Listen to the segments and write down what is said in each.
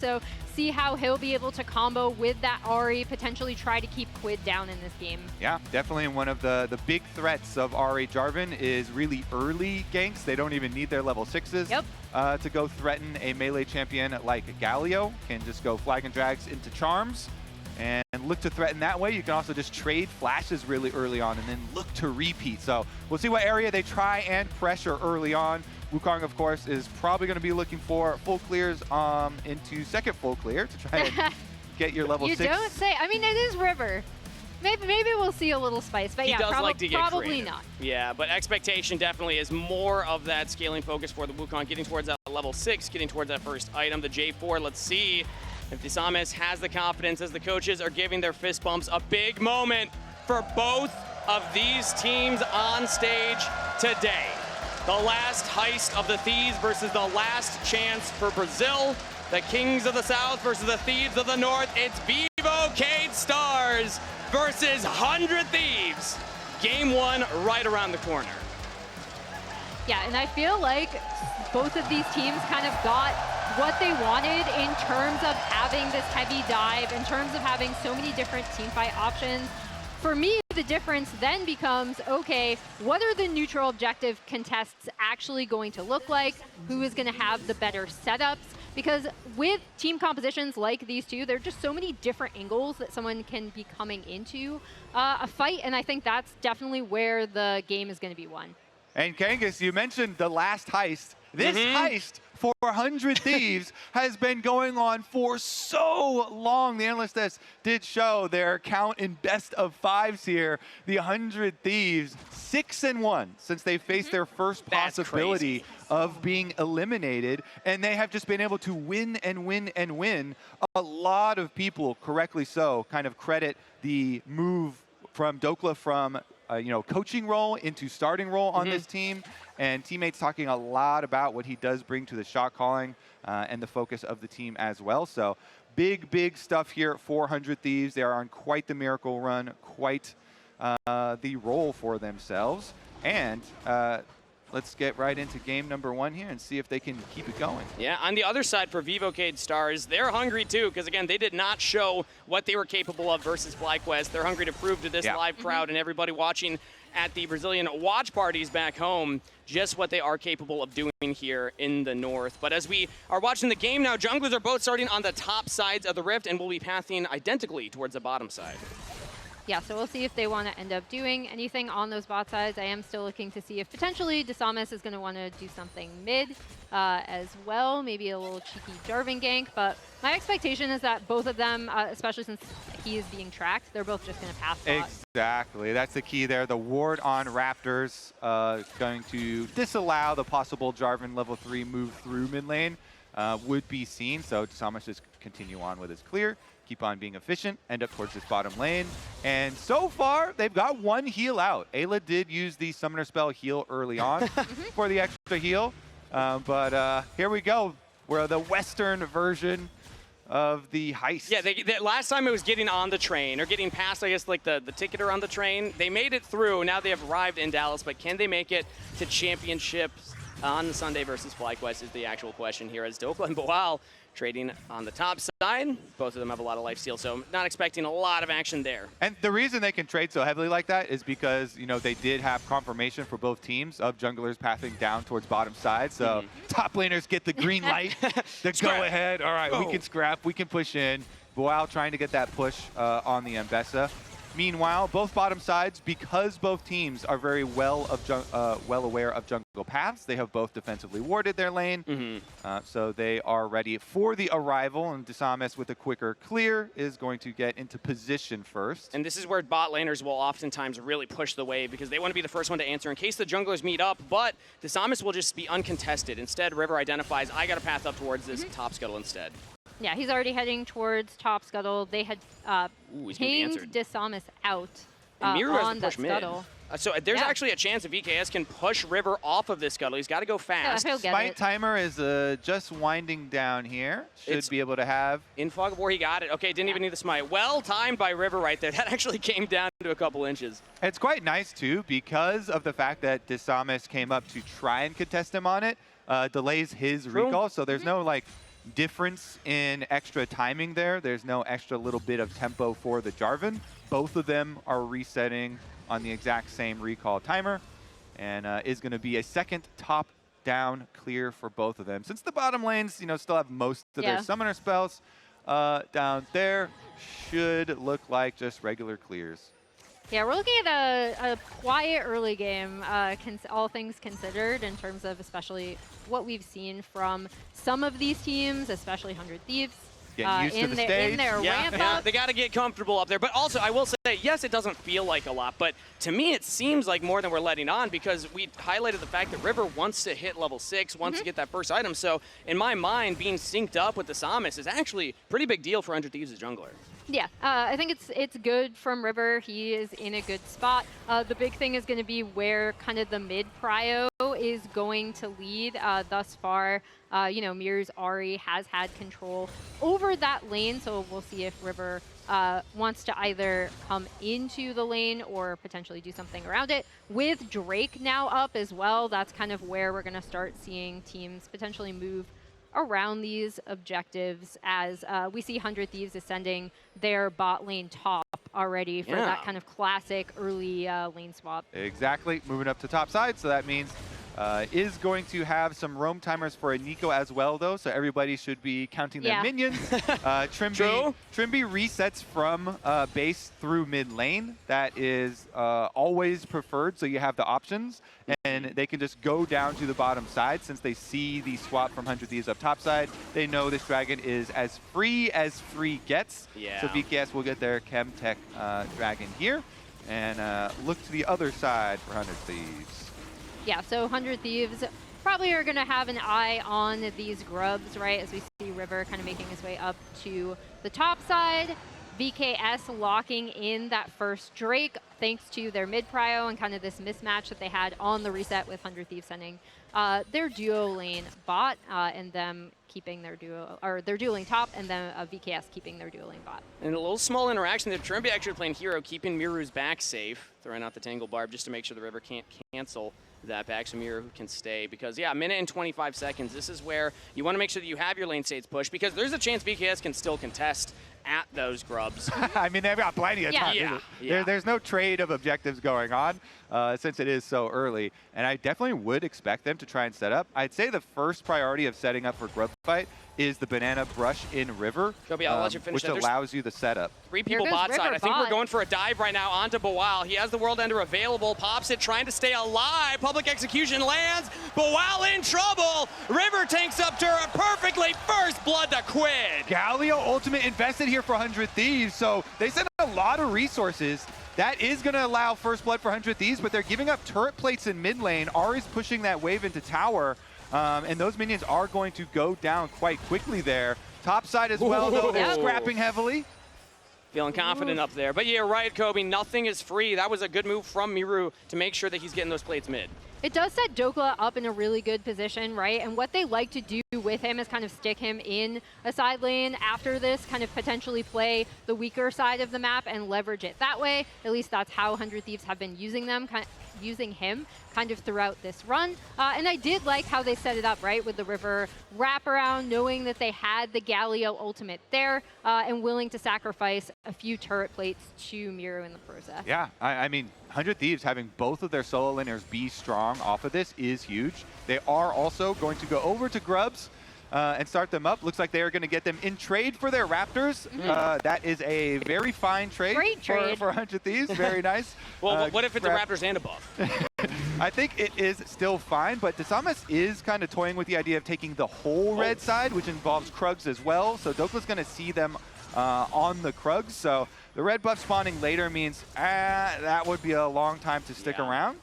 So see how he'll be able to combo with that Ahri, potentially try to keep Quid down in this game. Yeah, definitely one of the big threats of Ahri Jarvan is really early ganks. They don't even need their level 6s to go threaten a melee champion like Galio. Can just go flag and drags into charms and look to threaten that way. You can also just trade flashes really early on and then look to repeat. So we'll see what area they try and pressure early on. Wukong, of course, is probably going to be looking for full clears into second full clear to try and get your level 6. You don't say. I mean, it is River. Maybe we'll see a little spice, but he yeah, does like to get probably creative. not. Yeah, but expectation definitely is more of that scaling focus for the Wukong, getting towards that level 6, getting towards that first item, the J4. Let's see if Disamis has the confidence as the coaches are giving their fist bumps. A big moment for both of these teams on stage today. The last heist of the Thieves versus the last chance for Brazil. The Kings of the South versus the Thieves of the North. It's Vivocade Stars versus 100 Thieves. Game 1 right around the corner. Yeah, and I feel like both of these teams kind of got what they wanted in terms of having this heavy dive, in terms of having so many different teamfight options. For me, the difference then becomes, okay, what are the neutral objective contests actually going to look like? Who is going to have the better setups? Because with team compositions like these two, there are just so many different angles that someone can be coming into a fight, and I think that's definitely where the game is going to be won. And Kangas, you mentioned the last heist. This heist for 100 Thieves has been going on for so long. The analyst test did show their count in best of 5s here. The 100 Thieves, 6-1 since they faced their first possibility of being eliminated. And they have just been able to win and win and win. A lot of people, correctly so, kind of credit the move from Dokla from coaching role into starting role on this team, and teammates talking a lot about what he does bring to the shot calling and the focus of the team as well. So big stuff here at 400 Thieves. They are on quite the miracle run, quite the role for themselves. And let's get right into game number 1 here and see if they can keep it going. Yeah, on the other side for Vivocade Stars, they're hungry too, because again, they did not show what they were capable of versus FlyQuest. They're hungry to prove to this live crowd and everybody watching at the Brazilian watch parties back home just what they are capable of doing here in the north. But as we are watching the game now, junglers are both starting on the top sides of the rift and will be pathing identically towards the bottom side. Yeah, so we'll see if they want to end up doing anything on those bot sides. I am still looking to see if potentially Disamis is going to want to do something mid as well, maybe a little cheeky Jarvan gank. But my expectation is that both of them, especially since he is being tracked, they're both just going to pass bot. Exactly, that's the key there. The ward on Raptors going to disallow the possible Jarvan level 3 move through mid lane would be seen. So Disamis just continue on with his clear. Keep on being efficient, end up towards this bottom lane. And so far, they've got 1 heal out. Ayla did use the summoner spell heal early on for the extra heal. But here we go. We're the Western version of the heist. Yeah, last time it was getting on the train, or getting past, I guess, like the ticketer on the train. They made it through. Now they have arrived in Dallas, but can they make it to championships on the Sunday versus FlyQuest is the actual question here, as Dokla and Boal trading on the top side. Both of them have a lot of lifesteal, so not expecting a lot of action there. And the reason they can trade so heavily like that is because, they did have confirmation for both teams of junglers pathing down towards bottom side. So top laners get the green light, the go ahead. All right, we can scrap, we can push in. Boal trying to get that push on the Mbessa. Meanwhile, both bottom sides, because both teams are very well aware of jungle paths, they have both defensively warded their lane. So they are ready for the arrival, and Disamis with a quicker clear is going to get into position first. And this is where bot laners will oftentimes really push the wave, because they want to be the first one to answer in case the junglers meet up, but Disamis will just be uncontested. Instead, River identifies, I got to path up towards this top scuttle instead. Yeah, he's already heading towards top scuttle. They had pinged Disamis out on that scuttle. So there's actually a chance that VKS can push River off of this scuttle. He's got to go fast. Yeah, Smite timer is just winding down here. Should be able to have. In Fog of War, he got it. Okay, didn't even need the smite. Well timed by River right there. That actually came down to a couple inches. It's quite nice, too, because of the fact that Disamis came up to try and contest him on it. Delays his recall, so there's no, difference in extra timing there. There's no extra little bit of tempo for the Jarvan. Both of them are resetting on the exact same recall timer, and is going to be a second top-down clear for both of them. Since the bottom lanes, still have most of their summoner spells down there, should look like just regular clears. Yeah, we're looking at a quiet early game, all things considered, in terms of especially what we've seen from some of these teams, especially 100 Thieves. Getting used to the stage. In their ramp up. They got to get comfortable up there. But also, I will say, yes, it doesn't feel like a lot, but to me, it seems like more than we're letting on, because we highlighted the fact that River wants to hit level 6, wants to get that first item. So in my mind, being synced up with the Samus is actually a pretty big deal for 100 Thieves' jungler. Yeah, I think it's good from River. He is in a good spot. The big thing is going to be where kind of the mid prio is going to lead. Thus far, Miru's Ahri has had control over that lane, so we'll see if River wants to either come into the lane or potentially do something around it. With Drake now up as well, that's kind of where we're going to start seeing teams potentially move around these objectives, as we see 100 Thieves ascending their bot lane top already for that kind of classic early lane swap. Exactly, moving up to top side, so that means is going to have some roam timers for a Nico as well, though, so everybody should be counting their minions. Trimby resets from base through mid lane. That is always preferred, so you have the options, and they can just go down to the bottom side. Since they see the swap from 100 Thieves up top side, they know this dragon is as free gets. So VKS will get their Chem Tech dragon here, and look to the other side for 100 Thieves. Yeah, so 100 Thieves probably are going to have an eye on these grubs, right, as we see River kind of making his way up to the top side. VKS locking in that first Drake, thanks to their mid prio and kind of this mismatch that they had on the reset with 100 Thieves sending their duo lane bot, and them keeping their duo, or their dueling top, and then VKS keeping their dueling bot. And a little small interaction there. Trimby actually playing hero, keeping Miru's back safe, throwing out the Tangle Barb just to make sure the River can't cancel that back, so Miru can stay. Because, yeah, a minute and 25 seconds. This is where you want to make sure that you have your lane states pushed, because there's a chance VKS can still contest at those grubs. I mean, they've got plenty of time. There's no trade of objectives going on since it is so early. And I definitely would expect them to try and set up. I'd say the first priority of setting up for grub fight is the banana brush in River, Kobe, I'll let you finish which allows you the setup. 3 people bot side. I think we're going for a dive right now onto Boal. He has the World Ender available, pops it, trying to stay alive. Public execution lands. Boal in trouble. River tanks up turret perfectly. First blood to Quid. Galio ultimate invested here for 100 Thieves, so they sent a lot of resources. That is going to allow first blood for 100 Thieves, but they're giving up turret plates in mid lane. Ahri's pushing that wave into tower. And those minions are going to go down quite quickly there. Top side as well, though. They're scrapping heavily. Feeling confident up there. But yeah, right, Kobe. Nothing is free. That was a good move from Miru to make sure that he's getting those plates mid. It does set Dokla up in a really good position, right? And what they like to do with him is kind of stick him in a side lane after this, kind of potentially play the weaker side of the map and leverage it that way. At least that's how 100 Thieves have been using him kind of throughout this run. And I did like how they set it up, right, with the River wraparound, knowing that they had the Galio ultimate there, and willing to sacrifice a few turret plates to Miru in the process. Yeah, I mean, 100 Thieves having both of their solo laners be strong off of this is huge. They are also going to go over to Grubs and start them up. Looks like they are going to get them in trade for their Raptors. That is a very fine trade, for 100 Thieves. Very nice. Well, what if it's a Raptors and a buff? I think it is still fine, but Desamas is kind of toying with the idea of taking the whole red side, which involves Krugs as well. So Dokla's going to see them on the Krugs. So the red buff spawning later means that would be a long time to stick around.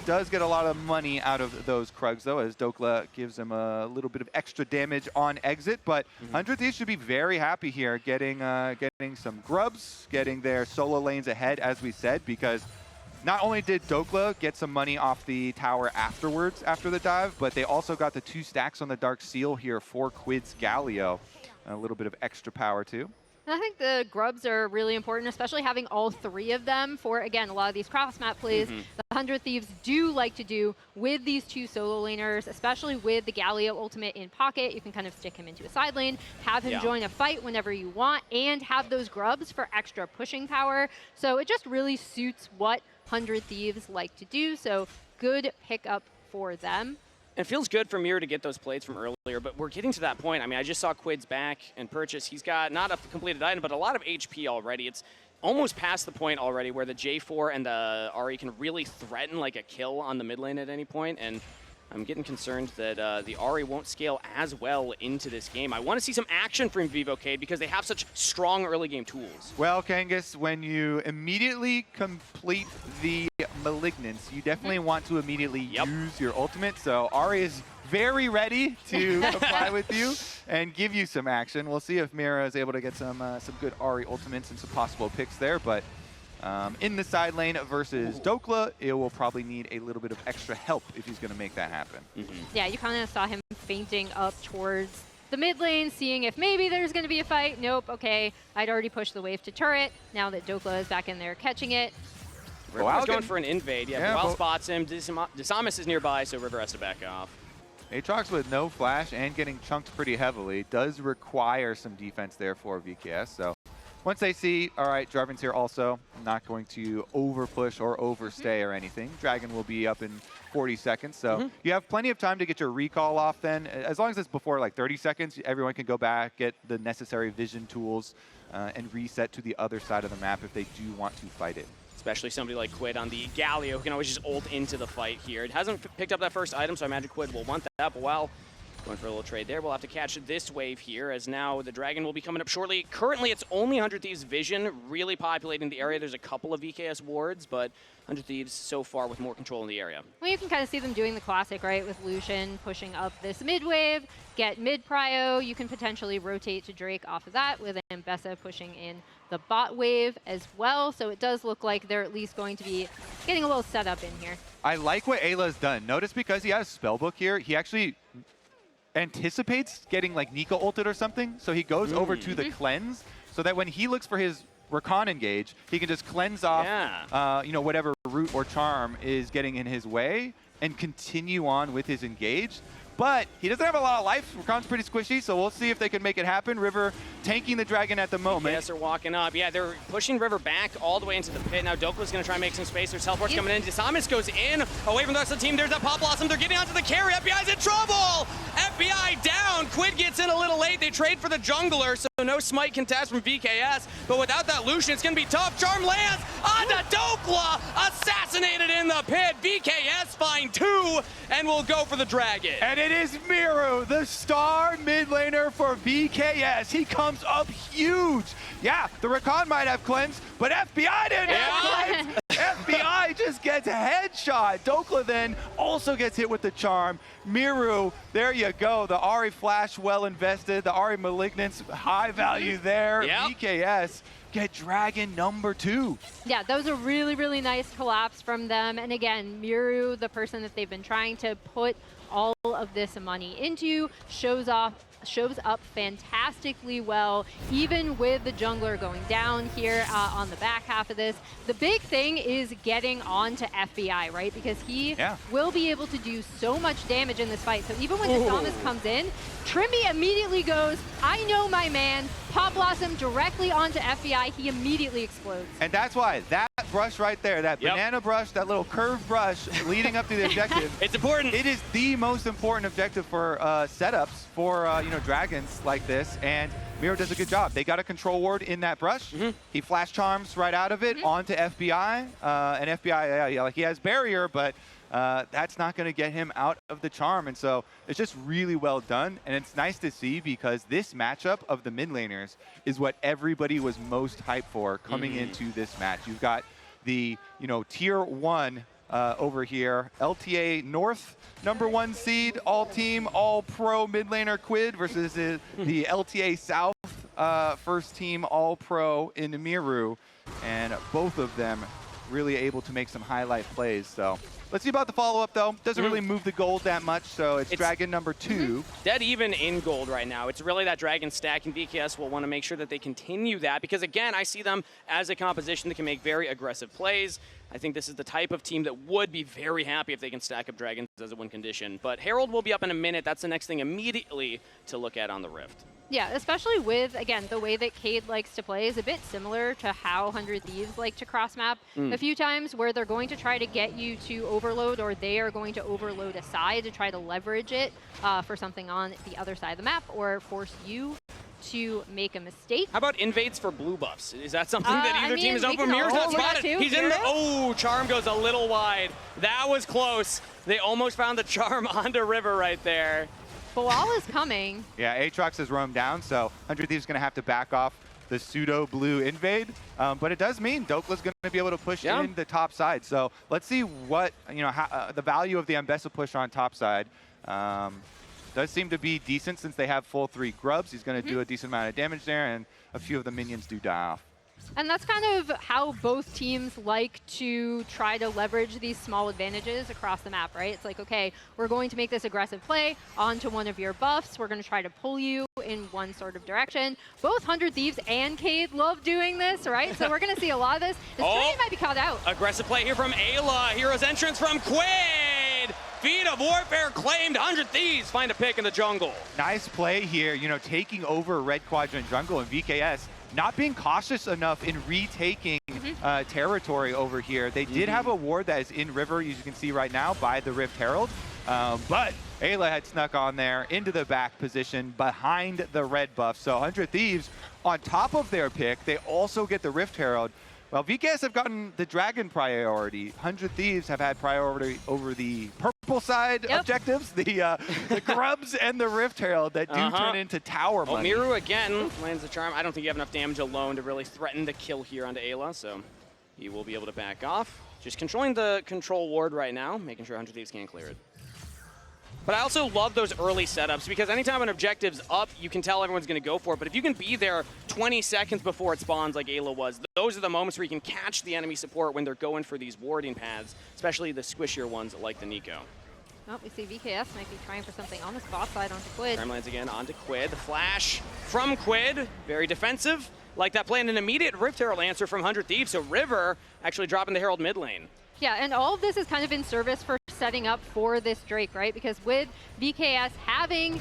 Does get a lot of money out of those Krugs, though, as Dokla gives them a little bit of extra damage on exit. But 100 Thieves should be very happy here, getting some grubs, getting their solo lanes ahead, as we said, because not only did Dokla get some money off the tower afterwards, after the dive, but they also got the 2 stacks on the Dark Seal here for Quid's Galio. A little bit of extra power, too. And I think the grubs are really important, especially having all 3 of them for, again, a lot of these cross-map plays. The 100 Thieves do like to do with these 2 solo laners, especially with the Galio ultimate in pocket. You can kind of stick him into a side lane, have him join a fight whenever you want, and have those grubs for extra pushing power. So it just really suits what 100 Thieves like to do. So good pickup for them. It feels good for Mir to get those plates from earlier, but we're getting to that point. I mean, I just saw Quid's back and purchase. He's got not a completed item, but a lot of HP already. It's almost past the point already where the J4 and the Ahri can really threaten like a kill on the mid lane at any point, and I'm getting concerned that the Ahri won't scale as well into this game. I want to see some action from Vivocade because they have such strong early game tools. Well, Kangas, when you immediately complete the Malignance, you definitely want to immediately use your ultimate. So Ahri is very ready to apply with you and give you some action. We'll see if Mira is able to get some good Ahri ultimates and some possible picks there, but in the side lane versus Dokla, it will probably need a little bit of extra help if he's going to make that happen. Yeah, you kind of saw him fainting up towards the mid lane, seeing if maybe there's going to be a fight. Nope, okay, I'd already pushed the wave to turret. Now that Dokla is back in there catching it. River's going for an invade. Yeah, Boal spots him. Disamis is nearby, so River has to back off. Aatrox with no flash and getting chunked pretty heavily does require some defense there for VKS. So once they see, all right, Jarvan's here also, not going to over push or overstay or anything. Dragon will be up in 40 seconds. So you have plenty of time to get your recall off then. As long as it's before like 30 seconds, everyone can go back, get the necessary vision tools, and reset to the other side of the map if they do want to fight it. Especially somebody like Quid on the Galio who can always just ult into the fight here. It hasn't picked up that first item, so I imagine Quid will want that. But while going for a little trade there, we'll have to catch this wave here, as now the Dragon will be coming up shortly. Currently, it's only 100 Thieves Vision really populating the area. There's a couple of VKS wards, but 100 Thieves so far with more control in the area. Well, you can kind of see them doing the classic, right, with Lucian pushing up this mid wave, get mid prio. You can potentially rotate to Drake off of that, with Ambessa pushing in the bot wave as well. So it does look like they're at least going to be getting a little setup in here. I like what Ayla's done. Notice because he has Spellbook here, he actually anticipates getting like Nico ulted or something. So he goes over to the cleanse so that when he looks for his Recon engage, he can just cleanse off you know, whatever root or charm is getting in his way and continue on with his engage. But he doesn't have a lot of life. Recon's pretty squishy, so we'll see if they can make it happen. River tanking the Dragon at the moment. Yes, they're walking up. Yeah, they're pushing River back all the way into the pit. Now Dokla's going to try and make some space. There's teleports coming in. Disamis goes in, away from the rest of the team. There's that Pop Blossom. They're getting onto the carry. FBI's in trouble! FBI down. Quid gets in a little late. They trade for the jungler, so no smite contest from VKS. But without that Lucian, it's going to be tough. Charm lands onto Dokla. Assassinated in the pit. VKS find 2 and will go for the Dragon. And it is Miru, the star mid laner for VKS. He comes up huge. Yeah, the Rakan might have cleansed, but FBI didn't have cleanse. FBI just gets a headshot. Dokla then also gets hit with the charm. Miru, there you go. The Ahri flash well invested. The Ahri Malignance, high value there. VKS get Dragon number 2. Yeah, that was a really, really nice collapse from them. And again, Miru, the person that they've been trying to put all of this money into, shows up fantastically well, even with the jungler going down here on the back half of this. The big thing is getting on to FBI, right? Because he will be able to do so much damage in this fight. So even when Disamis comes in, Trimby immediately goes, I know my man, Pop Blossom directly onto FBI. He immediately explodes. And that's why that brush right there, that banana brush, that little curved brush leading up to the objective. It's important. It is the most important objective for setups for you know, dragons like this, and Miro does a good job. They got a control ward in that brush. He flash charms right out of it onto FBI, and FBI, like he has barrier, but that's not going to get him out of the charm, and so it's just really well done, and it's nice to see because this matchup of the mid laners is what everybody was most hyped for coming into this match. You've got the, you know, tier 1 over here, LTA North #1 seed, all team, all pro mid laner Quid versus the LTA South first team, all pro in Miru, and both of them really able to make some highlight plays. So Let's see about the follow-up, though. Doesn't really move the gold that much, so it's Dragon number 2. Dead even in gold right now. It's really that Dragon stack, and VKS will want to make sure that they continue that because, again, I see them as a composition that can make very aggressive plays. I think this is the type of team that would be very happy if they can stack up Dragons as a win condition. But Herald will be up in a minute. That's the next thing immediately to look at on the Rift. Yeah, especially with, again, the way that Cade likes to play is a bit similar to how 100 Thieves like to cross-map a few times, where they're going to try to get you to overload, or they are going to overload a side to try to leverage it for something on the other side of the map, or force you to make a mistake. How about invades for blue buffs? Is that something that either team is open? Mirror's not spotted. He's in the... Oh, Charm goes a little wide. That was close. They almost found the Charm onto River right there. Boal is coming. Yeah, Aatrox has roamed down, so 100 Thieves is going to have to back off the pseudo-blue invade. But it does mean Dokla's going to be able to push in the top side. So let's see what, how, the value of the Ambessa push on top side. Does seem to be decent since they have full 3 grubs. He's going to do a decent amount of damage there, and a few of the minions do die off. And that's kind of how both teams like to try to leverage these small advantages across the map, right? It's like, okay, we're going to make this aggressive play onto one of your buffs. We're going to try to pull you in one sort of direction. Both 100 Thieves and Cade love doing this, right? So we're going to see a lot of this. This trade might be caught out. Aggressive play here from Ayla. Hero's entrance from Quid. Feet of Warfare claimed. 100 Thieves find a pick in the jungle. Nice play here, taking over Red Quadrant jungle, and VKS not being cautious enough in retaking territory over here. They did have a ward that is in River, as you can see right now, by the Rift Herald. But Ayla had snuck on there into the back position behind the red buff. So 100 Thieves, on top of their pick, they also get the Rift Herald. Well, VKS have gotten the Dragon priority. 100 Thieves have had priority over the purple side objectives, the Grubs and the Rift Herald that do turn into tower money. Miru again lands the Charm. I don't think you have enough damage alone to really threaten the kill here onto Ayla, so he will be able to back off. Just controlling the control ward right now, making sure 100 Thieves can't clear it. But I also love those early setups because anytime an objective's up, you can tell everyone's going to go for it. But if you can be there 20 seconds before it spawns like Ayla was, those are the moments where you can catch the enemy support when they're going for these warding paths, especially the squishier ones like the Nico. Oh, we see VKS might be trying for something on the spot side onto Quid. Charm lands again onto Quid. The flash from Quid, very defensive. Like that play, and an immediate Rift Herald answer from 100 Thieves. So River actually dropping the Herald mid lane. Yeah, and all of this is kind of in service for setting up for this Drake, right? Because with VKS having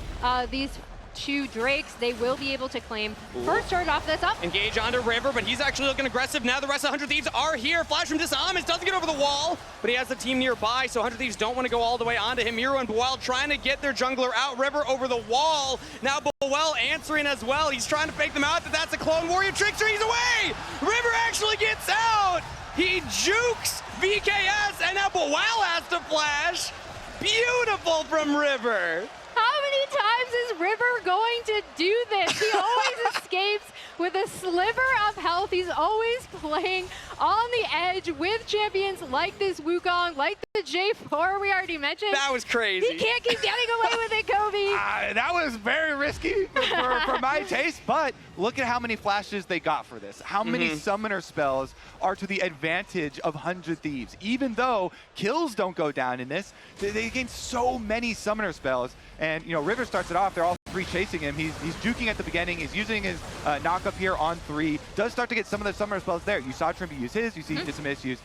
these 2 Drakes, they will be able to claim first turret off this up. Engage onto River, but he's actually looking aggressive. Now the rest of 100 Thieves are here. Flash from Disamis doesn't get over the wall, but he has the team nearby, so 100 Thieves don't want to go all the way onto him. Miru and Boal trying to get their jungler out. River over the wall. Now Boal answering as well. He's trying to fake them out, but that's a clone warrior trickster. He's away! River actually gets out! He jukes VKS, and now Boal has to flash. Beautiful from River. How many times is River going to do this? He always escapes with a sliver of health. He's always playing on the edge with champions like this Wukong, like the J4 we already mentioned. That was crazy. He can't keep getting away with it, Kobe. That was very risky for my taste, but look at how many flashes they got for this. How many summoner spells are to the advantage of 100 Thieves. Even though kills don't go down in this, they gain so many summoner spells. And, River starts it off. They're all 3 chasing him. He's juking at the beginning. He's using his knock up here on 3. Does start to get some of the summoner spells there. You saw Trimby use his. You see Dismiss use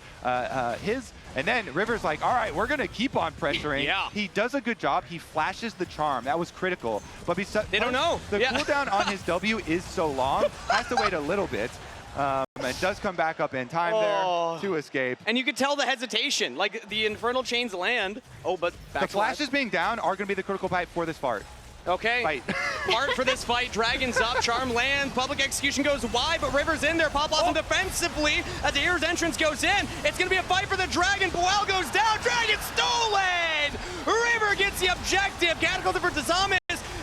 his. And then River's like, all right, we're going to keep on pressuring. He does a good job. He flashes the Charm. That was critical. But they don't know. The cooldown on his W is so long. Has to wait a little bit. It does come back up in time there to escape. And you could tell the hesitation. Like, the Infernal Chains land. Oh, but back the flashes being down are going to be the critical fight for this part. Okay. Fight. Part for this fight. Dragon's up. Charm land. Public Execution goes wide, but River's in there. Pop Blossom defensively as the Hero's entrance goes in. It's going to be a fight for the Dragon. Boal goes down. Dragon stolen! River gets the objective. Catapulted for Disamis.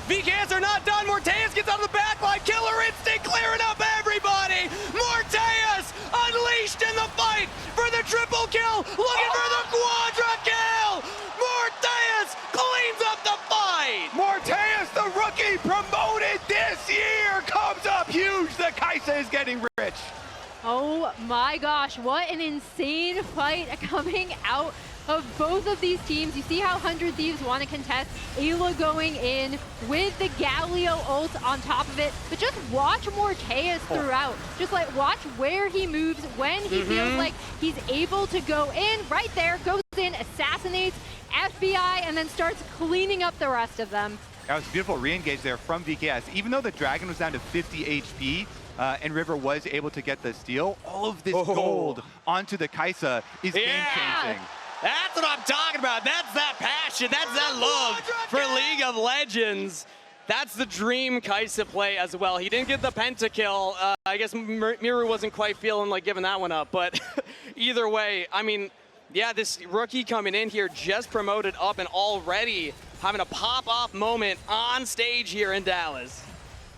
VKS are not done. Morteus gets out of the backline. Killer Instinct clearing up everybody. Morteus unleashed in the fight for the triple kill. Looking for the quadra kill. Morteus cleans up the fight. Morteus, the rookie promoted this year, comes up huge. The Kaisa is getting rich. Oh my gosh, what an insane fight coming out of both of these teams. You see how 100 Thieves want to contest. Ayla going in with the Galio ult on top of it. But just watch Morteus throughout. Just like watch where he moves when he feels like he's able to go in. Right there, goes in, assassinates FBI, and then starts cleaning up the rest of them. That was a beautiful re-engage there from VKS. Even though the Dragon was down to 50 HP, and River was able to get the steal, all of this gold onto the Kai'Sa is game-changing. That's what I'm talking about. That's that passion. That's that love for League of Legends. That's the dream Kai'Sa play as well. He didn't get the pentakill. I guess Miru wasn't quite feeling like giving that one up. But either way, I mean, yeah, this rookie coming in here just promoted up and already having a pop-off moment on stage here in Dallas.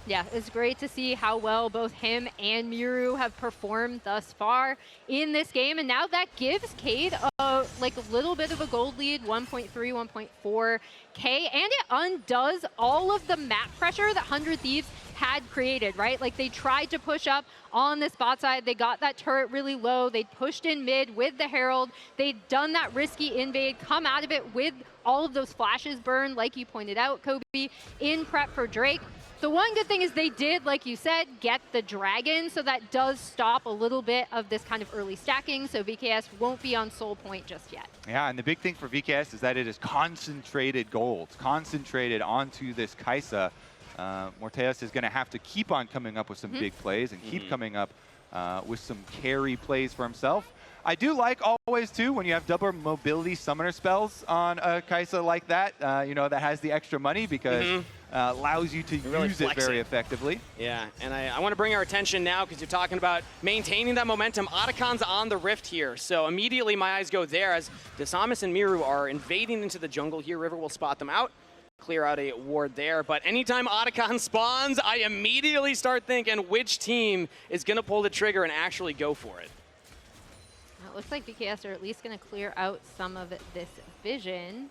Yeah, it's great to see how well both him and Miru have performed thus far in this game. And now that gives Cade a little bit of a gold lead, 1.3, 1.4K. And it undoes all of the map pressure that 100 Thieves had created, right? Like they tried to push up on the spot side. They got that turret really low. They pushed in mid with the Herald. They'd done that risky invade, come out of it with all of those flashes burned, like you pointed out, Kobe, in prep for Drake. The one good thing is they did, like you said, get the Dragon, so that does stop a little bit of this kind of early stacking, so VKS won't be on soul point just yet. Yeah, and the big thing for VKS is that it is concentrated gold, concentrated onto this Kai'Sa. Morteus is going to have to keep on coming up with some big plays and keep coming up with some carry plays for himself. I do like always, too, when you have double mobility summoner spells on a Kai'Sa like that, you know, that has the extra money because allows you to use it very effectively. Yeah, and I want to bring our attention now because you're talking about maintaining that momentum. Otacon's on the rift here, so immediately my eyes go there as Desamis and Miru are invading into the jungle here. River will spot them out, clear out a ward there, but anytime Otacon spawns, I immediately start thinking which team is going to pull the trigger and actually go for it. It looks like VKS are at least going to clear out some of this vision.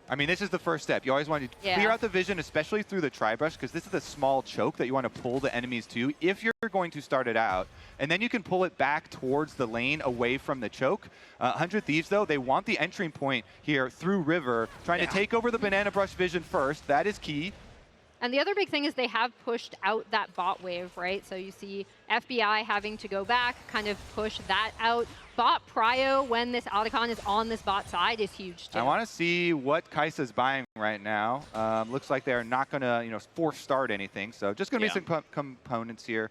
I mean, this is the first step. You always want to clear out the vision, especially through the tri-brush, because this is a small choke that you want to pull the enemies to if you're going to start it out. And then you can pull it back towards the lane away from the choke. 100 Thieves, though, they want the entry point here through River, trying to take over the banana brush vision first. That is key. And the other big thing is they have pushed out that bot wave, right? So you see FBI having to go back, kind of push that out. Bot prio when this Otacon is on this bot side is huge too. I want to see what Kai'Sa is buying right now. Looks like they're not going to, force start anything. So just going to be some components here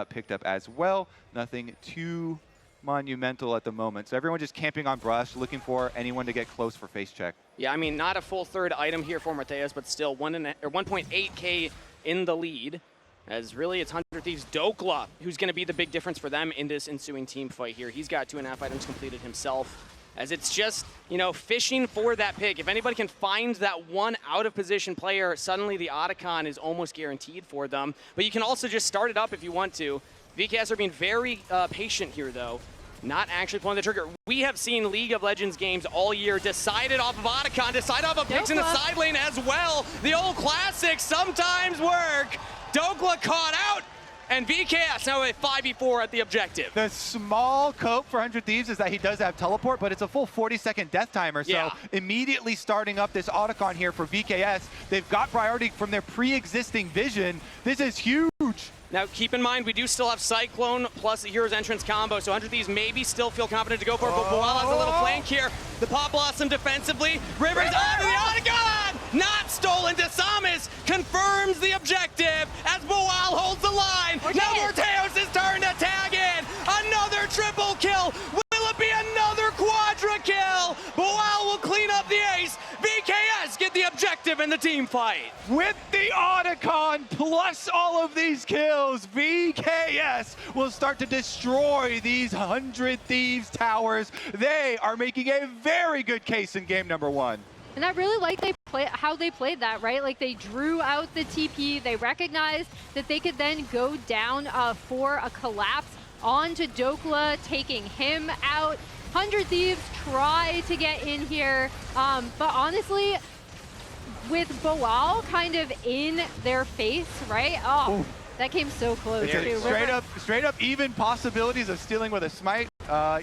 picked up as well. Nothing too monumental at the moment. So everyone just camping on brush, looking for anyone to get close for face check. Yeah, I mean, not a full third item here for Morteus, but still 1.8K in the lead. As really it's 100 Thieves Dokla who's going to be the big difference for them in this ensuing team fight here. He's got 2.5 items completed himself. As it's just, fishing for that pick. If anybody can find that one out-of-position player, suddenly the Otacon is almost guaranteed for them. But you can also just start it up if you want to. VKS are being very patient here, though. Not actually pulling the trigger. We have seen League of Legends games all year decided off of Otacon, decided off of picks in the side lane as well. The old classics sometimes work. Dokla caught out, and VKS now a 5v4 at the objective. The small cope for 100 Thieves is that he does have teleport, but it's a full 40-second death timer. So immediately starting up this Otacon here for VKS. They've got priority from their pre-existing vision. This is huge. Now, keep in mind, we do still have Cyclone plus the Hero's Entrance combo, so 100 Thieves maybe still feel confident to go for it, but Boal has a little flank here. The Pop Blossom defensively. River's onto the Otacon! Not stolen. Desamis confirms the objective as Boal holds the line. Now Morteus' turn to tag in. Another triple kill. Will it be another quadra kill? Boal will clean up the ace. VKS get the objective in the team fight. With the Otacon plus all of these kills, VKS will start to destroy these 100 Thieves towers. They are making a very good case in game number 1. And I really like how they played that, right? Like they drew out the TP. They recognized that they could then go down for a collapse onto Dokla, taking him out. 100 Thieves try to get in here, but honestly, with Boal kind of in their face, right? Oh, that came so close. Straight up even possibilities of stealing with a smite.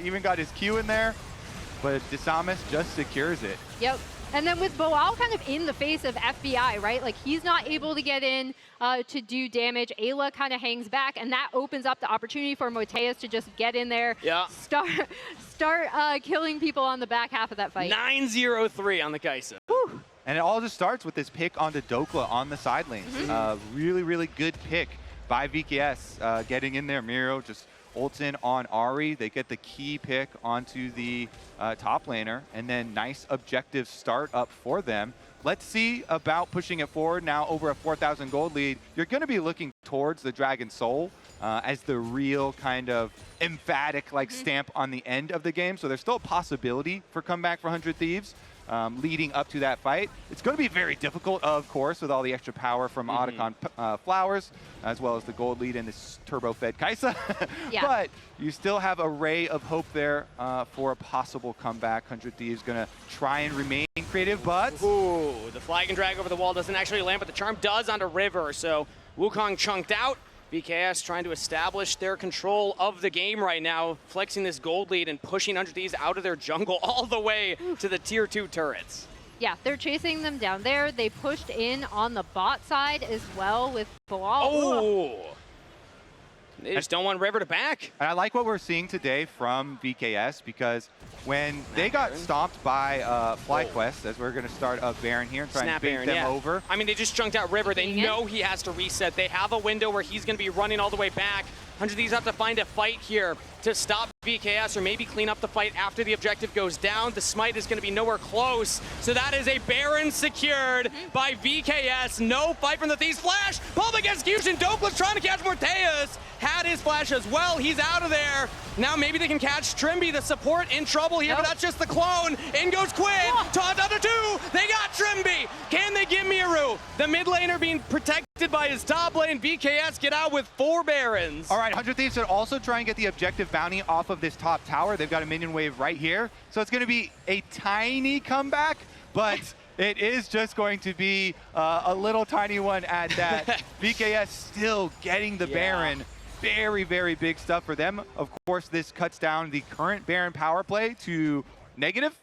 Even got his Q in there. but Disamis just secures it. Yep. And then with Boal kind of in the face of FBI, right? Like he's not able to get in to do damage. Ayla kind of hangs back, and that opens up the opportunity for Moteus to just get in there, start killing people on the back half of that fight. 9-0-3 on the Kaisa. And it all just starts with this pick onto Dokla on the side lanes. Really, really good pick by VKS, getting in there. Miro just ults in on Ahri. They get the key pick onto the top laner, and then nice objective start up for them. Let's see about pushing it forward now over a 4,000 gold lead. You're going to be looking towards the Dragon Soul as the real kind of emphatic stamp on the end of the game. So there's still a possibility for comeback for 100 Thieves. Leading up to that fight. It's going to be very difficult, of course, with all the extra power from Otacon Flowers, as well as the gold lead and this turbo-fed Kaisa. But you still have a ray of hope there for a possible comeback. 100 Thieves going to try and remain creative, but... Ooh, the flag and drag over the wall doesn't actually land, but the charm does onto River, so Wukong chunked out. VKS trying to establish their control of the game right now, flexing this gold lead and pushing 100 Thieves out of their jungle all the way to the tier 2 turrets. Yeah, they're chasing them down there. They pushed in on the bot side as well with Boal. Oh! They just don't want River to back. And I like what we're seeing today from VKS, because when they got stomped by FlyQuest, as we're going to start a Baron here and try and bait them over. I mean, they just chunked out River. They know he has to reset. They have a window where he's going to be running all the way back. 100 Thieves have to find a fight here to stop VKS, or maybe clean up the fight after the objective goes down. The smite is going to be nowhere close. So that is a Baron secured by VKS. No fight from the Thieves. Flash! Public execution! Dokla's trying to catch Morteus. Had his flash as well. He's out of there. Now maybe they can catch Trimby, the support, in trouble here, but that's just the clone. In goes Quinn. Taunt under 2. They got Trimby. Can they get Miru? The mid laner being protected by his top lane. VKS get out with 4 Barons. All right, 100 Thieves should also try and get the objective bounty off of this top tower. They've got a minion wave right here. So it's going to be a tiny comeback, but it is just going to be a little tiny one at that. VKS still getting the Baron. Very, very big stuff for them. Of course, this cuts down the current Baron power play to negative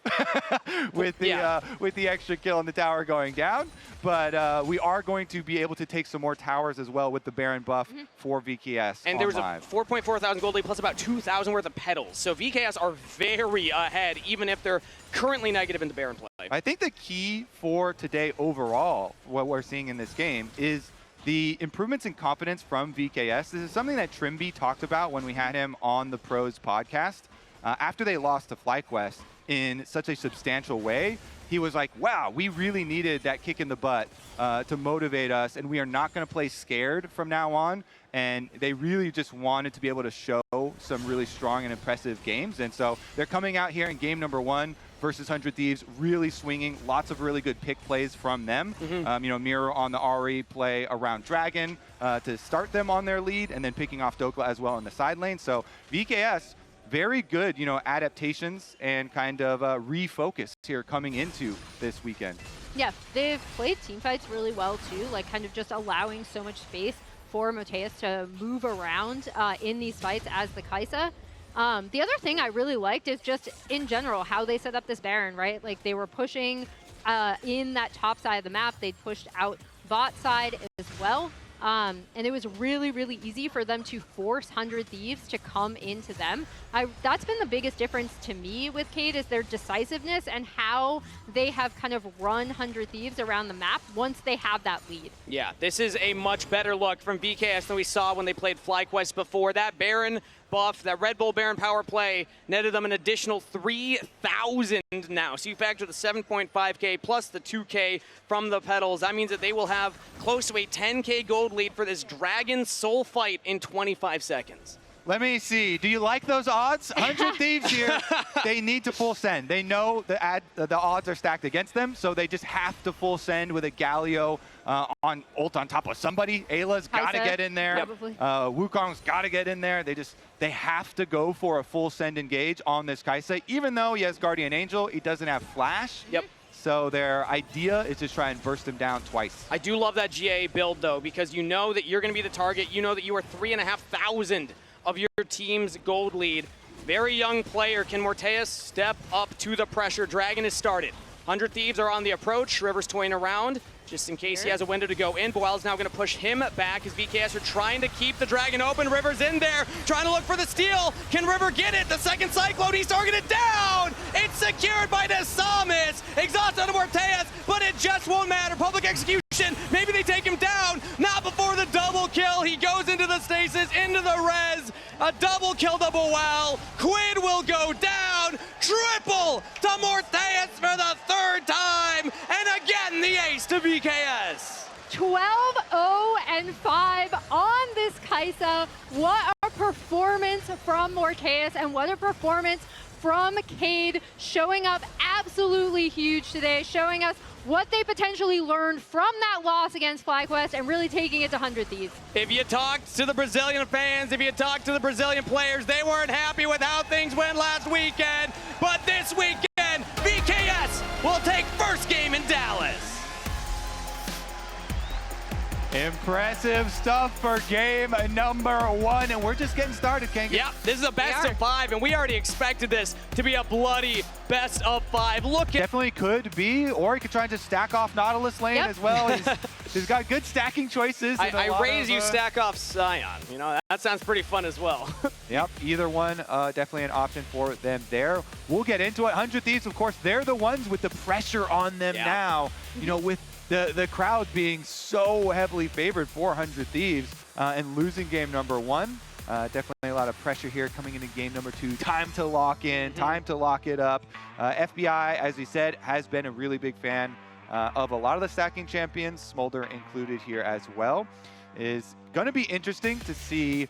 with the extra kill on the tower going down. But we are going to be able to take some more towers as well with the Baron buff for VKS. And there was a 4.4 thousand gold lead plus about 2,000 worth of petals. So VKS are very ahead, even if they're currently negative in the Baron play. I think the key for today overall, what we're seeing in this game, is the improvements in confidence from VKS. This is something that Trimby talked about when we had him on the Pros podcast. After they lost to FlyQuest in such a substantial way, he was like, wow, we really needed that kick in the butt to motivate us, and we are not going to play scared from now on. And they really just wanted to be able to show some really strong and impressive games. And so they're coming out here in game number 1 versus 100 Thieves, really swinging, lots of really good pick plays from them. Miro on the Ahri play around Dragon to start them on their lead, and then picking off Dokla as well in the side lane. So VKS, very good, adaptations and kind of refocus here coming into this weekend. Yeah, they've played teamfights really well too, kind of just allowing so much space for Moteus to move around in these fights as the Kaisa. The other thing I really liked is just in general how they set up this Baron, right? They were pushing in that top side of the map. They pushed out bot side as well. And it was really, really easy for them to force 100 Thieves to come into them. That's been the biggest difference to me with Cade, is their decisiveness and how they have kind of run 100 Thieves around the map once they have that lead. Yeah, this is a much better look from VKS than we saw when they played FlyQuest before. That Baron buff, that Red Bull Baron power play, netted them an additional 3,000 now. So you factor the 7.5K plus the 2K from the petals. That means that they will have close to a 10K gold lead for this Dragon Soul fight in 25 seconds. Let me see. Do you like those odds? 100 Thieves here. They need to full send. They know the odds are stacked against them, so they just have to full send with a Galio on ult on top of somebody. Ayla's got to get in there. Wukong's got to get in there. They have to go for a full send engage on this Kaisa, even though he has Guardian Angel. He doesn't have Flash. So their idea is to try and burst him down twice. I do love that GA build, though, because you know that you're going to be the target. You know that you are 3,500 of your team's gold lead. very young player. Can Morteus step up to the pressure? Dragon is started. 100 Thieves are on the approach. River's toying around just in case he has a window to go in. Boel's now going to push him back as VKS are trying to keep the Dragon open. River's in there, trying to look for the steal. Can River get it? The second Cyclone, he's targeted down! It's secured by Desamis. Exhaust out of Morteus, but it just won't matter. Public execution, maybe they take him down. Not before the double kill. He goes into the stasis, into the res. A double kill to Boel. Quid will go down. Triple to Morteus for the third time. And again, the ace to VKS. 12-0-5 on this Kaisa. What a performance from Morteus, and what a performance from Cade, showing up absolutely huge today, showing us what they potentially learned from that loss against FlyQuest and really taking it to 100 Thieves. If you talked to the Brazilian fans, if you talked to the Brazilian players, they weren't happy with how things went last weekend. But this weekend, VKS will take first game in Dallas. Impressive stuff for game number 1, and we're just getting started, King. Yeah, this is a best of 5, and we already expected this to be a bloody best of 5. Look at Definitely could be, or he could try and just stack off Nautilus lane as well. He's got good stacking choices. I raise you stack off Scion. You know, that sounds pretty fun as well. Yep, either one, definitely an option for them there. We'll get into it. 100 Thieves, of course, they're the ones with the pressure on them now. You know, with the crowd being so heavily favored for 100 Thieves and losing game number 1. Definitely a lot of pressure here coming into game number 2. Time to lock in, time to lock it up. FBI, as we said, has been a really big fan of a lot of the stacking champions, Smolder included here as well. Is going to be interesting to see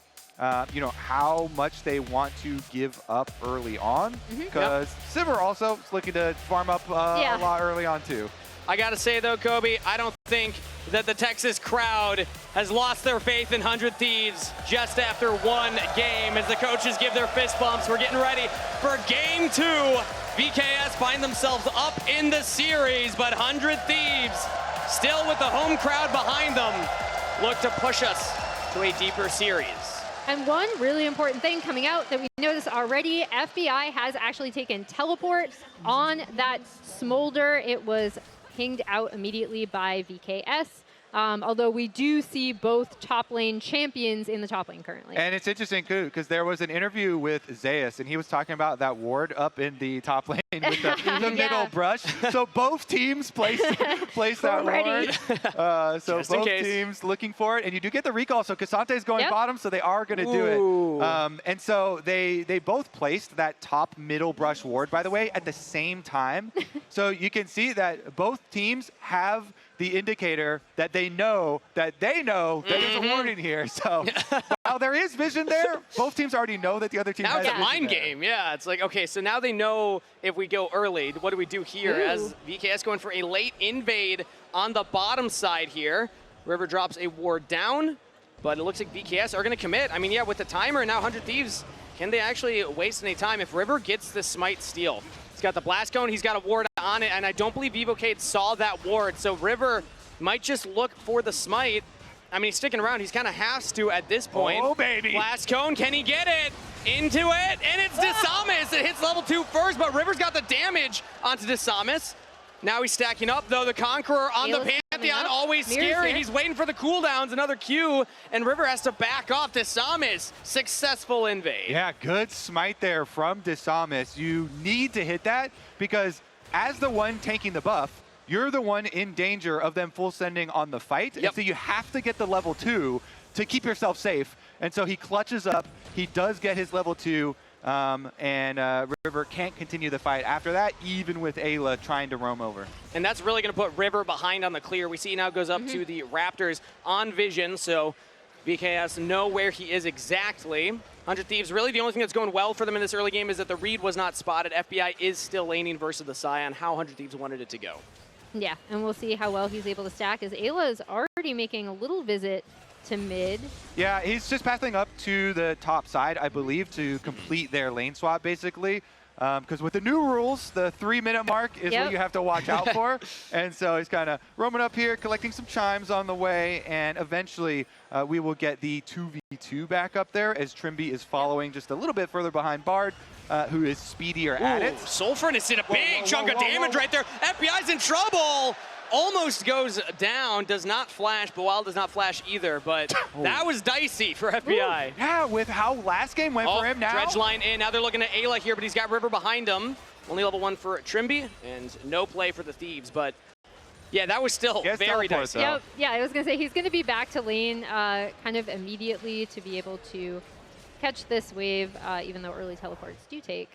you know, how much they want to give up early on, because Sivir also is looking to farm up a lot early on too. I gotta say though, Kobe, I don't think that the Texas crowd has lost their faith in 100 Thieves just after one game as the coaches give their fist bumps. We're getting ready for game 2. VKS find themselves up in the series, but 100 Thieves still with the home crowd behind them look to push us to a deeper series. And one really important thing coming out that we noticed already, FBI has actually taken teleport on that Smolder. It was pinged out immediately by VKS. Although we do see both top lane champions in the top lane currently. And it's interesting too, because there was an interview with Zeus, and he was talking about that ward up in the top lane with the middle brush. So both teams placed that ward. So both teams looking for it, and you do get the recall. So Casante's going bottom, so they are going to do it. And so they both placed that top middle brush ward, by the way, at the same time. So you can see that both teams have the indicator that they know that there's a ward in here. So while there is vision there, both teams already know that the other team has vision. Now it's a mind game, yeah. It's like, okay, so now they know if we go early, what do we do here? As VKS going for a late invade on the bottom side here. River drops a ward down, but it looks like VKS are going to commit. I mean, yeah, with the timer, now 100 Thieves, can they actually waste any time? If River gets the smite steal, he's got the blast cone, he's got a ward on it, and I don't believe Evocade saw that ward, so River might just look for the smite. I mean, he's sticking around. He's kind of has to at this point. Oh, baby. Blast cone, can he get it? Into it, and it's Desamis. It hits level 2 first, but River's got the damage onto Desamis. Now he's stacking up, though. The Conqueror on the Pantheon, always scary. He's waiting for the cooldowns, another Q, and River has to back off. Desamis, successful invade. Yeah, good smite there from Desamis. You need to hit that because as the one taking the buff, you're the one in danger of them full sending on the fight. And so you have to get the level 2 to keep yourself safe. And so he clutches up. He does get his level 2. And River can't continue the fight after that, even with Ayla trying to roam over. And that's really going to put River behind on the clear. We see now goes up to the Raptors on vision, so VKS know where he is exactly. 100 Thieves, really the only thing that's going well for them in this early game is that the read was not spotted. FBI is still laning versus the Scion, how 100 Thieves wanted it to go. Yeah, and we'll see how well he's able to stack, as Ayla is already making a little visit to mid. Yeah, he's just pathing up to the top side, I believe, to complete their lane swap, basically. because with the new rules, the 3-minute mark is what you have to watch out for. And so he's kind of roaming up here, collecting some chimes on the way, and eventually we will get the 2v2 back up there as Trimby is following just a little bit further behind Bard, who is speedier at it. Sulfurnace did a big chunk of damage right there. FBI's in trouble. Almost goes down, does not flash, but Wild does not flash either, but that was dicey for FBI. Ooh, yeah, with how last game went for him now. Dredge line in, now they're looking at Ayla here, but he's got River behind him. Only level 1 for Trimby, and no play for the Thieves, but yeah, that was still very dicey. Yep. Yeah, I was gonna say he's gonna be back to lane kind of immediately to be able to catch this wave, even though early teleports do take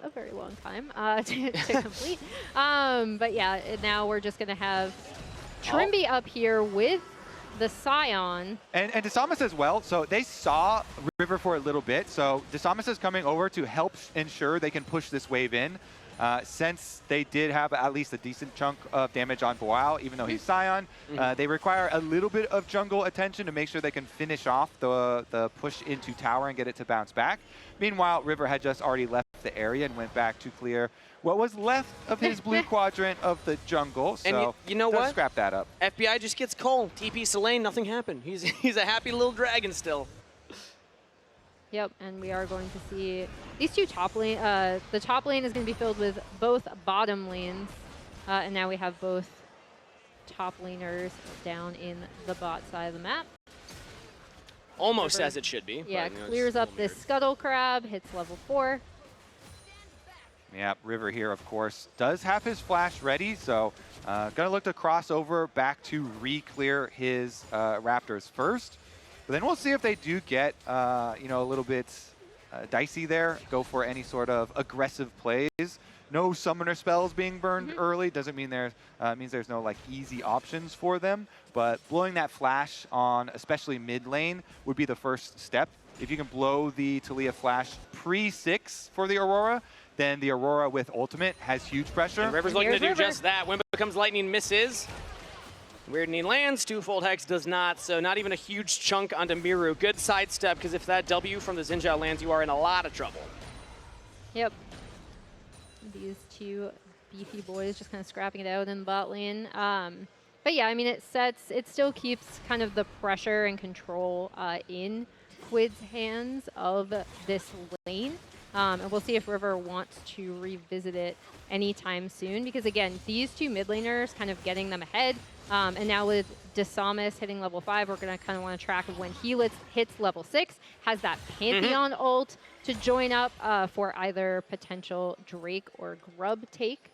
a very long time to complete. But yeah, now we're just going to have Trimby up here with the Scion. And Desamas as well. So they saw River for a little bit. So Desamas is coming over to help ensure they can push this wave in. Since they did have at least a decent chunk of damage on Boao, even though he's Scion, they require a little bit of jungle attention to make sure they can finish off the push into tower and get it to bounce back. Meanwhile, River had just already left the area and went back to clear what was left of his blue quadrant of the jungle. So and you know what? Scrap that up. FBI just gets Cole. TP Selene, nothing happened. He's a happy little dragon still. Yep, and we are going to see these two top lane. The top lane is going to be filled with both bottom lanes, and now we have both top laners down in the bot side of the map. Almost as it should be. Yeah, but, you know, clears up this Scuttle Crab, hits level 4. Yeah, River here, of course, does have his flash ready, so gonna look to cross over back to re-clear his Raptors first. But then we'll see if they do get, you know, a little bit dicey there, go for any sort of aggressive plays. No summoner spells being burned early doesn't mean means there's no like easy options for them. But blowing that flash on especially mid lane would be the first step. If you can blow the Taliyah flash pre-6 for the Aurora, then the Aurora with ultimate has huge pressure. And River's looking to do just that. When becomes lightning misses. Weird Knee lands, twofold Hex does not, so not even a huge chunk onto Miru. Good sidestep, because if that W from the Xin Zhao lands, you are in a lot of trouble. Yep. These two beefy boys just kind of scrapping it out in the bot lane. But yeah, I mean, it still keeps kind of the pressure and control in Quid's hands of this lane. And we'll see if River wants to revisit it anytime soon, because again, these two mid laners kind of getting them ahead. And now with Desamas hitting level 5, we're going to kind of want to track of when he hits level 6, has that Pantheon ult to join up for either potential Drake or Grub take.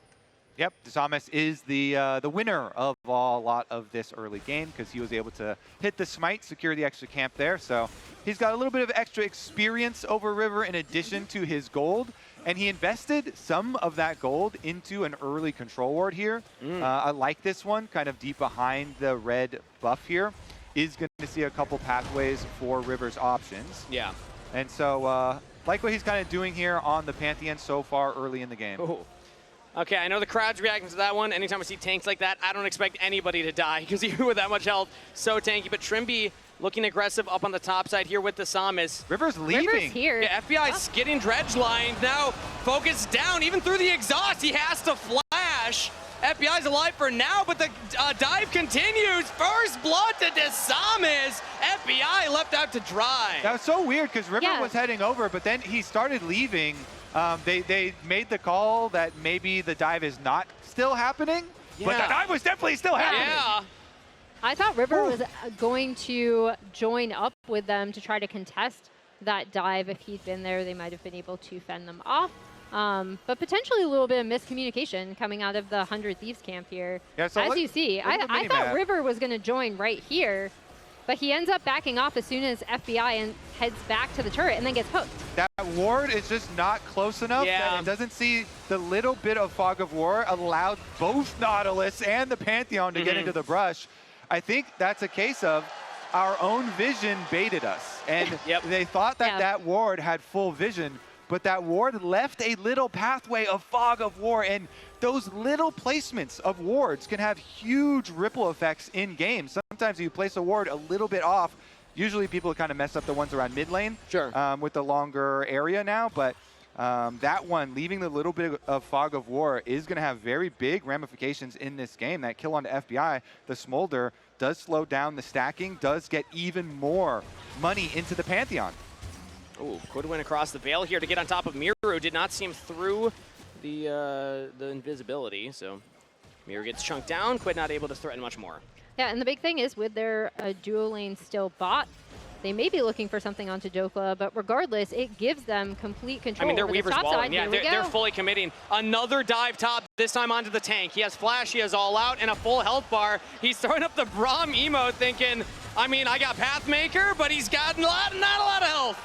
Yep, Desamas is the winner of a lot of this early game because he was able to hit the smite, secure the extra camp there. So he's got a little bit of extra experience over River in addition to his gold. And he invested some of that gold into an early control ward here. I like this one, kind of deep behind the red buff here. Is going to see a couple pathways for River's options. Yeah. And so like what he's kind of doing here on the Pantheon so far early in the game. Ooh. Okay, I know the crowd's reacting to that one. Anytime I see tanks like that, I don't expect anybody to die because even with that much health, so tanky. But Trimby looking aggressive up on the top side here with the Samus. River's leaving. River's here. Yeah, FBI's getting dredge lined. Now focused down, even through the exhaust, he has to flash. FBI's alive for now, but the dive continues. First blood to Desamas. FBI left out to dry. That was so weird because River was heading over, but then he started leaving. They made the call that maybe the dive is not still happening, but the dive was definitely still happening. Yeah. I thought River was going to join up with them to try to contest that dive. If he'd been there, they might have been able to fend them off. But potentially a little bit of miscommunication coming out of the 100 Thieves camp here. Yeah, so as you see, I thought River was going to join right here, but he ends up backing off as soon as FBI and heads back to the turret and then gets hooked. That ward is just not close enough. Yeah. It doesn't see the little bit of fog of war allowed both Nautilus and the Pantheon to get into the brush. I think that's a case of our own vision baited us. And they thought that that ward had full vision, but that ward left a little pathway of fog of war, and those little placements of wards can have huge ripple effects in games. Sometimes you place a ward a little bit off. Usually people kind of mess up the ones around mid lane with the longer area now, but that one, leaving the little bit of fog of war, is going to have very big ramifications in this game. That kill onto FBI, the Smolder, does slow down the stacking, does get even more money into the Pantheon. Ooh, Quid went across the veil here to get on top of Miru. Did not see him through the invisibility, so Miru gets chunked down. Quid not able to threaten much more. Yeah, and the big thing is with their duo lane still bot, they may be looking for something onto Dokla, but regardless, it gives them complete control. I mean, they're over the Weaver's top walling. side. Yeah, they're fully committing. Another dive top, this time onto the tank. He has flash, he has all out, and a full health bar. He's throwing up the Braum emote thinking, I mean, I got Pathmaker, but he's got not a lot of health.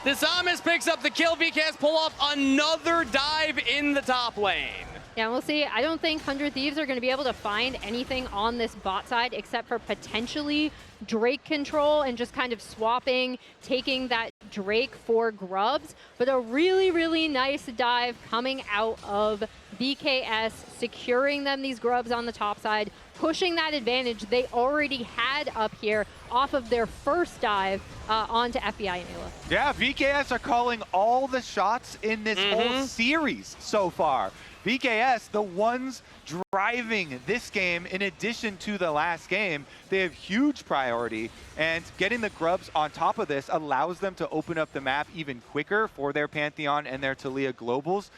Disamis picks up the kill. VKS pull off another dive in the top lane. Yeah, we'll see. I don't think 100 Thieves are going to be able to find anything on this bot side except for potentially Drake control and just kind of swapping, taking that Drake for grubs. But a really, really nice dive coming out of BKS, securing them these grubs on the top side, pushing that advantage they already had up here off of their first dive onto FBI and Ayla. Yeah, VKS are calling all the shots in this whole series so far. VKS, the ones driving this game in addition to the last game, they have huge priority, and getting the grubs on top of this allows them to open up the map even quicker for their Pantheon and their Taliyah Globals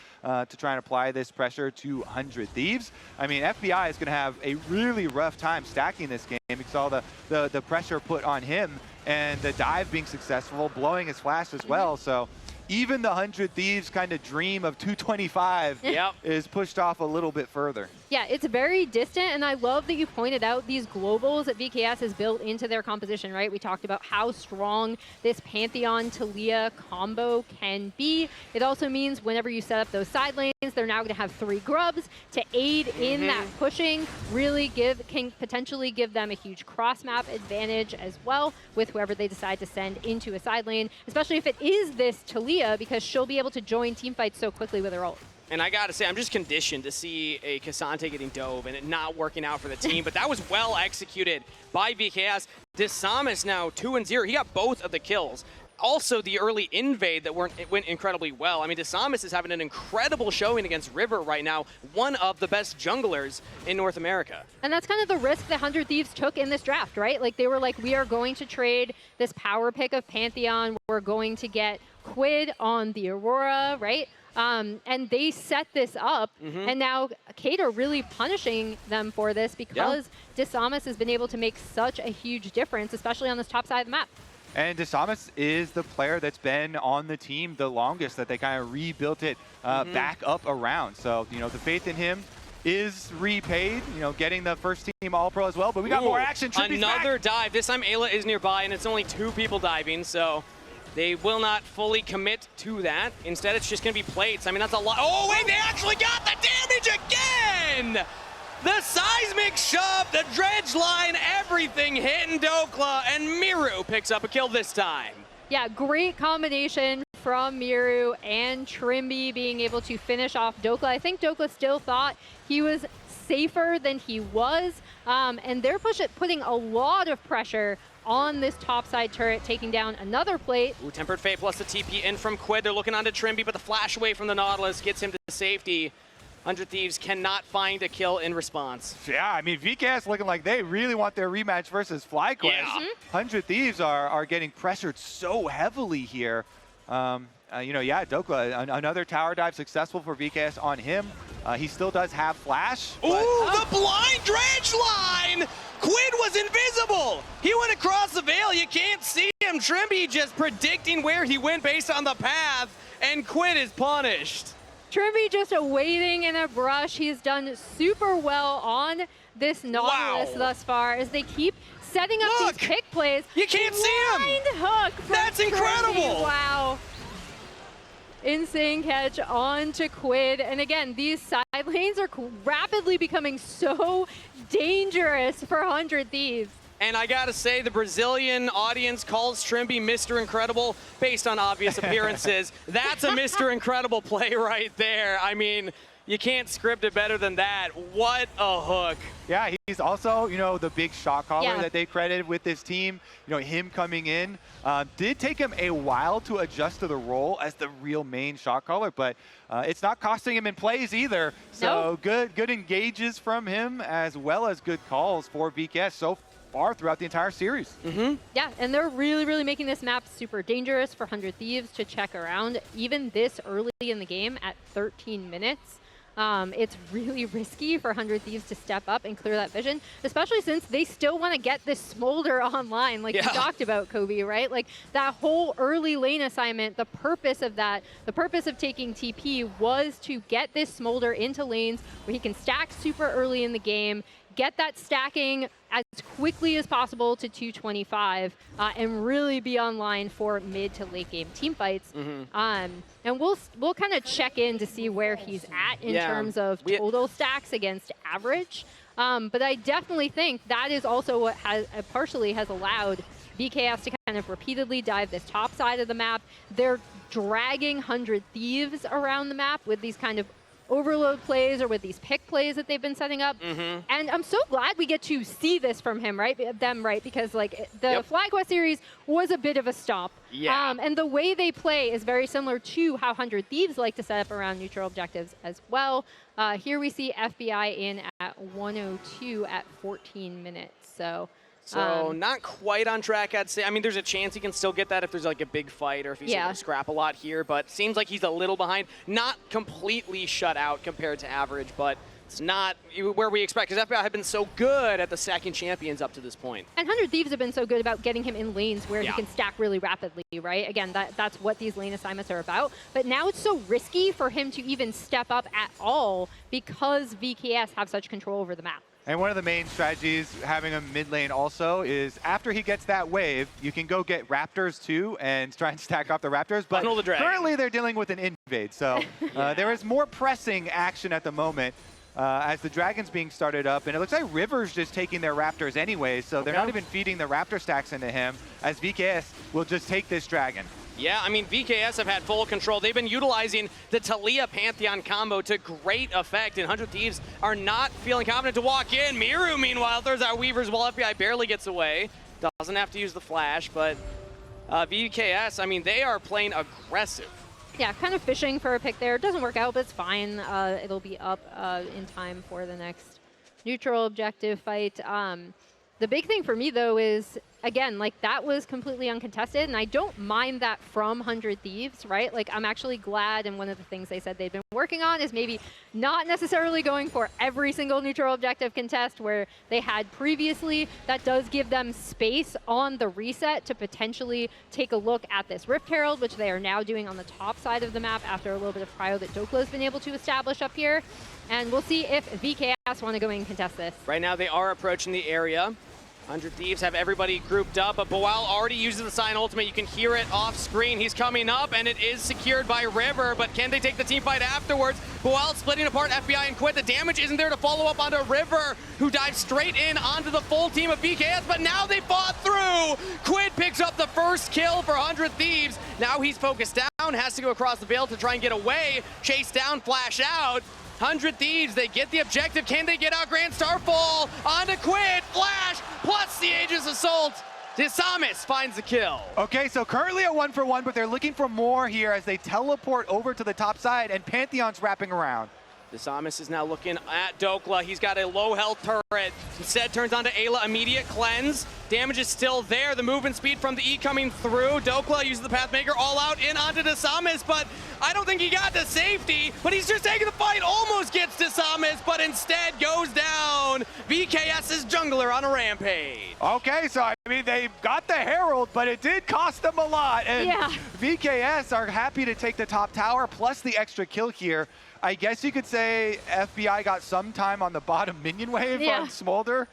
to try and apply this pressure to 100 Thieves. I mean, FBI is going to have a really rough time stacking this game because all the pressure put on him and the dive being successful, blowing his flash as well. So even the 100 Thieves kind of dream of 225 is pushed off a little bit further. Yeah, it's very distant, and I love that you pointed out these globals that VKS has built into their composition, right? We talked about how strong this Pantheon Taliyah combo can be. It also means whenever you set up those side lanes, they're now going to have 3 grubs to aid in that pushing, really can potentially give them a huge cross-map advantage as well with whoever they decide to send into a side lane, especially if it is this Taliyah, because she'll be able to join team fights so quickly with her ult. And I gotta say, I'm just conditioned to see a Cassante getting dove and it not working out for the team, but that was well executed by VKS. Disamis now 2-0. He got both of the kills. Also, the early invade that went incredibly well. I mean, Disamis is having an incredible showing against River right now, one of the best junglers in North America. And that's kind of the risk that 100 Thieves took in this draft, right? Like, they were like, we are going to trade this power pick of Pantheon. We're going to get Quid on the Aurora, right? And they set this up, and now Cater really punishing them for this because Disamis has been able to make such a huge difference, especially on this top side of the map. And Disamis is the player that's been on the team the longest, that they kind of rebuilt it back up around. So, you know, the faith in him is repaid, you know, getting the first team All-Pro as well. But we got more action. Another dive. This time Ayla is nearby, and it's only 2 people diving, so they will not fully commit to that. Instead, it's just going to be plates. I mean, that's a lot. Oh, wait, they actually got the damage again! The seismic shove, the dredge line, everything hitting Dokla, and Miru picks up a kill this time. Yeah, great combination from Miru and Trimby being able to finish off Dokla. I think Dokla still thought he was safer than he was, and they're putting a lot of pressure on this topside turret, taking down another plate. Ooh, Tempered Fate plus the TP in from Quid. They're looking onto Trimby, but the flash away from the Nautilus gets him to safety. 100 Thieves cannot find a kill in response. Yeah, I mean, VKS looking like they really want their rematch versus FlyQuest. Yeah. 100 Thieves are getting pressured so heavily here. You know, yeah, Dokla, another tower dive successful for VKS on him. He still does have flash. Ooh, the blind dredge line! Quid was invisible! He went across the veil, you can't see him. Trimby just predicting where he went based on the path, and Quid is punished. Trimby just waiting in a brush. He's done super well on this Nautilus thus far as they keep setting up these pick plays. You can't see him! Blind hook from That's Trimby. incredible! Wow. Insane catch onto Quid. And again, these side lanes are rapidly becoming so dangerous for 100 Thieves. And I gotta say, the Brazilian audience calls Trimby Mr. Incredible based on obvious appearances. That's a Mr. Incredible play right there. I mean, You can't script it better than that. What a hook. Yeah, he's also, the big shot caller Yeah. that they credited with this team. Him coming in did take him a while to adjust to the role as the real main shot caller, but it's not costing him in plays either. So good engages from him as well as good calls for VKS so far throughout the entire series. Yeah, and they're really, really making this map super dangerous for 100 Thieves to check around. Even this early in the game at 13 minutes, it's really risky for 100 Thieves to step up and clear that vision, especially since they still want to get this Smolder online, like you talked about, Kobe, right? Like that whole early lane assignment, the purpose of that, the purpose of taking TP was to get this Smolder into lanes where he can stack super early in the game, get that stacking as quickly as possible to 225 and really be online for mid to late game team fights. And we'll kind of check in to see where he's at in terms of total stacks against average. But I definitely think that is also what partially has allowed VKS to kind of repeatedly dive this top side of the map. They're dragging 100 Thieves around the map with these kind of overload plays or with these pick plays that they've been setting up. And I'm so glad we get to see this from him, right? Because like the Flag West series was a bit of a stomp. And the way they play is very similar to how 100 Thieves like to set up around neutral objectives as well. Here we see FBI in at 102 at 14 minutes. So not quite on track, I'd say. I mean, there's a chance he can still get that if there's like a big fight or if he's able to scrap a lot here, but seems like he's a little behind. Not completely shut out compared to average, but it's not where we expect, because FBI have been so good at the stacking champions up to this point. And 100 Thieves have been so good about getting him in lanes where he can stack really rapidly, right? Again, that's what these lane assignments are about. But now it's so risky for him to even step up at all because VKS have such control over the map. And one of the main strategies having a mid lane also is after he gets that wave, you can go get Raptors too and try and stack off the Raptors. But currently they're dealing with an invade. So there is more pressing action at the moment as the Dragon's being started up. And it looks like River's just taking their Raptors anyway. So they're not even feeding the Raptor stacks into him as VKS will just take this Dragon. Yeah, I mean, VKS have had full control. They've been utilizing the Talia Pantheon combo to great effect, and 100 Thieves are not feeling confident to walk in. Miru, meanwhile, throws out Weavers while FBI barely gets away. Doesn't have to use the flash, but VKS, I mean, they are playing aggressive. Yeah, kind of fishing for a pick there. It doesn't work out, but it's fine. It'll be up in time for the next neutral objective fight. The big thing for me, though, is, again, like, that was completely uncontested, and I don't mind that from 100 Thieves, right? Like, I'm actually glad, and one of the things they said they've been working on is maybe not necessarily going for every single neutral objective contest where they had previously. That does give them space on the reset to potentially take a look at this Rift Herald, which they are now doing on the top side of the map after a little bit of cryo that Dokla's been able to establish up here. And we'll see if VKS want to go in and contest this. Right now, they are approaching the area. 100 Thieves have everybody grouped up, but Boal already uses the Sign Ultimate. You can hear it off screen. He's coming up, and it is secured by River, but can they take the team fight afterwards? Boal splitting apart FBI and Quid. The damage isn't there to follow up onto River, who dives straight in onto the full team of VKS, but now they fought through. Quid picks up the first kill for 100 Thieves. Now he's focused down, has to go across the veil to try and get away. Chase down, flash out. 100 Thieves, they get the objective. Can they get out Grand Starfall? Onto Quid, flash, plus the Aegis Assault. Disamis finds the kill. Okay, so currently a 1-for-1, but they're looking for more here as they teleport over to the top side, and Pantheon's wrapping around. Disamis is now looking at Dokla. He's got a low health turret. Instead turns on to Ayla, immediate cleanse. Damage is still there. The movement speed from the E coming through. Dokla uses the Pathmaker all out in onto Disamis, but I don't think he got to safety, but he's just taking the fight. Almost gets Disamis, but instead goes down. VKS's jungler on a rampage. Okay, so I mean, they got the Herald, but it did cost them a lot. And VKS are happy to take the top tower plus the extra kill here. I guess you could say FBI got some time on the bottom minion wave on Smolder.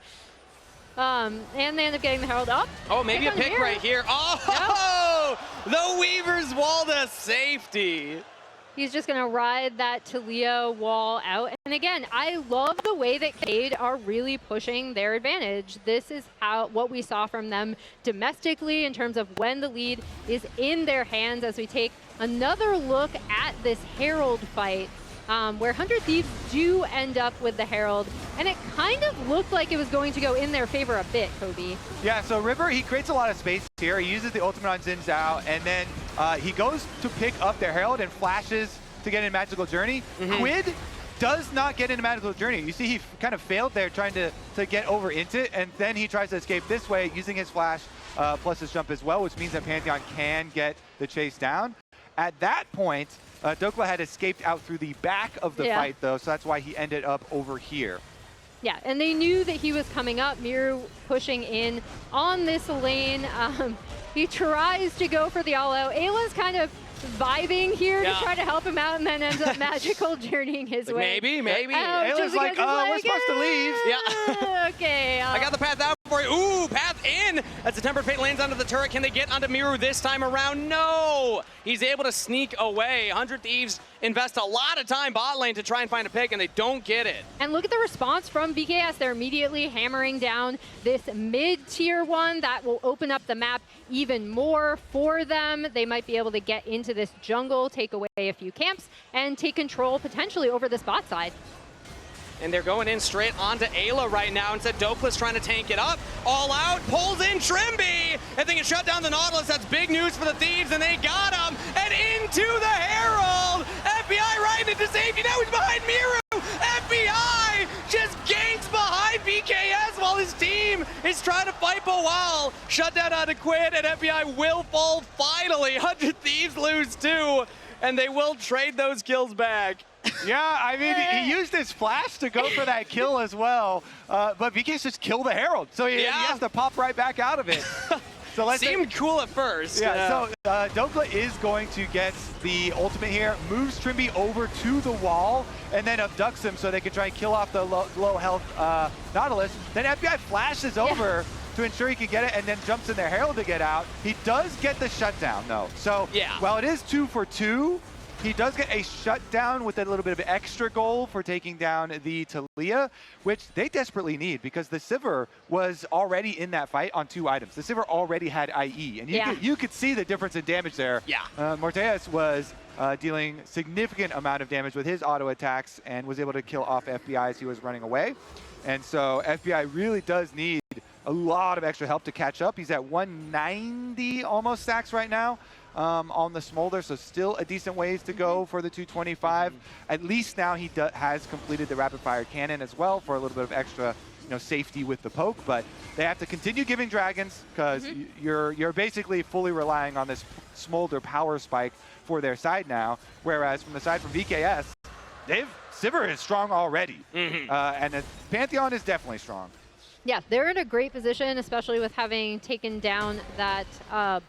And they end up getting the Herald up. Oh, maybe a pick right here. Oh, the Weavers wall to safety. He's just going to ride that Talia wall out. And again, I love the way that Cade are really pushing their advantage. This is what we saw from them domestically in terms of when the lead is in their hands as we take another look at this Herald fight. where 100 Thieves do end up with the Herald, and it kind of looked like it was going to go in their favor a bit, Kobe. Yeah, so River, he creates a lot of space here. He uses the ultimate on Xin Zhao, and then he goes to pick up their Herald and flashes to get in Magical Journey. Quid does not get into Magical Journey. You see he kind of failed there trying to get over into it, and then he tries to escape this way using his flash plus his jump as well, which means that Pantheon can get the chase down. At that point, Dokla had escaped out through the back of the fight, though, so that's why he ended up over here. Yeah, and they knew that he was coming up. Miru pushing in on this lane. He tries to go for the all-out. Ayla's kind of vibing here to try to help him out, and then ends up magical journeying his way. Maybe. Ayla's like, we're supposed to leave. Yeah. Okay. I got the path out for you. Ooh, path in. As the Tempered Fate lands onto the turret, can they get onto Miru this time around? No. He's able to sneak away. 100 Thieves invest a lot of time bot lane to try and find a pick, and they don't get it. And look at the response from BKS. They're immediately hammering down this mid-tier one that will open up the map even more for them. They might be able to get into this jungle, take away a few camps, and take control potentially over this bot side. And they're going in straight onto Ayla right now. Instead, Dopla's trying to tank it up. All out, pulls in Trimby. And they can shut down the Nautilus. That's big news for the Thieves, and they got him. And into the Herald. FBI right into safety. Now he's behind Miru. FBI just ganks behind BKS while his team is trying to fight for a while. Shut down onto Quid, and FBI will fall finally. 100 Thieves lose too, and they will trade those kills back. Yeah, I mean, he used his flash to go for that kill as well, but BKS just killed the Herald, so he has to pop right back out of it. So let's Seemed cool at first. Yeah, so Dokla is going to get the ultimate here, moves Trimby over to the wall, and then abducts him so they can try and kill off the low health Nautilus. Then FBI flashes over to ensure he can get it, and then jumps in their Herald to get out. He does get the shutdown, though. So while it is 2 for 2, he does get a shutdown with a little bit of extra goal for taking down the Talia, which they desperately need because the Sivir was already in that fight on 2 items. The Sivir already had IE, and you could see the difference in damage there. Yeah. Morteus was dealing significant amount of damage with his auto attacks and was able to kill off FBI as he was running away. And so FBI really does need a lot of extra help to catch up. He's at 190 almost stacks right now. On the Smolder, so still a decent ways to go for the 225. At least now he has completed the rapid fire cannon as well for a little bit of extra, safety with the poke. But they have to continue giving dragons because you're basically fully relying on this Smolder power spike for their side now. Whereas from the side from VKS, Sivir is strong already, and the Pantheon is definitely strong. Yeah, they're in a great position, especially with having taken down that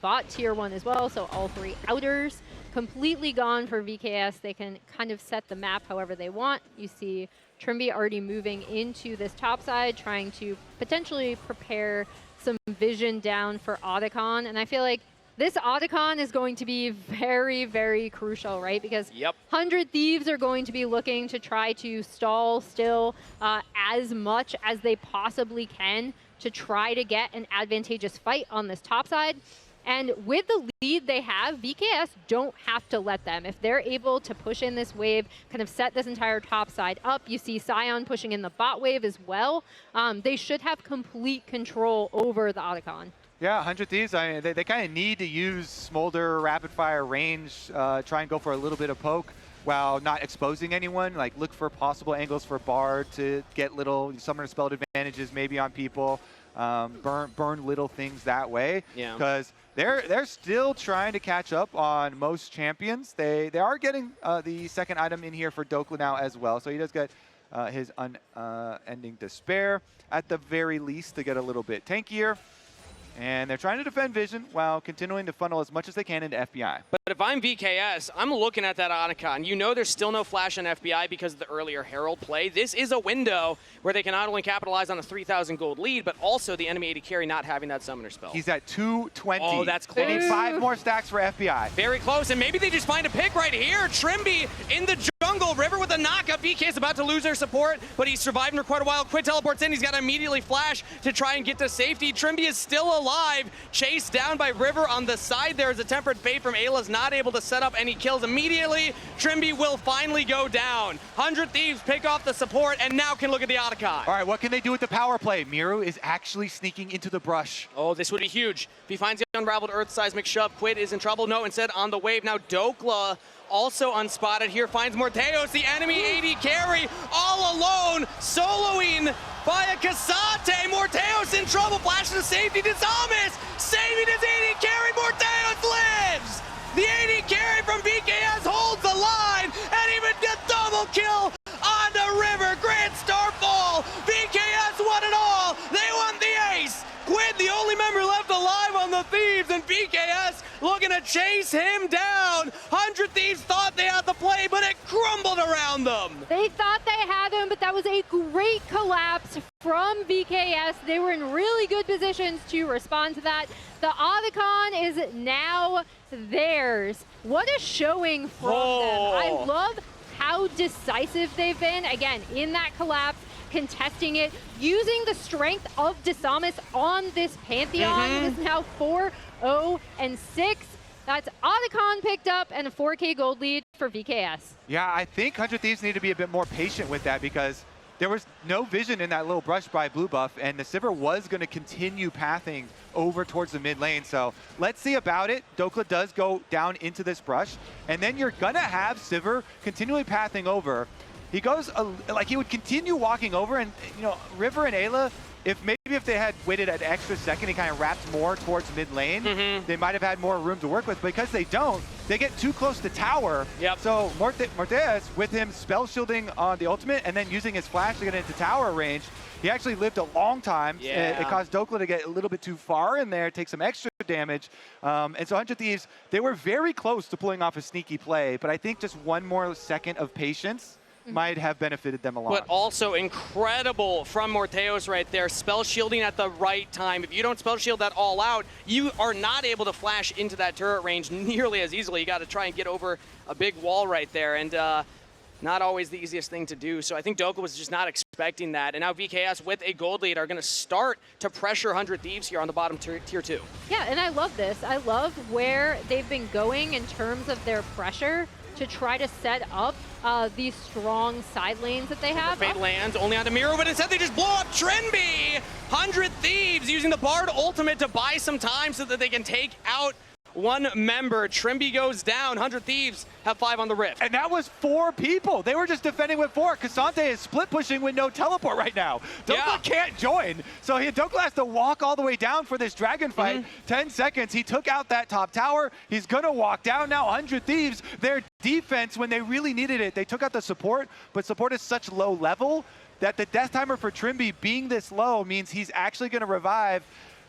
bot tier 1 as well. So all 3 outers completely gone for VKS. They can kind of set the map however they want. You see Trimby already moving into this top side, trying to potentially prepare some vision down for Otacon. And I feel like this Otacon is going to be very, very crucial, right? Because 100 Thieves are going to be looking to try to stall still as much as they possibly can to try to get an advantageous fight on this top side. And with the lead they have, VKS don't have to let them. If they're able to push in this wave, kind of set this entire top side up, you see Sion pushing in the bot wave as well, they should have complete control over the Otacon. Yeah, 100 Thieves, they kind of need to use Smolder, rapid fire range, try and go for a little bit of poke while not exposing anyone. Like, look for possible angles for Bard to get little summoner spelled advantages maybe on people, burn little things that way. Yeah. Because they're still trying to catch up on most champions. They are getting the second item in here for Dokla now as well. So he does get his unending despair at the very least to get a little bit tankier. And they're trying to defend Vision while continuing to funnel as much as they can into FBI. But if I'm VKS, I'm looking at that Otacon. You know there's still no flash on FBI because of the earlier Herald play. This is a window where they can not only capitalize on a 3,000 gold lead, but also the enemy AD carry not having that summoner spell. He's at 220. Oh, that's close. They need 5 more stacks for FBI. Very close, and maybe they just find a pick right here. Trimby in the jungle. River with a knockup. VK is about to lose their support, but he's surviving for quite a while. Quid teleports in. He's got to immediately flash to try and get to safety. Trimby is still alive. alive. Chased down by River on the side. There's a tempered fate from Ayla's not able to set up any kills immediately. Trimby will finally go down. 100 Thieves pick off the support and now can look at the Otacon. All right, what can they do with the power play? Miru is actually sneaking into the brush. Oh, this would be huge. If he finds the unraveled Earth Seismic Shove, Quid is in trouble. No, instead on the wave. Now Dokla also unspotted here, finds Morteos, the enemy AD carry, all alone, soloing by a Casante. Morteos in trouble, flash to safety, Dizamis saving his AD carry, Morteos lives! The AD carry from VKS holds the line, and even a double kill on the River. Grand Starfall, VKS won it all, they won the ace! Quid, the only member left alive on the Thieves, and VKS looking to chase him down. 100 Thieves thought they had the play, but it crumbled around them. They thought they had him, but that was a great collapse from VKS. They were in really good positions to respond to that. The Otacon is now theirs. What a showing from them. I love how decisive they've been, again, in that collapse, contesting it, using the strength of Dizamis on this Pantheon. It is now 4-0-6. That's Otacon picked up and a 4K gold lead for VKS. Yeah, I think 100 Thieves need to be a bit more patient with that because there was no vision in that little brush by Blue Buff, and the Sivir was going to continue pathing over towards the mid lane. So let's see about it. Dokla does go down into this brush, and then you're going to have Sivir continually pathing over. He goes, like he would continue walking over, and you know, River and Ayla, if they had waited an extra second, he kind of wrapped more towards mid lane, they might have had more room to work with. But because they don't, they get too close to tower. So Morteos, with him spell shielding on the ultimate and then using his flash to get into tower range, he actually lived a long time. It caused Dokla to get a little bit too far in there, take some extra damage. And so 100 Thieves, they were very close to pulling off a sneaky play, but I think just one more second of patience might have benefited them a lot. But also incredible from Morteos right there, spell shielding at the right time. If you don't spell shield that all out, you are not able to flash into that turret range nearly as easily. You got to try and get over a big wall right there, and not always the easiest thing to do. So I think Dokla was just not expecting that, and now VKS with a gold lead are going to start to pressure 100 Thieves here on the bottom tier 2. Yeah, and I love this. I love where they've been going in terms of their pressure to try to set up these strong side lanes that they have. Fate lands only onto Miro, but instead they just blow up Trimby. 100 Thieves using the Bard ultimate to buy some time so that they can take out one member. Trimby goes down. 100 Thieves have 5 on the Rift. And that was 4 people. They were just defending with 4. Casante is split pushing with no teleport right now. Dokla can't join. So Dokla has to walk all the way down for this dragon fight. 10 seconds. He took out that top tower. He's going to walk down now. 100 Thieves, their defense, when they really needed it, they took out the support, but support is such low level that the death timer for Trimby being this low means he's actually going to revive.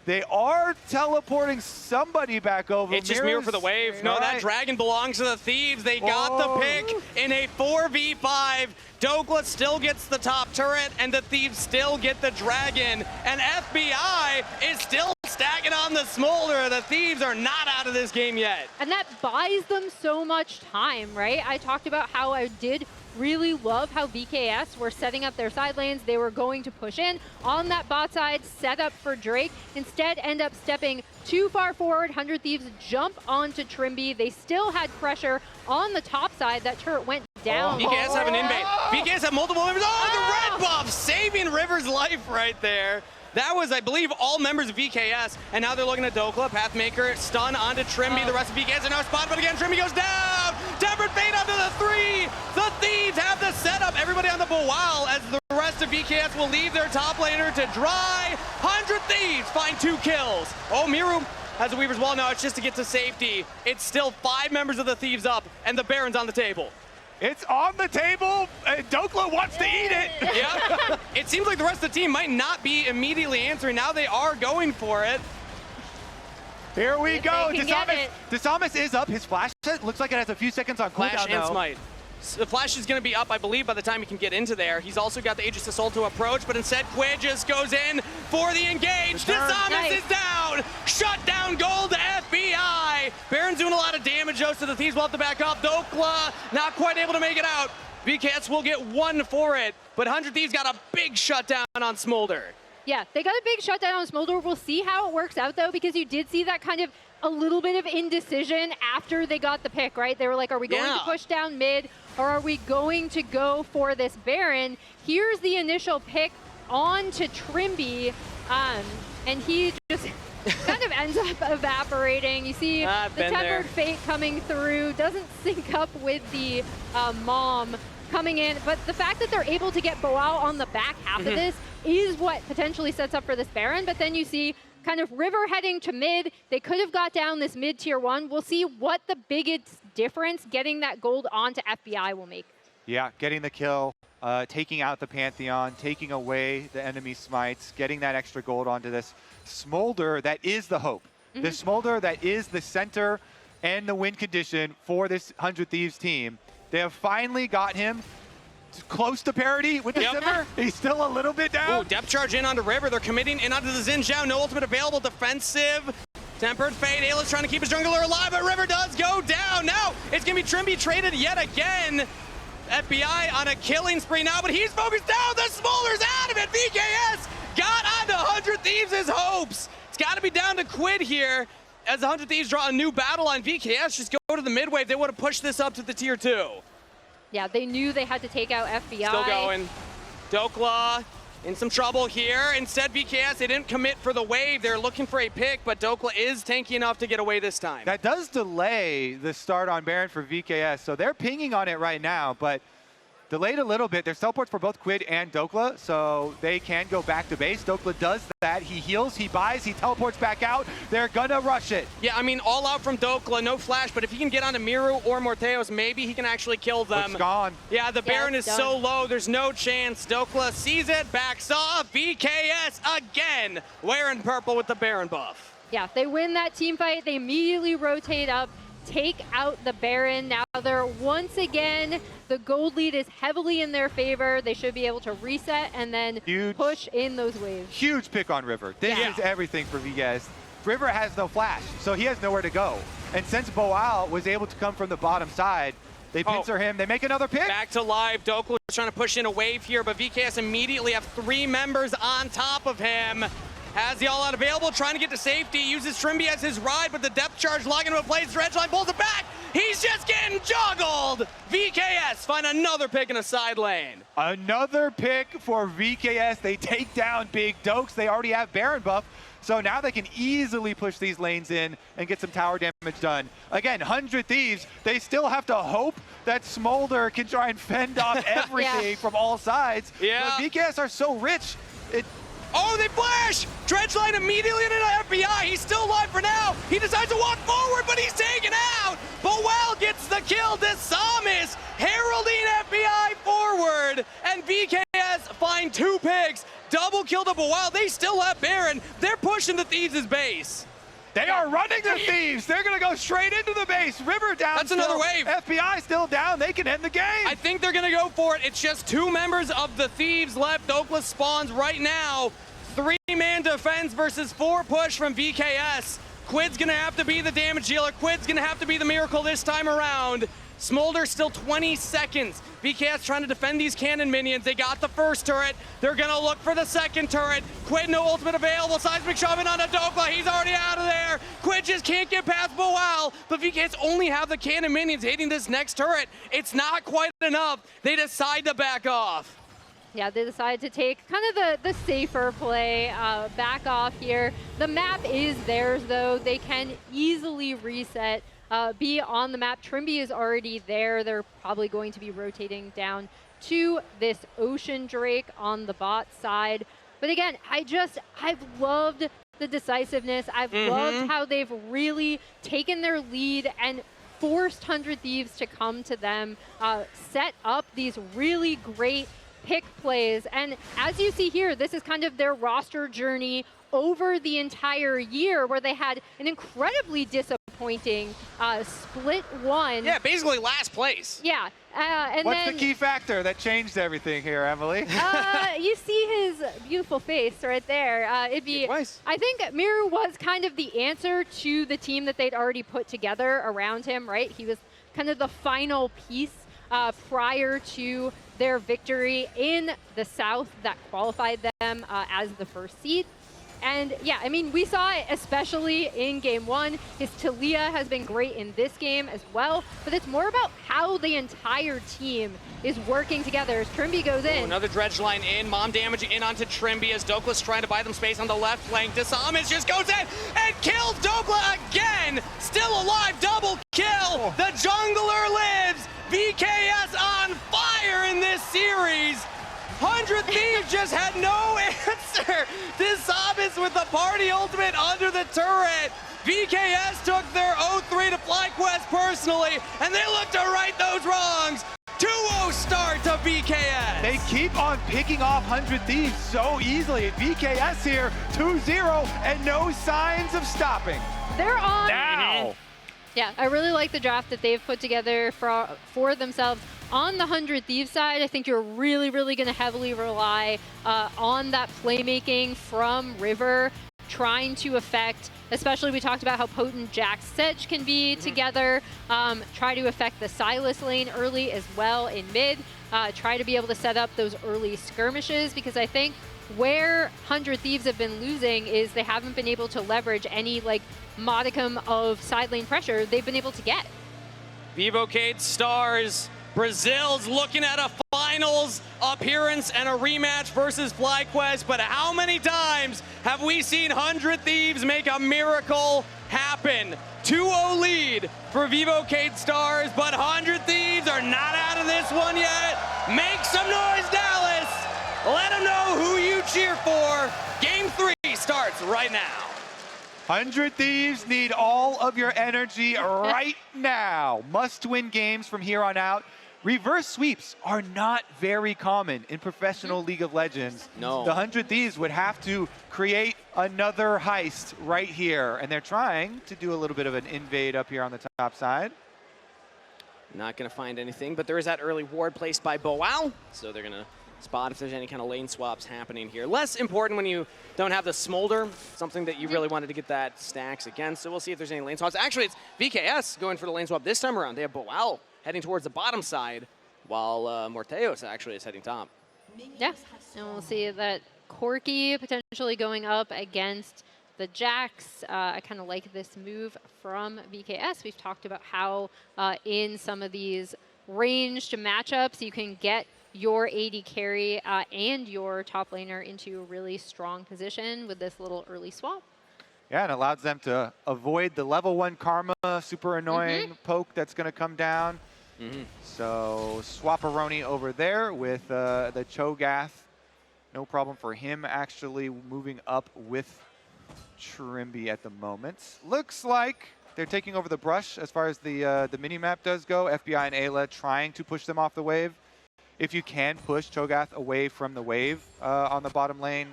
They are teleporting somebody back over. It's just Mirror for the wave. No, that dragon belongs to the Thieves. They got the pick in a 4v5. Dokla still gets the top turret, and the Thieves still get the dragon. And FBI is still stacking on the Smolder. The Thieves are not out of this game yet. And that buys them so much time, right? I talked about how I did really love how VKS were setting up their side lanes. They were going to push in on that bot side, set up for Drake. Instead, end up stepping too far forward. 100 Thieves jump onto Trimby. They still had pressure on the top side. That turret went down. VKS have an invade. VKS have multiple members. Oh, the red buff saving River's life right there. That was, I believe, all members of VKS, and now they're looking at Dokla. Pathmaker stun onto Trimby. The rest of VKS are now spotted, but again, Trimby goes down. Tempered Fate onto the 3. The Thieves have the setup. Everybody on the Boal as the rest of VKS will leave their top laner to dry. 100 Thieves find 2 kills. Oh, Miru has a Weaver's Wall now. It's just to get to safety. It's still 5 members of the Thieves up, and the Baron's on the table. It's on the table, and Dokla wants to eat it. Yeah, it seems like the rest of the team might not be immediately answering. Now they are going for it. Here we go. Dizamis is up. His flash looks like it has a few seconds on cooldown. Flash and smite. The flash is going to be up, I believe, by the time he can get into there. He's also got the Aegis Assault to approach, but instead Quid just goes in for the engage. Dizamis is down. Shut down gold to FBI. Baron's doing a lot of damage, though, so the Thieves will have to back up. Dokla not quite able to make it out. VKS will get 1 for it, but 100 Thieves got a big shutdown on Smolder. Yeah, they got a big shutdown on Smolder. We'll see how it works out, though, because you did see that kind of a little bit of indecision after they got the pick, right? They were like, are we going to push down mid, or are we going to go for this Baron? Here's the initial pick on to Trimby, and he just kind of ends up evaporating. You see the Tempered Fate coming through, doesn't sync up with the Mom coming in, but the fact that they're able to get Boao on the back half of this is what potentially sets up for this Baron. But then you see kind of River heading to mid. They could have got down this mid tier 1. We'll see what the biggest difference getting that gold onto FBI will make. Yeah, getting the kill, taking out the Pantheon, taking away the enemy smites, getting that extra gold onto this Smolder that is the hope. The Smolder that is the center and the win condition for this 100 Thieves team. They have finally got him close to parity with the Simmer. He's still a little bit down. Ooh, depth charge in onto River. They're committing in onto the Xin Zhao. No ultimate available. Defensive. Tempered Fate. Ayla's trying to keep his jungler alive, but River does go down. Now it's going to be Trimby traded yet again. FBI on a killing spree now, but he's focused down. The Smolder's out of it. VKS got onto 100 Thieves' hopes. It's got to be down to Quid here. As the 100 Thieves draw a new battle line, VKS just go to the mid wave. They would have pushed this up to the tier 2. Yeah, they knew they had to take out FBI. Still going. Dokla in some trouble here. Instead, VKS, they didn't commit for the wave. They're looking for a pick, but Dokla is tanky enough to get away this time. That does delay the start on Baron for VKS, so they're pinging on it right now, but delayed a little bit. There's teleports for both Quid and Dokla, so they can go back to base. Dokla does that. He heals, he buys, he teleports back out. They're gonna rush it. Yeah, I mean, all out from Dokla, no flash, but if he can get onto Miru or Morteos, maybe he can actually kill them. It's gone. Yeah, the Baron is so low, there's no chance. Dokla sees it, backs off. VKS again, wearing purple with the Baron buff. Yeah, they win that team fight. They immediately rotate up, take out the Baron. Now they're once again, the gold lead is heavily in their favor. They should be able to reset and then push in those waves. Huge pick on River. This is everything for VKS. River has no flash, so he has nowhere to go. And since Boao was able to come from the bottom side, they pincer him. They make another pick. Back to live. Dokla is trying to push in a wave here, but VKS immediately have 3 members on top of him. Has the all-out available, trying to get to safety, uses Trimby as his ride, but the depth charge logging him in place. Dredgeline pulls it back. He's just getting juggled. VKS find another pick in a side lane. Another pick for VKS. They take down Big Dokes. They already have Baron buff, so now they can easily push these lanes in and get some tower damage done. Again, 100 Thieves, they still have to hope that Smolder can try and fend off everything from all sides. Yeah. But VKS are so rich. Oh, they flash! Dredgeline immediately into FBI. He's still alive for now. He decides to walk forward, but he's taken out. Boel gets the kill. Desamis heralding FBI forward. And VKS find 2 picks. Double kill to Boel. They still have Baron. They're pushing the Thieves' base. They are running the Thieves. They're going to go straight into the base. River down. That's another wave. FBI still down. They can end the game. I think they're going to go for it. It's just 2 members of the Thieves left. Oakland spawns right now. 3-man defense versus 4 push from VKS. Quid's going to have to be the damage dealer. Quid's going to have to be the miracle this time around. Smolder still 20 seconds. VKS trying to defend these cannon minions. They got the first turret. They're going to look for the second turret. Quid, no ultimate available. Seismic shoving on Dokla. He's already out of there. Quid just can't get past Boal. But VKS only have the cannon minions hitting this next turret. It's not quite enough. They decide to back off. Yeah, they decided to take kind of the safer play, back off here. The map is theirs, though. They can easily reset, be on the map. Trimby is already there. They're probably going to be rotating down to this Ocean Drake on the bot side. But again, I've loved the decisiveness. I've loved how they've really taken their lead and forced 100 Thieves to come to them, set up these really great pick plays. And as you see here, this is kind of their roster journey over the entire year, where they had an incredibly disappointing split 1. Yeah, basically last place. Yeah. And what's the key factor that changed everything here, Emily? You see his beautiful face right there. It'd be, I think Miru was kind of the answer to the team that they'd already put together around him, right? He was kind of the final piece prior to their victory in the South that qualified them them as the first seed. And yeah, I mean, we saw it especially in game 1. His Talia has been great in this game as well, but it's more about how the entire team is working together as Trimby goes in. Another dredge line in, mom damage in onto Trimby as Doklas trying to buy them space on the left flank. Disamis just goes in and kills Dokla again! Still alive, double kill! The jungler lives! VKS on fire in this series! 100 Thieves just had no answer. Disamis with the party ultimate under the turret. VKS took their 0-3 to FlyQuest personally, and they look to right those wrongs. 2-0 start to VKS. They keep on picking off 100 Thieves so easily. VKS here, 2-0, and no signs of stopping. They're on Now. Yeah, I really like the draft that they've put together for themselves. On the 100 Thieves side, I think you're really going to heavily rely on that playmaking from River, trying to affect, especially we talked about how potent Jack's Sedge can be together, try to affect the Silas lane early as well in mid, try to be able to set up those early skirmishes, because I think where 100 Thieves have been losing is they haven't been able to leverage any like modicum of side lane pressure they've been able to get. Vivocade Stars, Brazil's looking at a finals appearance and a rematch versus FlyQuest, but how many times have we seen 100 Thieves make a miracle happen? 2-0 lead for Vivocade Stars, but 100 Thieves are not out of this one yet. Make some noise, Dallas! Let them know who you cheer for. Game 3 starts right now. 100 Thieves need all of your energy right now. Must-win games from here on out. Reverse sweeps are not very common in professional League of Legends. No. The 100 Thieves would have to create another heist right here, and they're trying to do a little bit of an invade up here on the top side. Not going to find anything, but there is that early ward placed by Boao, so they're going to spot if there's any kind of lane swaps happening here. Less important when you don't have the Smolder, something that you really wanted to get that stacks against, so we'll see if there's any lane swaps. Actually, it's VKS going for the lane swap this time around. They have Boao heading towards the bottom side, while Morteos actually is heading top. Yeah, and we'll see that Corki potentially going up against the Jax. I kind of like this move from VKS. We've talked about how in some of these ranged matchups, you can get your AD carry and your top laner into a really strong position with this little early swap. Yeah, and allows them to avoid the level 1 Karma, super annoying poke that's going to come down. So Swapperoni over there with the Cho'Gath. No problem for him actually moving up with Trimby at the moment. Looks like they're taking over the brush as far as the mini-map does go. FBI and Ayla trying to push them off the wave. If you can push Cho'Gath away from the wave on the bottom lane,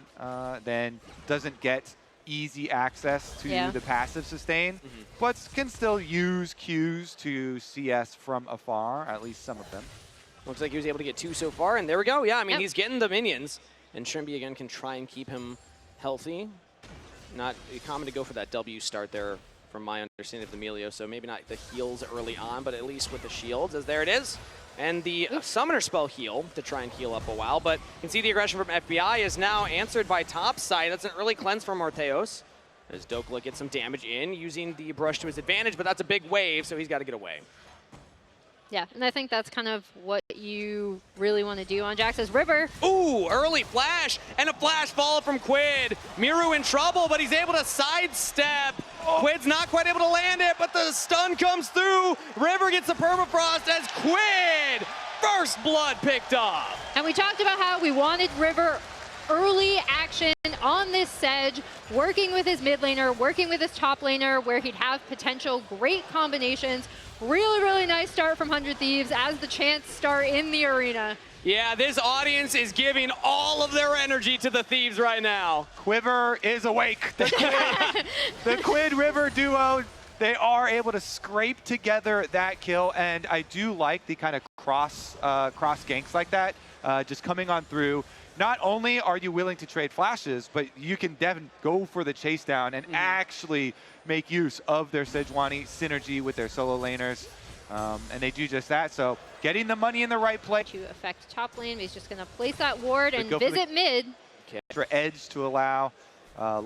then doesn't get easy access to the passive sustain, but can still use Qs to CS from afar, at least some of them. Looks like he was able to get 2 so far, and there we go. Yeah, I mean, he's getting the minions, and Trimby again can try and keep him healthy. Not common to go for that W start there from my understanding of the Melio, so maybe not the heals early on, but at least with the shields, as there it is. And the summoner spell heal to try and heal up a while, but you can see the aggression from FBI is now answered by top side. That's an early cleanse from Morteos, as Dokla gets some damage in, using the brush to his advantage, but that's a big wave, so he's got to get away. Yeah, and I think that's kind of what you really want to do on Jax's River. Ooh, early flash, and a flash follow from Quid. Miru in trouble, but he's able to sidestep. Quid's not quite able to land it, but the stun comes through. River gets the permafrost as Quid, first blood picked off. And we talked about how we wanted River early action on this Sedge, working with his mid laner, working with his top laner, where he'd have potential great combinations. Really nice start from 100 Thieves as the chance start in the arena. Yeah, this audience is giving all of their energy to the Thieves right now. Quiver is awake. The Quid River duo, they are able to scrape together that kill, and I do like the kind of cross ganks like that, just coming on through. Not only are you willing to trade flashes, but you can definitely go for the chase down and actually make use of their Sejuani synergy with their solo laners. And they do just that. So getting the money in the right place. To affect top lane, he's just going to place that ward and visit mid. Okay. Extra edge to allow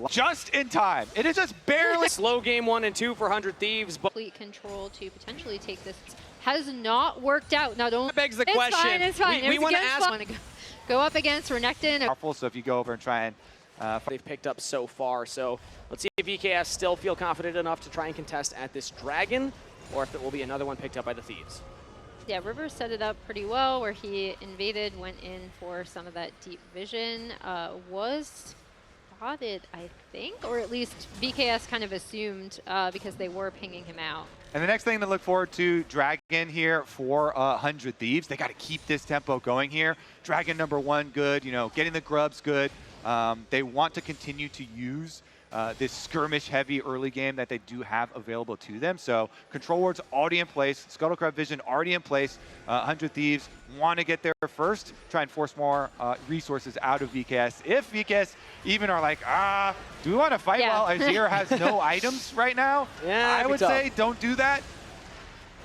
just in time. It is just barely. Slow game 1 and 2 for 100 Thieves. But Complete control to potentially take this. Has not worked out. Not only that begs the it's question. Fine, it's fine. We want to ask. Want to go up against Renekton. Powerful, so if you go over and try and They've picked up so far. So let's see if VKS still feel confident enough to try and contest at this Dragon, or if it will be another one picked up by the Thieves. Yeah, River set it up pretty well where he invaded, went in for some of that deep vision. Was spotted, I think, or at least BKS kind of assumed because they were pinging him out. And the next thing to look forward to, Dragon here for 100 Thieves. They got to keep this tempo going here. Dragon #1 good, you know, getting the grubs good. They want to continue to use this skirmish-heavy early game that they do have available to them. So Control Ward's already in place, Scuttlecrab Vision already in place. 100 Thieves want to get there first, try and force more resources out of VKS. If VKS even are like, do we want to fight while Azir has no items right now? Yeah, I would say don't do that.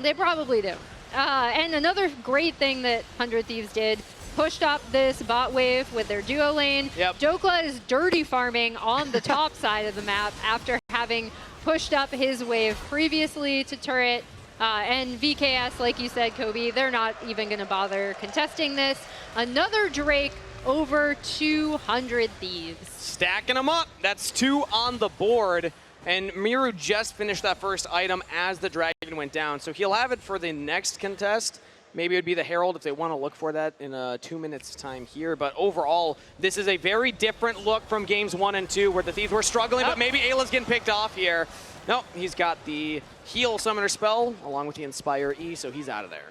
They probably do. And another great thing that 100 Thieves did, pushed up this bot wave with their duo lane. Yep. Dokla is dirty farming on the top side of the map after having pushed up his wave previously to turret. And VKS, like you said, Kobe, they're not even going to bother contesting this. Another Drake over 200 Thieves. Stacking them up. That's 2 on the board. And Miru just finished that first item as the Dragon went down. So he'll have it for the next contest. Maybe it would be the Herald if they want to look for that in 2 minutes time here. But overall, this is a very different look from games 1 and 2 where the Thieves were struggling, but maybe Ayla's getting picked off here. No, he's got the heal summoner spell along with the Inspire E, so he's out of there.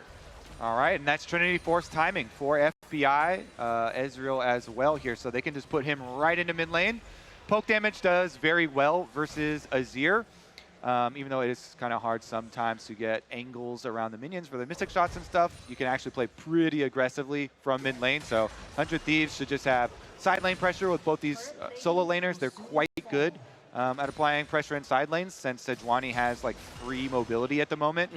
All right, and that's Trinity Force timing for FBI, Ezreal as well here. So they can just put him right into mid lane. Poke damage does very well versus Azir. Even though it is kind of hard sometimes to get angles around the minions for the mystic shots and stuff, you can actually play pretty aggressively from mid lane. So 100 Thieves should just have side lane pressure with both these solo laners. They're quite good at applying pressure in side lanes since Sejuani has like free mobility at the moment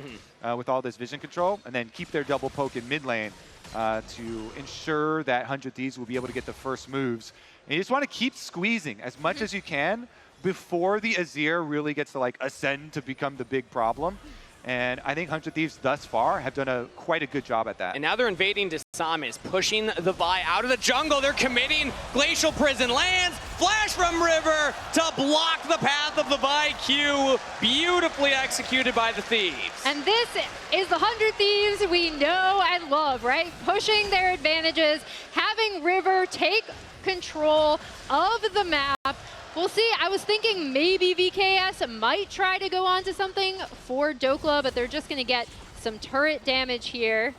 with all this vision control, and then keep their double poke in mid lane to ensure that 100 Thieves will be able to get the first moves. And you just want to keep squeezing as much as you can before the Azir really gets to like ascend to become the big problem. And I think 100 Thieves thus far have done quite a good job at that. And now they're invading Desames, pushing the Vi out of the jungle. They're committing. Glacial Prison lands. Flash from River to block the path of the Vi Q. Beautifully executed by the Thieves. And this is the 100 Thieves we know and love, right? Pushing their advantages, having River take control of the map. We'll see. I was thinking maybe VKS might try to go on to something for Dokla, but they're just going to get some turret damage here.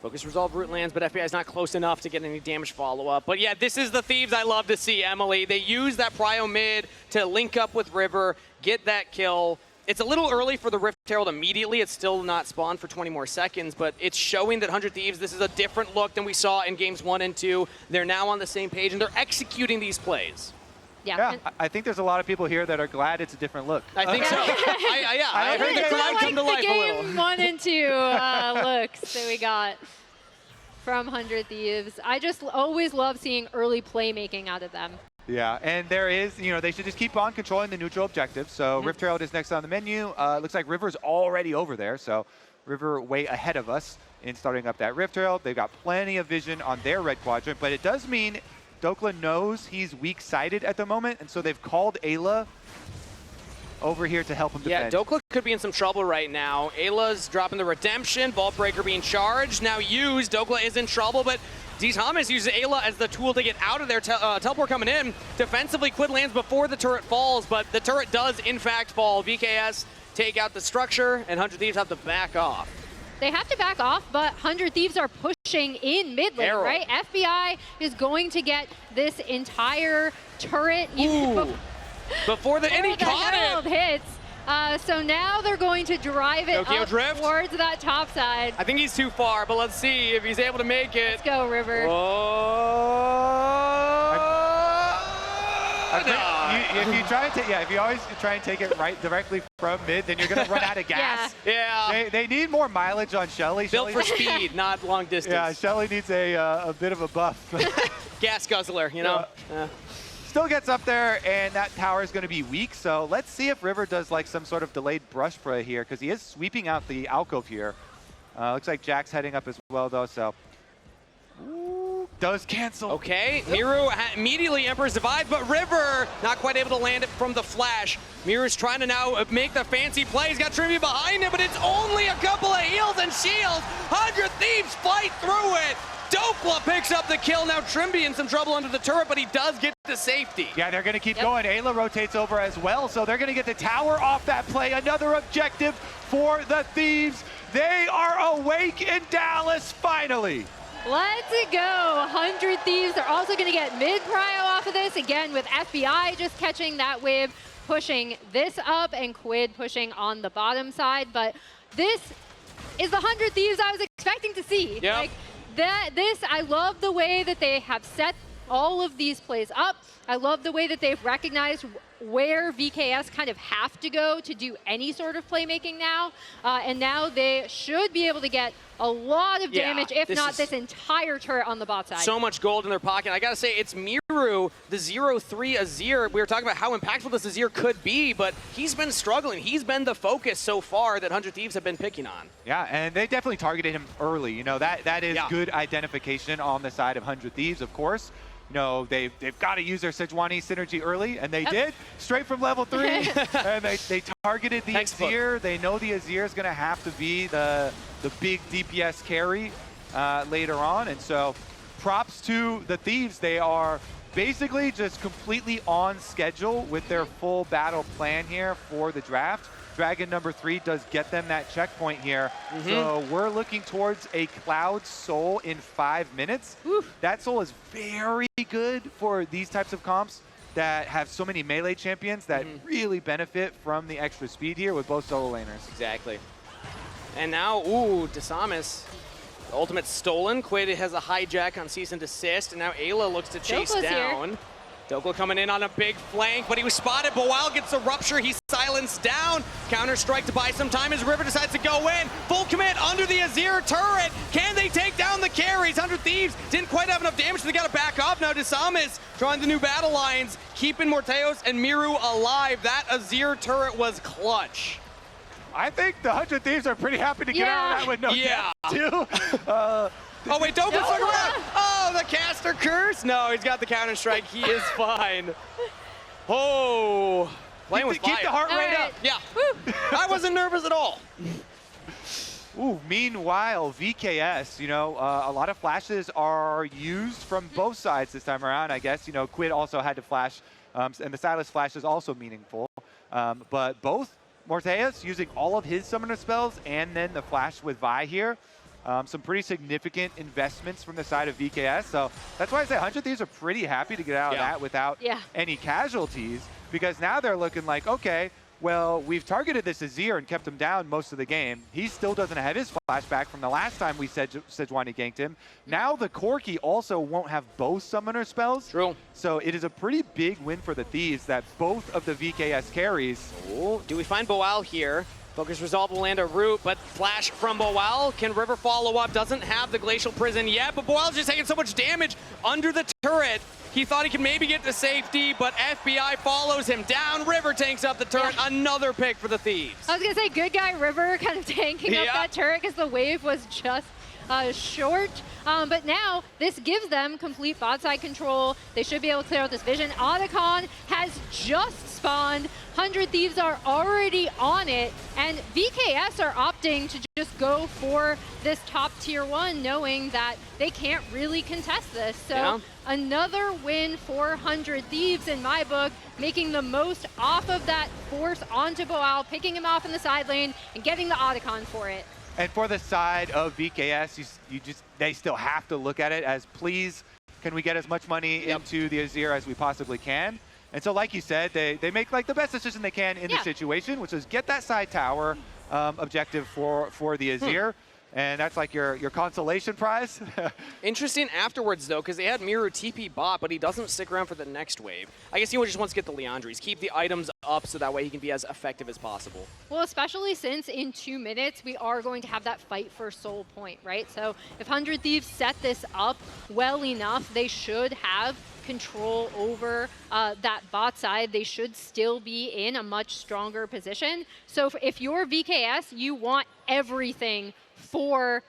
Focus Resolve root lands, but FBI is not close enough to get any damage follow-up. But yeah, this is the Thieves I love to see, Emily. They use that prio mid to link up with River, get that kill. It's a little early for the Rift Herald immediately. It's still not spawned for 20 more seconds, but it's showing that 100 Thieves, this is a different look than we saw in games 1 and 2. They're now on the same page, and they're executing these plays. Yeah, I think there's a lot of people here that are glad it's a different look. I think so. I heard the crowd come to life a little. Game 1 and 2 looks that we got from 100 Thieves. I just always love seeing early playmaking out of them. Yeah, and there is, you know, they should just keep on controlling the neutral objective. So Rift Herald is next on the menu. Looks like River's already over there. So River way ahead of us in starting up that Rift Herald. They've got plenty of vision on their red quadrant, but it does mean Dokla knows he's weak-sided at the moment, and so they've called Ayla over here to help him defend. Yeah, Dokla could be in some trouble right now. Ayla's dropping the redemption, Vault Breaker being charged, now used. Dokla is in trouble, but Thomas uses Ayla as the tool to get out of there. Teleport coming in. Defensively, Quid lands before the turret falls, but the turret does in fact fall. VKS take out the structure, and 100 Thieves have to back off. They have to back off, but 100 Thieves are pushing in mid lane, Herald. right? FBI is going to get this entire turret Before the and he the caught Herald it. hits. So now they're going to drive it Tokyo up drift. towards that top side. I think he's too far, but let's see if he's able to make it. Let's go, River. Oh, no. if you try and if you always try and take it right directly from mid, then you're gonna run out of gas. Yeah. They need more mileage on Shelly. Built for speed, not long distance. Yeah, Shelly needs a bit of a buff. Gas guzzler, you know. Still gets up there, and that tower is going to be weak. So let's see if River does like some sort of delayed brush play here, because he is sweeping out the alcove here. Looks like Jack's heading up as well, though. So does cancel. Okay, Miru immediately Emperor's Divide, but River not quite able to land it from the flash. Miru's trying to now make the fancy play. He's got Trimby behind him, but it's only a couple of heals and shields. 100 Thieves fight through it. Dokla picks up the kill. Now Trimby in some trouble under the turret, but he does get to safety. Yeah, they're going to keep going. Ayla rotates over as well, so they're going to get the tower off that play. Another objective for the Thieves. They are awake in Dallas, finally. Let's go. 100 Thieves. They're also going to get mid-prio off of this, again, with FBI just catching that wave, pushing this up, and Quid pushing on the bottom side. But this is the 100 Thieves I was expecting to see. Yep. Like, I love the way that they have set all of these plays up. I love the way that they've recognized where VKS kind of have to go to do any sort of playmaking now. And now they should be able to get a lot of damage, if not this entire turret on the bot side. So much gold in their pocket. I gotta say, it's Miru, the 0-3 Azir. We were talking about how impactful this Azir could be, but he's been struggling. He's been the focus so far that 100 Thieves have been picking on. Yeah, and they definitely targeted him early. You know, that is good identification on the side of 100 Thieves, of course. You know, they've got to use their Sejuani synergy early, and they did, straight from level 3. And they targeted the Azir. They know the Azir is going to have to be the big DPS carry later on. And so props to the Thieves. They are basically just completely on schedule with their full battle plan here for the draft. Dragon number 3 does get them that checkpoint here. So we're looking towards a Cloud Soul in 5 minutes. That Soul is very good for these types of comps that have so many melee champions that really benefit from the extra speed here with both solo laners. Exactly. And now, Desamis, the ultimate stolen. Quid has a hijack on cease and desist, and now Ayla looks to chase down. Dokla coming in on a big flank, but he was spotted. Boal gets a rupture. He's silenced down. Counter-strike to buy some time as River decides to go in. Full commit under the Azir turret. Can they take down the carries? 100 Thieves didn't quite have enough damage, so they got to back off. Now Desamis drawing the new battle lines, keeping Morteos and Miru alive. That Azir turret was clutch. I think the 100 Thieves are pretty happy to get out of that with no death, too. Oh, wait, Dokla's stuck around. Oh, the caster curse. No, he's got the counter-strike. He is fine. Oh, playing with fire. Keep the heart rate up. Yeah. I wasn't nervous at all. Meanwhile, VKS, you know, a lot of flashes are used from both sides this time around, I guess. You know, Quid also had to flash, and the Silas flash is also meaningful. But both Morteus using all of his summoner spells and then the flash with Vi here. Some pretty significant investments from the side of VKS. So that's why I say 100 Thieves are pretty happy to get out of that without any casualties, because now they're looking like, okay, well, we've targeted this Azir and kept him down most of the game. He still doesn't have his flashback from the last time we said Sejuani ganked him. Now the Corki also won't have both summoner spells. True. So it is a pretty big win for the Thieves that both of the VKS carries. Ooh, do we find Boal here? Focus Resolve will land a root, but flash from Boal. Can River follow up? Doesn't have the Glacial Prison yet, but Boal's just taking so much damage under the turret. He thought he could maybe get to safety, but FBI follows him down. River tanks up the turret. Another pick for the Thieves. I was going to say, good guy River kind of tanking up that turret because the wave was just short. But now this gives them complete bot side control. They should be able to clear out this vision. Otacon has just spawned. 100 Thieves are already on it, and VKS are opting to just go for this top tier 1, knowing that they can't really contest this. So another win for 100 Thieves in my book, making the most off of that force onto Boal, picking him off in the side lane, and getting the Otacon for it. And for the side of VKS, they still have to look at it as, please, can we get as much money into the Azir as we possibly can? And so, like you said, they make like the best decision they can in the situation, which is get that side tower objective for the Azir. and that's like your consolation prize. Interesting afterwards, though, because they had Miru TP bot, but he doesn't stick around for the next wave. I guess he just wants to get the Leandries, keep the items up so that way he can be as effective as possible. Well, especially since in 2 minutes, we are going to have that fight for soul point, right? So if 100 Thieves set this up well enough, they should have control over that bot side. They should still be in a much stronger position. So if you're VKS, you want everything to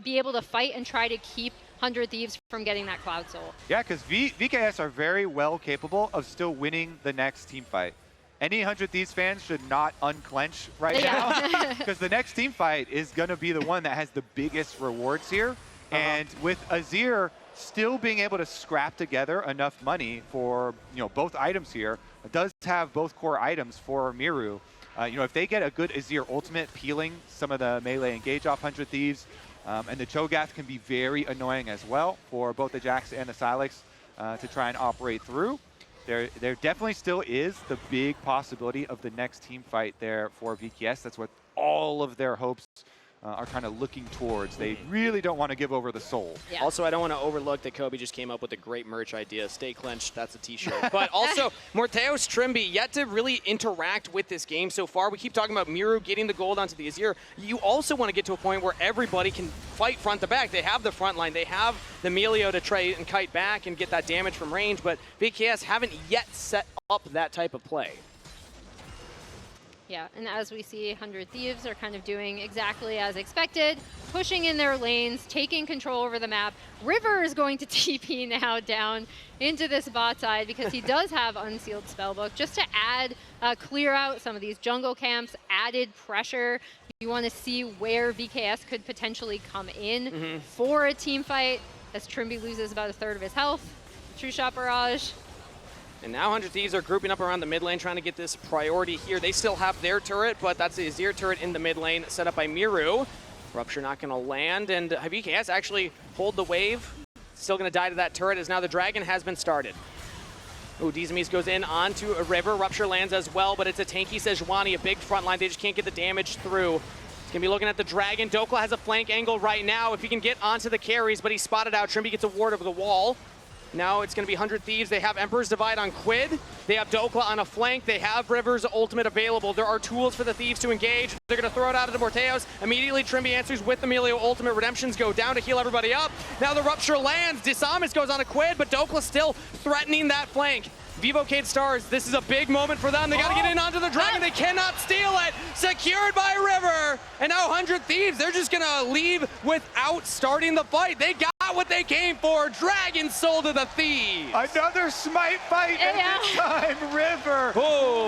be able to fight and try to keep 100 Thieves from getting that Cloud Soul. Yeah, because VKS are very well capable of still winning the next team fight. Any 100 Thieves fans should not unclench right now, because the next team fight is going to be the one that has the biggest rewards here. And with Azir still being able to scrap together enough money for both items here, it does have both core items for Miru. If they get a good Azir ultimate peeling some of the melee engage off 100 Thieves, and the Cho'Gath can be very annoying as well for both the Jax and the Sylex to try and operate through. There definitely still is the big possibility of the next team fight there for VKS. That's what all of their hopes are kind of looking towards. They really don't want to give over the soul. Yeah. Also, I don't want to overlook that Kobe just came up with a great merch idea. Stay clenched, that's a t-shirt. But also, Morteos Trimby yet to really interact with this game so far. We keep talking about Miru getting the gold onto the Azir. You also want to get to a point where everybody can fight front to back. They have the front line. They have the Melio to try and kite back and get that damage from range, but VKS haven't yet set up that type of play. Yeah, and as we see, 100 Thieves are kind of doing exactly as expected, pushing in their lanes, taking control over the map. River is going to TP now down into this bot side because he does have Unsealed Spellbook, just to add, clear out some of these jungle camps, added pressure. You want to see where VKS could potentially come in for a team fight, as Trimby loses about a third of his health. True Shot Barrage. And now 100 Thieves are grouping up around the mid lane, trying to get this priority here. They still have their turret, but that's the Azir turret in the mid lane set up by Miru. Rupture not going to land, and VKS actually hold the wave. Still going to die to that turret, as now the dragon has been started. Ooh, Dizamis goes in onto a River. Rupture lands as well, but it's a tanky Sejuani, a big front line. They just can't get the damage through. He's going to be looking at the dragon. Dokla has a flank angle right now if he can get onto the carries, but he's spotted out. Trimby gets a ward over the wall. Now it's going to be 100 Thieves. They have Emperor's Divide on Quid. They have Dokla on a flank. They have River's ultimate available. There are tools for the Thieves to engage. They're going to throw it out into Morteos. Immediately, Trimby answers with the Melio ultimate. Redemptions go down to heal everybody up. Now the Rupture lands. Disamis goes on a Quid, but Dokla still threatening that flank. Vivocade Stars, this is a big moment for them. They got to get in onto the dragon. They cannot steal it. Secured by River. And now 100 Thieves, they're just going to leave without starting the fight. They got what they came for. Dragon Soul to the Thieves. Another smite fight, and this time River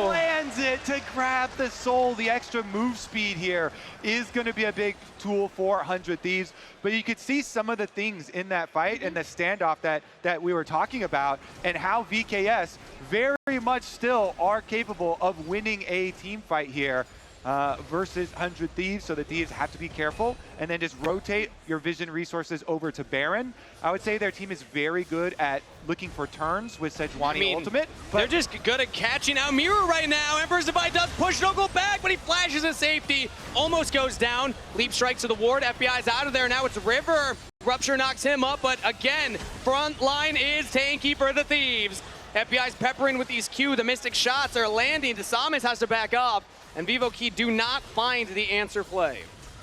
lands it to grab the soul. The extra move speed here is going to be a big tool for 100 Thieves. But you could see some of the things in that fight and the standoff that we were talking about, and how VKS very much still are capable of winning a team fight here versus 100 Thieves. So the Thieves have to be careful and then just rotate your vision resources over to Baron. I would say their team is very good at looking for turns with Sejuani ultimate. But they're just good at catching out Miru right now. Emperor's Divide does push Dokla back, but he flashes a safety. Almost goes down. Leap strikes to the ward. FBI's out of there. Now it's River. Rupture knocks him up, but again, front line is tanky for the Thieves. FBI's peppering with these Q. The Mystic shots are landing. Disamis has to back up, and Vivocade do not find the answer play.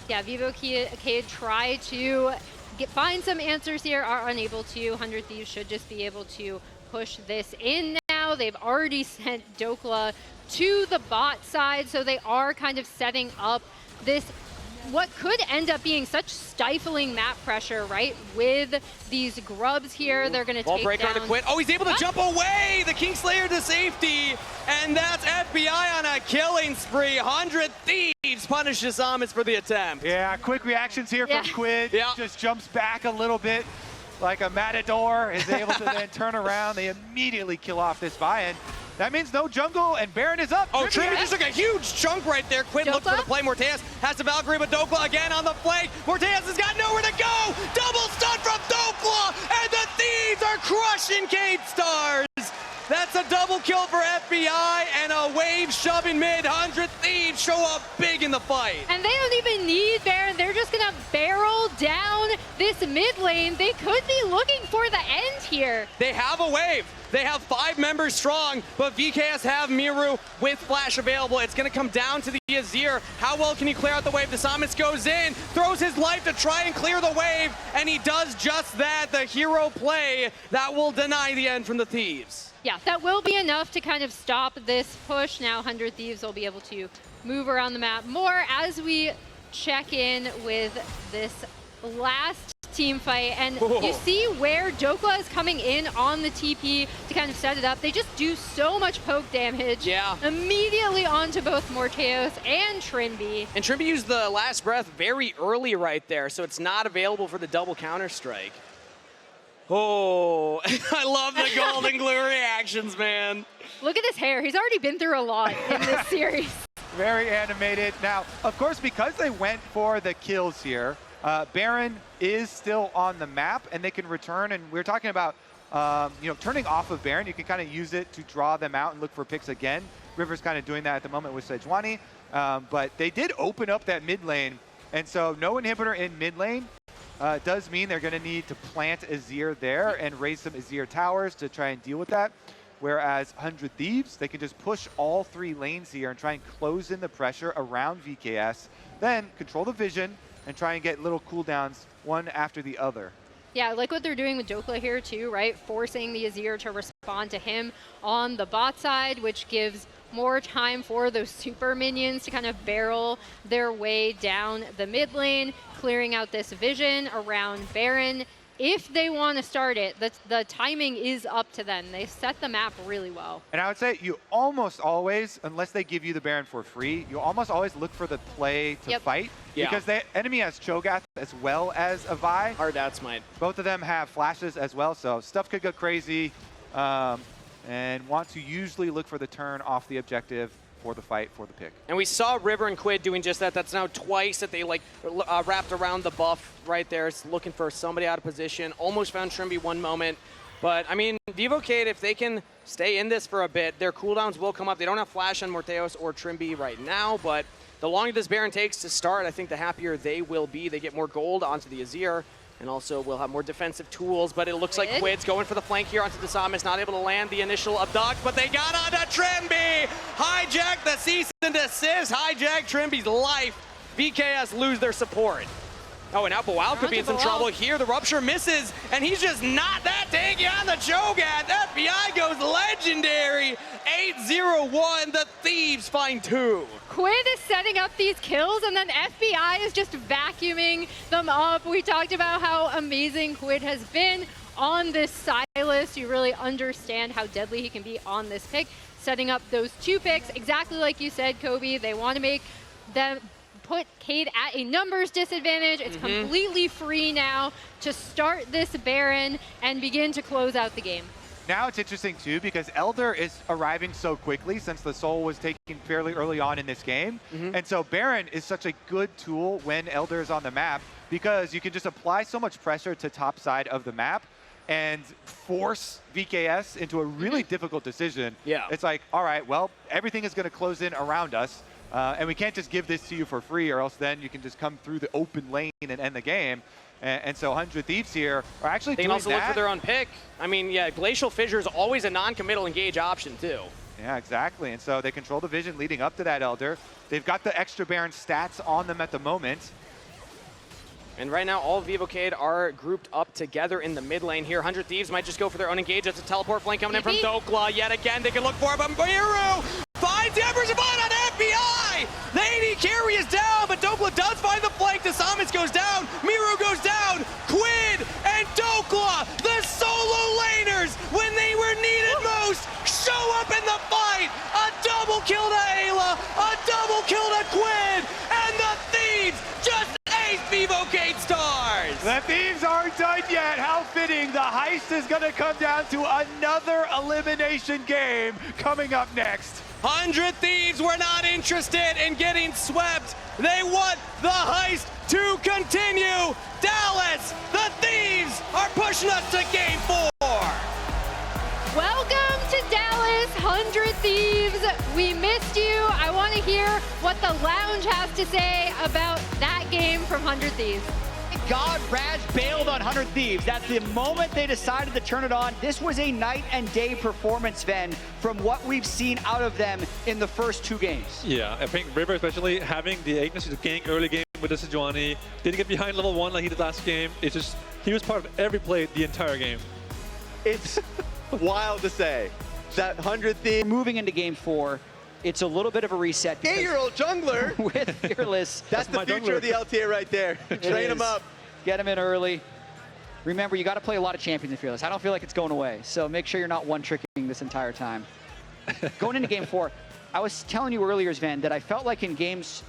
Yeah, Vivocade try to find some answers here, are unable to. 100 Thieves should just be able to push this in now. They've already sent Dokla to the bot side, so they are kind of setting up this what could end up being such stifling map pressure, right? With these grubs here, they're going to take breaker down. to quit. Oh, he's able to jump away! The Kingslayer to safety! And that's FBI on a killing spree. 100 Thieves punish Disamis for the attempt. yeah, quick reactions here from Quid. Just jumps back a little bit like a matador, is able to then turn around. They immediately kill off this Vian. That means no jungle, and Baron is up. Oh, Trimby just took a huge chunk right there. Quid looks for the play. Morteos has the Valkyrie, but Dokla again on the flank. Morteos has got nowhere to go. Double stun from Dokla, and the Thieves are crushing Cade Stars. That's a double kill for FBI, and a wave shoving mid. 100 Thieves show up big in the fight. And they don't even need Baron. They're just gonna barrel down this mid lane. They could be looking for the end here. They have a wave. They have 5 members strong, but VKS have Miru with flash available. It's going to come down to the Azir. How well can he clear out the wave? The Samus goes in, throws his life to try and clear the wave, and he does just that. The hero play that will deny the end from the Thieves. Yeah, that will be enough to kind of stop this push. Now 100 Thieves will be able to move around the map more as we check in with this last team fight, and you see where Dokla is coming in on the TP to kind of set it up. They just do so much poke damage immediately onto both Morteos and Trinby. And Trinby used the last breath very early right there, so it's not available for the double counter strike. Oh, I love the golden glue reactions, man. Look at his hair. He's already been through a lot in this series. Very animated. Now, of course, because they went for the kills here, Baron is still on the map, and they can return. And we're talking about, turning off of Baron. You can kind of use it to draw them out and look for picks again. River's kind of doing that at the moment with Sejuani. But they did open up that mid lane. And so no inhibitor in mid lane does mean they're going to need to plant Azir there and raise some Azir towers to try and deal with that. Whereas 100 Thieves, they can just push all 3 lanes here and try and close in the pressure around VKS. Then control the vision and try and get little cooldowns one after the other. Yeah, I like what they're doing with Dokla here too, right? Forcing the Azir to respond to him on the bot side, which gives more time for those super minions to kind of barrel their way down the mid lane, clearing out this vision around Baron. If they want to start it, the timing is up to them. They set the map really well. And I would say you almost always, unless they give you the Baron for free, you almost always look for the play to fight. Because the enemy has Cho'Gath as well as a Vi. Hard out smite. Both of them have flashes as well, so stuff could go crazy. And want to usually look for the turn off the objective for the fight, for the pick. And we saw River and Quid doing just that. That's now twice that they wrapped around the buff right there. It's looking for somebody out of position. Almost found Trimby one moment. But, I mean, Vivocade, if they can stay in this for a bit, their cooldowns will come up. They don't have flash on Morteos or Trimby right now, but the longer this Baron takes to start, I think the happier they will be. They get more gold onto the Azir. And also will have more defensive tools, but it looks like Quid's going for the flank here onto the Samus, not able to land the initial abduct, but they got onto Trimby! Hijack the cease and desist, hijack Trimby's life. VKS lose their support. Oh, and now Boal could be in some trouble here. The Rupture misses, and he's just not that tanky on the Cho'Gath. FBI goes legendary. 8-0-1, the Thieves find 2. Quid is setting up these kills, and then FBI is just vacuuming them up. We talked about how amazing Quid has been on this Sylas. You really understand how deadly he can be on this pick. Setting up those 2 picks, exactly like you said, Kobe. They want to make them put Cade at a numbers disadvantage. It's completely free now to start this Baron and begin to close out the game. Now it's interesting too because Elder is arriving so quickly since the Soul was taken fairly early on in this game. And so Baron is such a good tool when Elder is on the map because you can just apply so much pressure to top side of the map and force VKS into a really difficult decision. It's like, all right, well, everything is going to close in around us. And we can't just give this to you for free or else then you can just come through the open lane and end the game. And so 100 Thieves here are actually doing that. They can also look for their own pick. I mean, yeah, Glacial Fissure is always a non-committal engage option too. Yeah, exactly. And so they control the vision leading up to that Elder. They've got the extra Baron stats on them at the moment. And right now, all of Vivocade are grouped up together in the mid lane here. 100 Thieves might just go for their own engage. That's a teleport flank coming in from Dokla. Yet again, they can look for it, but Miru finds Embers of on FBI! The AD carry is down, but Dokla does find the flank. The Samus goes down, Miru goes down, Quid and Dokla, the solo laners, when they were needed most, show up in the fight! A double kill to Ayla, a double kill to Quid, and the Thieves just ace Vivocade stars! The Thieves aren't done yet. How fitting. The heist is going to come down to another elimination game coming up next. 100 Thieves were not interested in getting swept. They want the heist to continue. Dallas, the Thieves are pushing us to game 4. Welcome to Dallas. 100 Thieves, we missed you. I want to hear what the lounge has to say about that game from 100 Thieves. God, Raz bailed on 100 Thieves. At the moment they decided to turn it on, this was a night and day performance, Ven, from what we've seen out of them in the first 2 games. Yeah, I think River, especially having the agency to gank early game with the Sejuani, didn't get behind level 1 like he did last game. It's just, he was part of every play the entire game. It's wild to say that 100 Thieves. Moving into game 4, it's a little bit of a reset. 8-year-old jungler. With Fearless. That's the future jungler. of the LTA right there. Train him up. Get him in early. Remember, you got to play a lot of champions in Fearless. I don't feel like it's going away, so make sure you're not one-tricking this entire time. Going into game 4, I was telling you earlier, Sven, that I felt like in games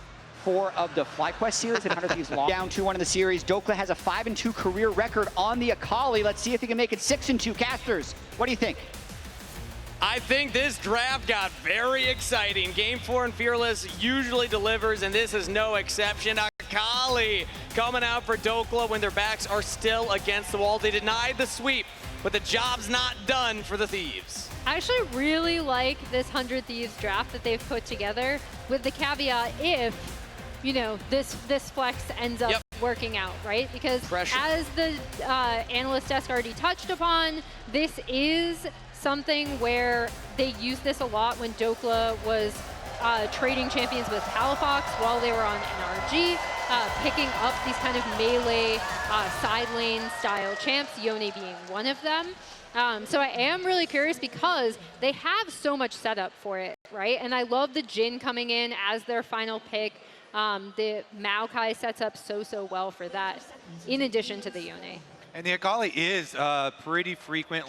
4 of the FlyQuest series that 100 Thieves lost. Down 2-1 in the series. Dokla has a 5-2 career record on the Akali. Let's see if he can make it 6-2. Casters, what do you think? I think this draft got very exciting. Game 4 in Fearless usually delivers, and this is no exception. Akali coming out for Dokla when their backs are still against the wall. They denied the sweep, but the job's not done for the Thieves. I actually really like this 100 Thieves draft that they've put together, with the caveat if, you know, this flex ends up working out, right? Because as the analyst desk already touched upon, this is something where they used this a lot when Dokla was trading champions with Palafox while they were on NRG, picking up these kind of melee side lane style champs, Yone being one of them. So I am really curious because they have so much setup for it, right? And I love the Jhin coming in as their final pick. The Maokai sets up so well for that, in addition to the Yone. And the Akali is a pretty frequent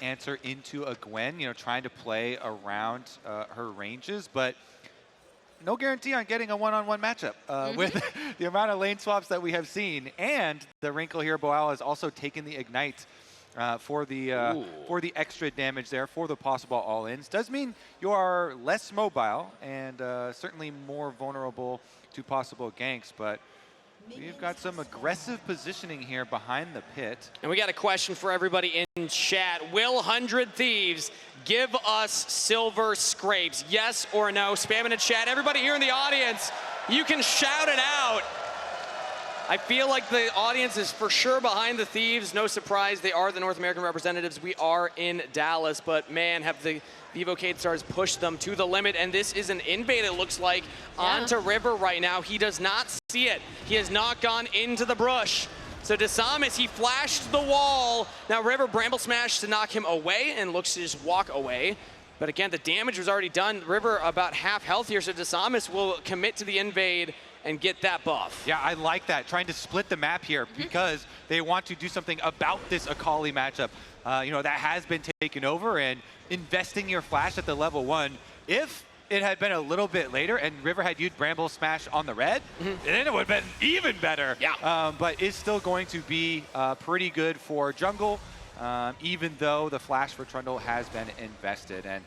answer into a Gwen, you know, trying to play around her ranges, but no guarantee on getting a one-on-one matchup with the amount of lane swaps that we have seen. And the wrinkle here, Boal has also taken the Ignite for the extra damage there, for the possible all-ins. Does mean you are less mobile and certainly more vulnerable to possible ganks, but we've got some aggressive positioning here behind the pit. And we got a question for everybody in chat. Will 100 Thieves give us silver scrapes? Yes or no? Spam in the chat. Everybody here in the audience, you can shout it out. I feel like the audience is for sure behind the Thieves. No surprise, they are the North American representatives. We are in Dallas, but man, have the Evocade Stars pushed them to the limit, and this is an invade, it looks like, onto River right now. He does not see it. He has not gone into the brush. So Desamis, he flashed the wall. Now River Bramble Smash to knock him away and looks to just walk away. But again, the damage was already done. River about half health here, so Desamis will commit to the invade and get that buff. Yeah, I like that. Trying to split the map here because they want to do something about this Akali matchup. You know, that has been taken over, and investing your flash at the level 1. If it had been a little bit later and River had used Bramble Smash on the red, then it would have been even better. Yeah. But it's still going to be pretty good for jungle, even though the flash for Trundle has been invested. And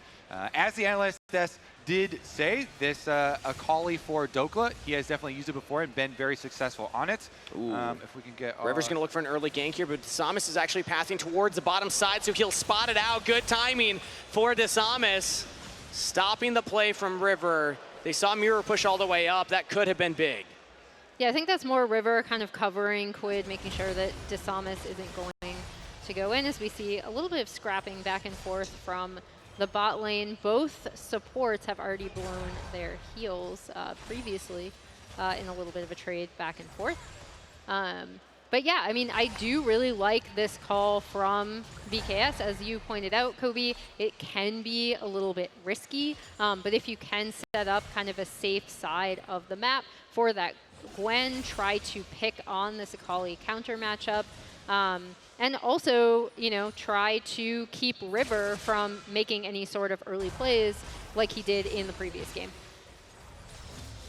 as the analyst desk did say, this Akali for Dokla, he has definitely used it before and been very successful on it. If we can get... River's going to look for an early gank here, but Desamis is actually pathing towards the bottom side, so he'll spot it out. Good timing for Desamis, stopping the play from River. They saw Mirror push all the way up. That could have been big. Yeah, I think that's more River kind of covering Quid, making sure that Desamis isn't going to go in, as we see a little bit of scrapping back and forth from the bot lane. Both supports have already blown their heals previously in a little bit of a trade back and forth. But yeah, I mean, I do really like this call from BKS. As you pointed out, Kobe, it can be a little bit risky, but if you can set up kind of a safe side of the map for that Gwen, try to pick on this Akali counter matchup, and also, you know, try to keep River from making any sort of early plays like he did in the previous game.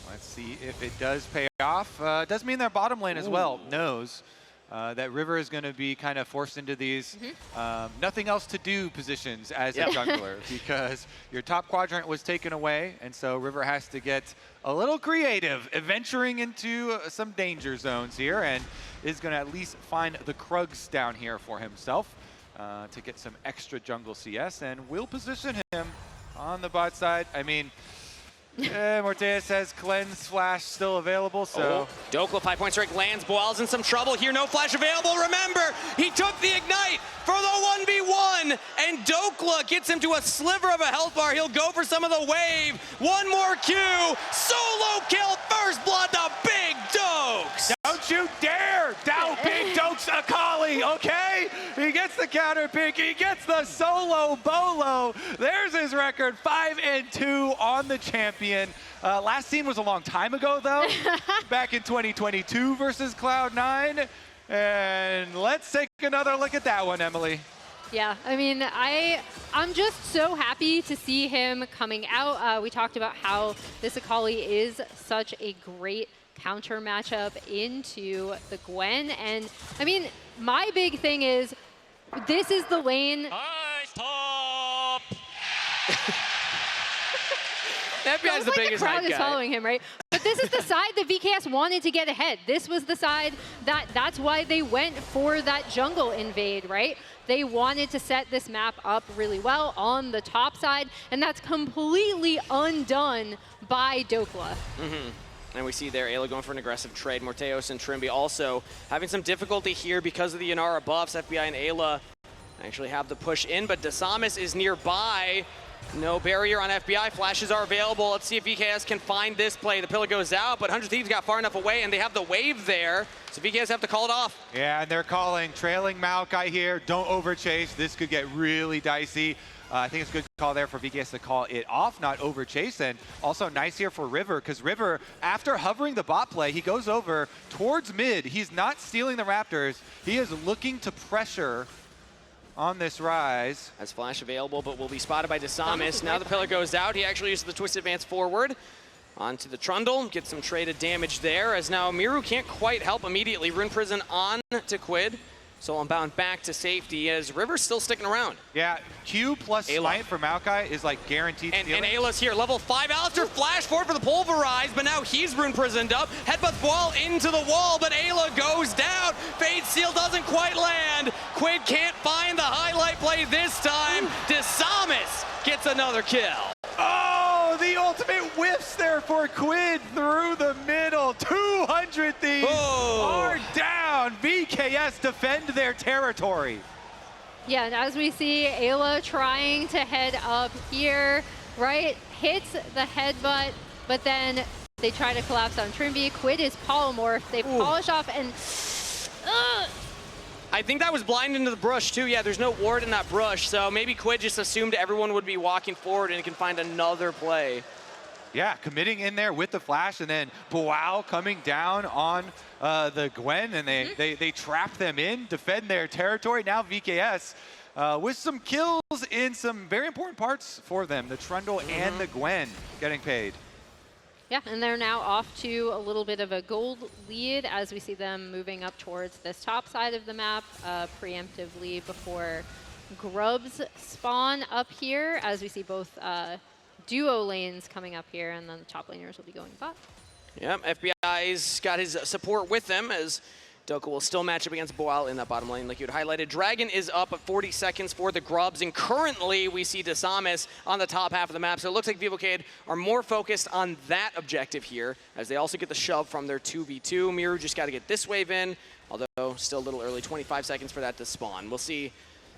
Let's see if it does pay off. Does mean their bottom lane as well knows that River is going to be kind of forced into these nothing else to do positions as a jungler because your top quadrant was taken away, and so River has to get a little creative, venturing into some danger zones here, and is going to at least find the Krugs down here for himself to get some extra jungle CS, and will position him on the bot side. I mean, Mortea says Cleanse Flash still available, so. Dokla 5-point strike lands. Boal's in some trouble here. No flash available. Remember, he took the ignite for the 1v1, and Dokla gets him to a sliver of a health bar. He'll go for some of the wave. One more Q. Solo kill. First blood to Big Dokes. Don't you dare doubt Big Dokes Akali, okay? He gets the counter pick. He gets the solo bolo. There's his record, 5-2 on the champion. Last scene was a long time ago, though, back in 2022 versus Cloud9. And let's take another look at that one, Emily. Yeah, I mean, I'm just so happy to see him coming out. We talked about how this Akali is such a great counter matchup into the Gwen. And I mean, my big thing is this is the lane. Stop! FBI is the biggest crowd hype is guy. following him, right? But this is the side that VKS wanted to get ahead. This was the side that's why they went for that jungle invade, right? They wanted to set this map up really well on the top side, and that's completely undone by Dokla. And we see there Ayla going for an aggressive trade. Morteos and Trimby also having some difficulty here because of the Inara buffs. FBI and Ayla actually have the push in, but Desamis is nearby. No barrier on FBI. Flashes are available. Let's see if VKS can find this play. The pillar goes out, but 100 Thieves got far enough away, and they have the wave there. So VKS have to call it off. Yeah, and they're calling trailing Maokai here. Don't overchase. This could get really dicey. I think it's a good call there for VKS to call it off, not overchase. And also nice here for River, because River, after hovering the bot play, he goes over towards mid. He's not stealing the Raptors. He is looking to pressure on this rise. Has flash available, but will be spotted by Desamis. Now the pillar goes out. He actually uses the twist advance forward onto the Trundle. Gets some traded damage there, as now Miru can't quite help immediately. Rune Prison on to Quid. So Unbound back to safety as River's still sticking around. Yeah, Q plus Ayla. Smite for Maokai is like guaranteed And stealing. Ayla's here, level 5. Alistair flash forward for the pulverize, but now he's Rune Prisoned up. Headbutts Boal into the wall, but Ayla goes down. Fade Seal doesn't quite land. Quid can't find the highlight play this time. Desamis gets another kill. Oh, the ultimate whiffs there for Quid through the middle. 200 Thieves are down. VKS defend their territory. Yeah, and as we see Ayla trying to head up here, right? Hits the headbutt, but then they try to collapse on Trimby. Quid is polymorph. They polish off and... I think that was blind into the brush too. Yeah, there's no ward in that brush, so maybe Quid just assumed everyone would be walking forward and can find another play. Yeah, committing in there with the flash, and then Boal coming down on the Gwen, and they trap them in, defend their territory. Now VKS with some kills in some very important parts for them, the Trundle and the Gwen getting paid. Yeah, and they're now off to a little bit of a gold lead as we see them moving up towards this top side of the map preemptively before Grubs spawn up here, as we see both duo lanes coming up here, and then the top laners will be going bot. Yep, FBI's got his support with them as Doka will still match up against Boal in that bottom lane like you had highlighted. Dragon is up at 40 seconds for the Grubs, and currently we see Desamis on the top half of the map. So it looks like Vivocade are more focused on that objective here, as they also get the shove from their 2v2. Miru just got to get this wave in, although still a little early, 25 seconds for that to spawn. We'll see.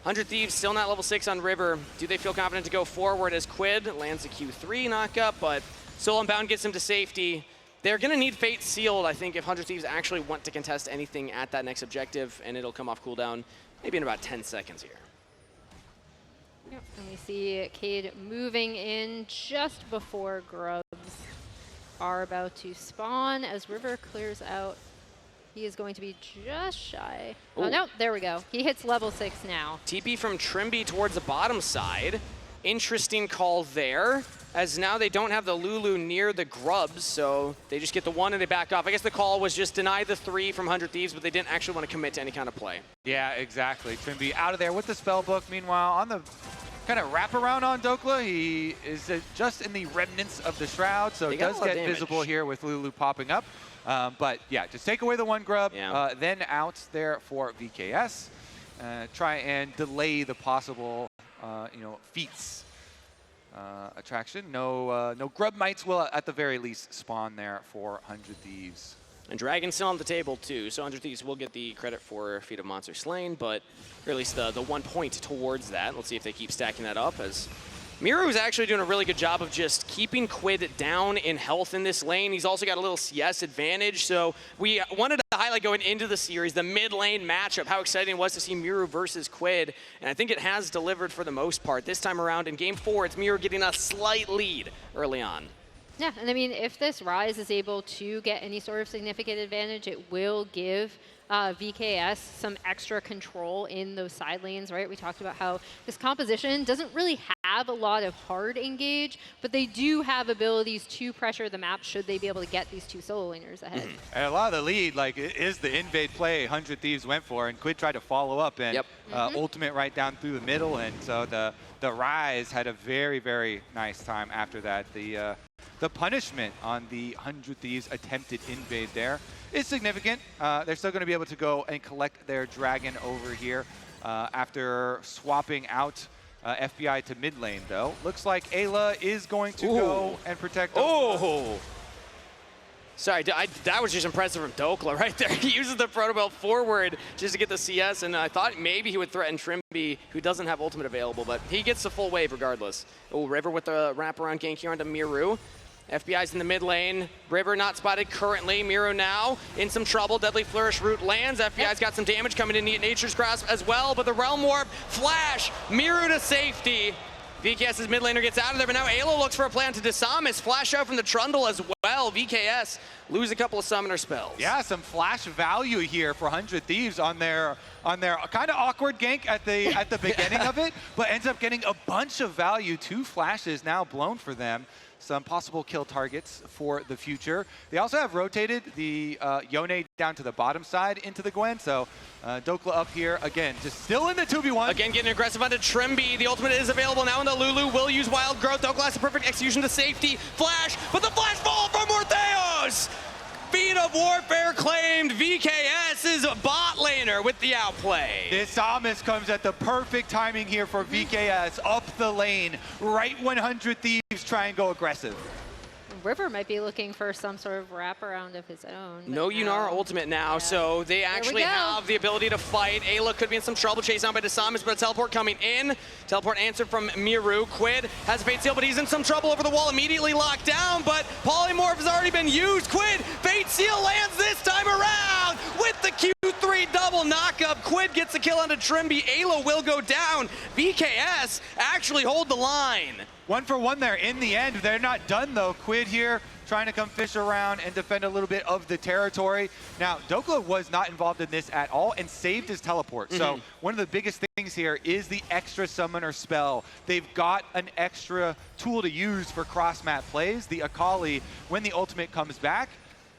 100 Thieves still not level 6 on River. Do they feel confident to go forward as Quid lands the Q3 knockup, but Soul Unbound gets him to safety. They're going to need Fate Sealed, I think, if 100 Thieves actually want to contest anything at that next objective, and it'll come off cooldown maybe in about 10 seconds here. Yep. And we see Cade moving in just before Grubs are about to spawn as River clears out. He is going to be just shy. Ooh. Oh, no, there we go. He hits level 6 now. TP from Trimby towards the bottom side. Interesting call there, as now they don't have the Lulu near the Grubs, so they just get the 1 and they back off. I guess the call was just deny the 3 from 100 Thieves, but they didn't actually want to commit to any kind of play. Yeah, exactly. Trimby out of there with the spell book. Meanwhile, on the kind of wraparound on Dokla, he is just in the remnants of the Shroud, so it does get visible here with Lulu popping up. But yeah, just take away the 1 Grub, then out there for VKS. Try and delay the possible, feats attraction. No grub mites will at the very least spawn there for 100 Thieves. And Dragon's still on the table too, so 100 Thieves will get the credit for Feat of Monster Slain, but or at least the 1 point towards that. Let's see if they keep stacking that up, as Miru is actually doing a really good job of just keeping Quid down in health in this lane. He's also got a little CS advantage, so we wanted to highlight going into the series, the mid lane matchup, how exciting it was to see Miru versus Quid, and I think it has delivered for the most part. This time around in Game 4, it's Miru getting a slight lead early on. Yeah, and I mean, if this Ryze is able to get any sort of significant advantage, it will give VKS some extra control in those side lanes, right? We talked about how this composition doesn't really have a lot of hard engage, but they do have abilities to pressure the map should they be able to get these two solo laners ahead. And a lot of the lead, like, is the invade play 100 Thieves went for, and Quid tried to follow up and ultimate right down through the middle, and so the Ryze had a very, very nice time after that. The punishment on the 100 Thieves attempted invade there is significant. They're still going to be able to go and collect their dragon over here after swapping out FBI to mid lane, though. Looks like Ayla is going to go and protect. Sorry, that was just impressive from Dokla right there. He uses the Protobelt forward just to get the CS, and I thought maybe he would threaten Trimby, who doesn't have ultimate available, but he gets the full wave regardless. Oh, River with the wraparound gank here onto Miru. FBI's in the mid lane. River not spotted currently. Miru now in some trouble. Deadly Flourish route lands. FBI's got some damage coming in Nature's Grasp as well, but the Realm Warp, Flash, Miru to safety. VKS's mid laner gets out of there, but now Ayla looks for a plan to Disamis. Flash out from the Trundle as well. VKS lose a couple of summoner spells. Yeah, some flash value here for 100 Thieves on their kind of awkward gank at the beginning of it, but ends up getting a bunch of value. 2 flashes now blown for them. Some possible kill targets for the future. They also have rotated the Yone down to the bottom side into the Gwen, so Dokla up here, again, just still in the 2v1. Again, getting aggressive onto Trimby. The ultimate is available now in the Lulu. Will use Wild Growth. Dokla has a perfect execution to safety. Flash, but the flash fall from Mortheos! Feat of Warfare claimed. VKS is a bot laner with the outplay. This Samus comes at the perfect timing here for VKS up the lane, right when 100 Thieves try and go aggressive. River might be looking for some sort of wraparound of his own. No Yunara ultimate now, so they actually have the ability to fight. Ayla could be in some trouble, chased down by Disamis, but a teleport coming in. Teleport answered from Miru. Quid has Fate Seal, but he's in some trouble over the wall, immediately locked down, but Polymorph has already been used. Quid, Fate Seal lands this time around with the Q3 double knockup. Quid gets the kill onto Trimby. Ayla will go down. VKS actually hold the line. 1 for 1 there in the end. They're not done though. Quid here trying to come fish around and defend a little bit of the territory. Now, Dokla was not involved in this at all and saved his teleport. So one of the biggest things here is the extra summoner spell. They've got an extra tool to use for cross-map plays. The Akali, when the ultimate comes back,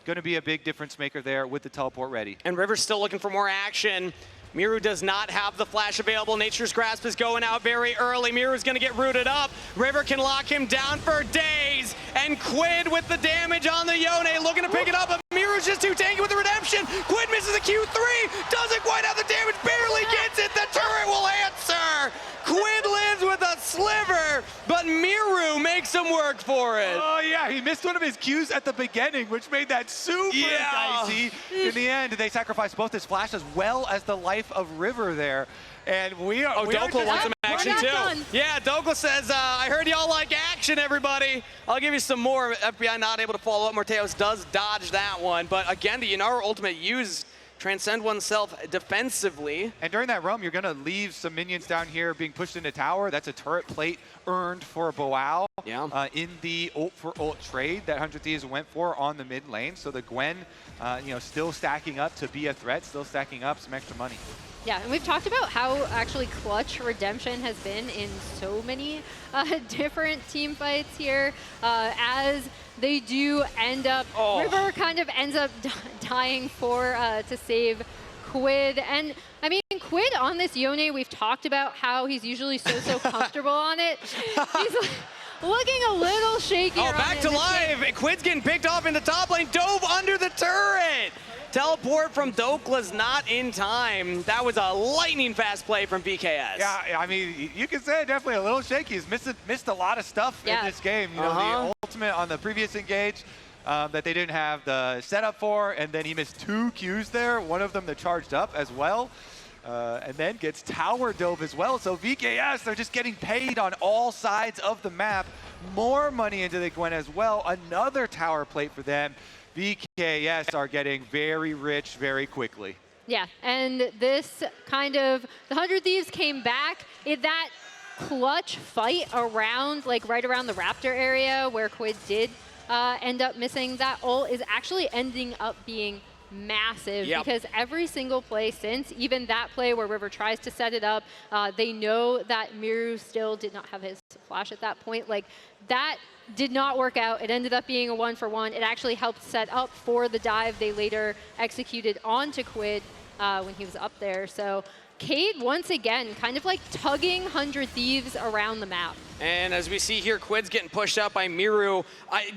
going to be a big difference maker there with the teleport ready. And River's still looking for more action. Miru does not have the flash available. Nature's Grasp is going out very early. Miru's going to get rooted up. River can lock him down for days. And Quid with the damage on the Yone, looking to pick it up, but Miru's just too tanky with the redemption. Quid misses a Q3, doesn't quite have the damage, barely gets it. The turret will answer. Quid lives with a sliver, but Miru makes him work for it. Oh yeah, he missed one of his Qs at the beginning, which made that super dicey. In the end, they sacrificed both his flash as well as the life of River there. And Dokla wants some action too. Done. Yeah, Dokla says, I heard y'all like action, everybody. I'll give you some more. FBI not able to follow up. Morteos does dodge that one. But again, the Yunara ultimate used transcend oneself defensively. And during that roam, you're going to leave some minions down here being pushed into tower. That's a turret plate earned for Boao in the ult for ult trade that 100 Thieves went for on the mid lane. So the Gwen, still stacking up to be a threat, still stacking up some extra money. Yeah, and we've talked about how actually clutch redemption has been in so many different team fights here. As they do end up, River kind of ends up dying for to save Quid. And I mean, Quid on this Yone, we've talked about how he's usually so comfortable on it. He's looking a little shaky. Back to life. Quid's getting picked off in the top lane, dove under the turret. Teleport from Dokla's not in time. That was a lightning fast play from VKS. Yeah, I mean, you can say definitely a little shaky. He's missed a lot of stuff in this game. You know, the ultimate on the previous engage that they didn't have the setup for, and then he missed 2 Qs there, one of them that charged up as well. And then gets tower dove as well. So VKS, they're just getting paid on all sides of the map. More money into the Gwen as well. Another tower plate for them. VKS are getting very rich very quickly. Yeah, and this kind of, the 100 Thieves came back in that clutch fight around, like right around the Raptor area where Quid did end up missing that ult, is actually ending up being massive because every single play since, even that play where River tries to set it up, they know that Miru still did not have his flash at that point. Like, that did not work out. It ended up being a 1-for-1. It actually helped set up for the dive they later executed onto Quid when he was up there. So Cade, once again, kind of like tugging 100 Thieves around the map. And as we see here, Quid's getting pushed up by Miru.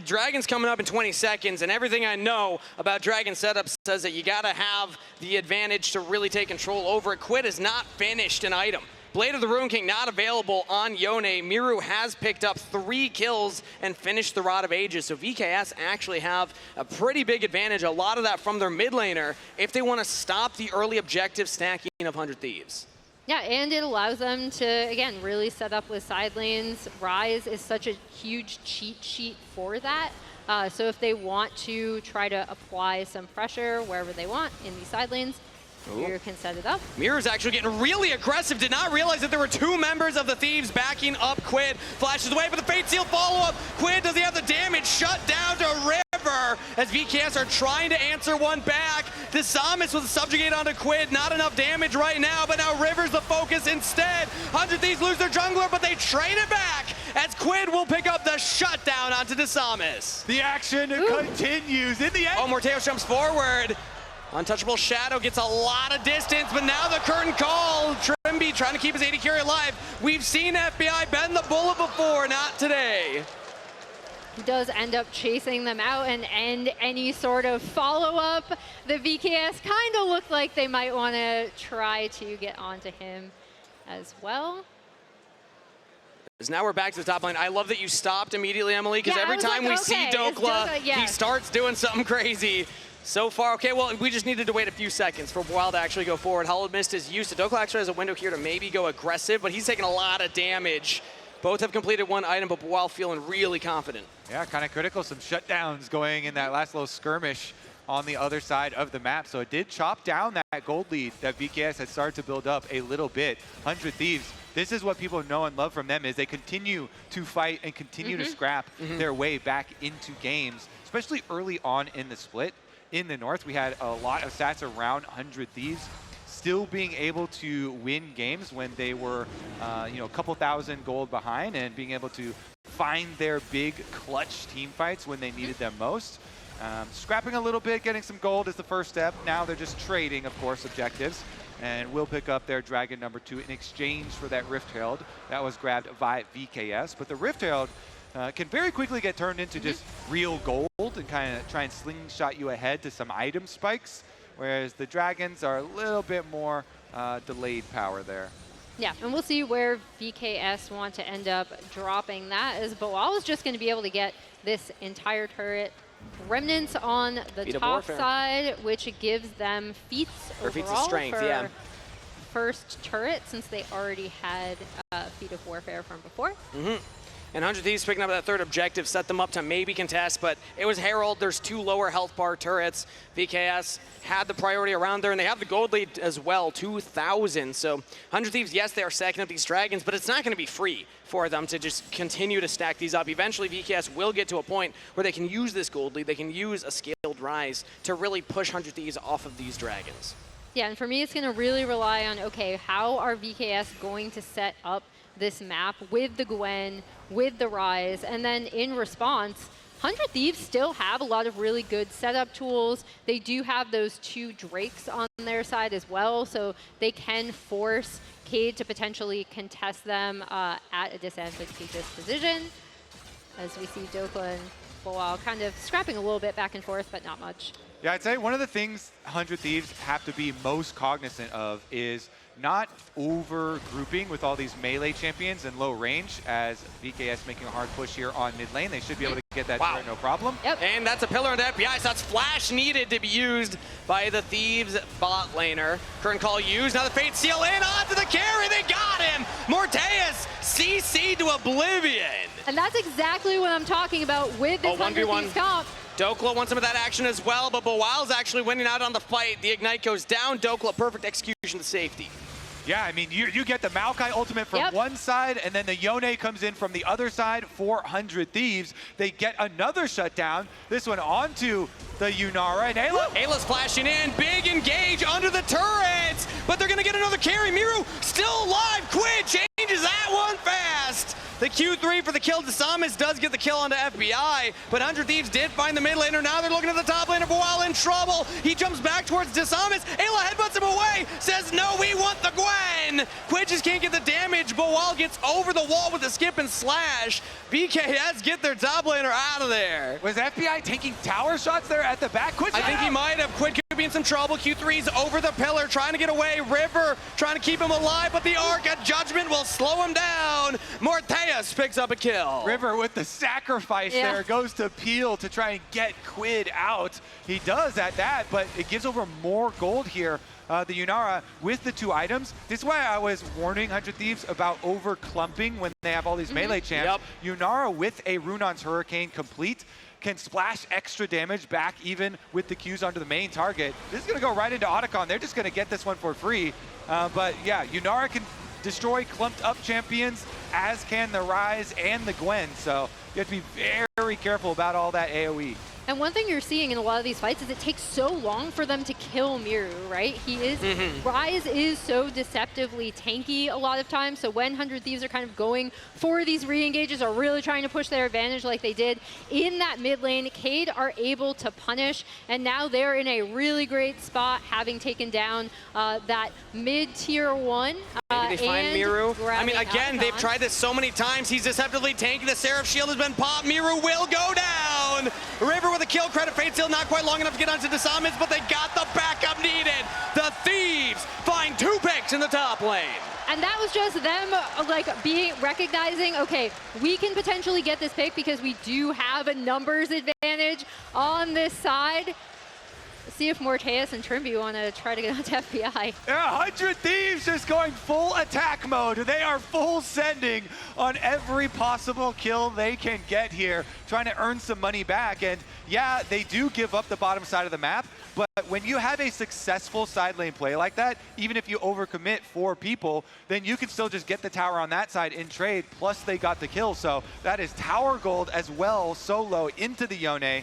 Dragon's coming up in 20 seconds, and everything I know about Dragon setup says that you gotta have the advantage to really take control over it. Quid is not finished an item. Blade of the Rune King not available on Yone. Miru has picked up 3 kills and finished the Rod of Ages, so VKS actually have a pretty big advantage, a lot of that from their mid laner, if they want to stop the early objective stacking of 100 Thieves. Yeah, and it allows them to, again, really set up with side lanes. Ryze is such a huge cheat sheet for that. So if they want to try to apply some pressure wherever they want in these side lanes, Miru can set it up. Miru's actually getting really aggressive. Did not realize that there were 2 members of the Thieves backing up Quid. Flashes away, but the Fate Seal follow-up. Quid, does he have the damage? Shut down to River as VKS are trying to answer one back. Disamis was subjugated onto Quid. Not enough damage right now, but now River's the focus instead. 100 Thieves lose their jungler, but they trade it back as Quid will pick up the shutdown onto Disamis. The action continues in the end. Oh, Morteos jumps forward. Untouchable Shadow gets a lot of distance, but now the curtain call. Trimby trying to keep his AD carry alive. We've seen FBI bend the bullet before, not today. He does end up chasing them out and end any sort of follow-up. The VKS kind of looked like they might want to try to get onto him as well. Now we're back to the top line. I love that you stopped immediately, Emily, because every time we see Dokla, he starts doing something crazy. So far, okay, well, we just needed to wait a few seconds for Wild to actually go forward. Hollow Mist is used to Dokla actually has a window here to maybe go aggressive, but he's taking a lot of damage. Both have completed one item, but Wild feeling really confident. Yeah, kind of critical. Some shutdowns going in that last little skirmish on the other side of the map. So it did chop down that gold lead that VKS had started to build up a little bit. 100 Thieves, this is what people know and love from them, is they continue to fight and continue to scrap their way back into games, especially early on in the split. In the North, we had a lot of stats around 100 Thieves still being able to win games when they were, you know, a couple thousand gold behind and being able to find their big clutch team fights when they needed them most. Scrapping a little bit, getting some gold is the first step. Now they're just trading, of course, objectives, and will pick up their Dragon number 2 in exchange for that Rift Herald that was grabbed by VKS. But the Rift Herald can very quickly get turned into just real gold and kind of try and slingshot you ahead to some item spikes, whereas the Dragons are a little bit more delayed power there. Yeah, and we'll see where VKS want to end up dropping that, as Boal is just going to be able to get this entire turret. Remnants on the top side, which gives them feats overall feats of strength, for first turret, since they already had Feat of Warfare from before. And 100 Thieves picking up that third objective, set them up to maybe contest, but it was Herald. There's 2 lower health bar turrets. VKS had the priority around there, and they have the gold lead as well, 2,000. So 100 Thieves, yes, they are stacking up these Dragons, but it's not going to be free for them to just continue to stack these up. Eventually, VKS will get to a point where they can use this gold lead, they can use a scaled Rise to really push 100 Thieves off of these Dragons. Yeah, and for me, it's going to really rely on, okay, how are VKS going to set up this map with the Gwen, with the Rise, and then in response, 100 Thieves still have a lot of really good setup tools. They do have those 2 Drakes on their side as well, so they can force Cade to potentially contest them at a disadvantageous position. As we see Dokla and Boal kind of scrapping a little bit back and forth, but not much. Yeah, I'd say one of the things 100 Thieves have to be most cognizant of is not over grouping with all these melee champions in low range. As VKS making a hard push here on mid lane, they should be able to get that turret no problem. Yep. And that's a pillar into FBI, so that's flash needed to be used by the Thieves bot laner. Current call used, now the Fate Seal in onto the carry, they got him! Morteus CC'd to oblivion! And that's exactly what I'm talking about with this 100 1v1. Thieves comp. Dokla wants some of that action as well, but Bawal's actually winning out on the fight. The Ignite goes down, Dokla, perfect execution to safety. Yeah, I mean, you get the Maokai ultimate from one side, and then the Yone comes in from the other side. 400 Thieves. They get another shutdown. This one onto the Yunara, and Ayla's flashing in, big engage under the turrets, but they're gonna get another carry. Miru still alive, Quid changes that one fast. The Q3 for the kill. Desamis does get the kill onto FBI, but 100 Thieves did find the mid laner. Now they're looking at the top laner. Bawal in trouble. He jumps back towards Desamis. Ayla headbutts him away, says, no, we want the Gwen. Quid just can't get the damage. Bawal gets over the wall with a skip and slash. BKS get their top laner out of there. Was FBI taking tower shots there at the back? I think he might have. Quid could be in some trouble. Q3's over the pillar, trying to get away. River trying to keep him alive, but the Arc of Judgment will slow him down. Morteus picks up a kill. River with the sacrifice there goes to Peel to try and get Quid out. He does at that, but it gives over more gold here. The Yunara with the 2 items. This is why I was warning 100 Thieves about over clumping when they have all these melee champs. Yunara with a Runon's Hurricane complete can splash extra damage back even with the Qs onto the main target. This is going to go right into Otacon. They're just going to get this one for free. But yeah, Yunara can destroy clumped up champions, as can the Ryze and the Gwen. So you have to be very careful about all that AoE. And one thing you're seeing in a lot of these fights is it takes so long for them to kill Miru, right? He is, Ryze is so deceptively tanky a lot of times, so when 100 Thieves are kind of going for these re-engages or really trying to push their advantage like they did in that mid lane, Cade are able to punish, and now they're in a really great spot, having taken down that mid-tier 1. Maybe they find Miru. I mean, again, Otacon. they've tried this so many times. He's deceptively tanky. The Seraph shield has been popped. Miru will go down. River with a kill. Credit Fate Seal not quite long enough to get onto Desamis, but they got the backup needed. The Thieves find 2 picks in the top lane. And that was just them like recognizing, okay, we can potentially get this pick because we do have a numbers advantage on this side. Let's see if Morteus and Trimby want to try to get onto FBI. Yeah, 100 Thieves just going full attack mode. They are full sending on every possible kill they can get here, trying to earn some money back. And yeah, they do give up the bottom side of the map, but when you have a successful side lane play like that, even if you overcommit 4 people, then you can still just get the tower on that side in trade, plus they got the kill. So that is tower gold as well, solo into the Yone,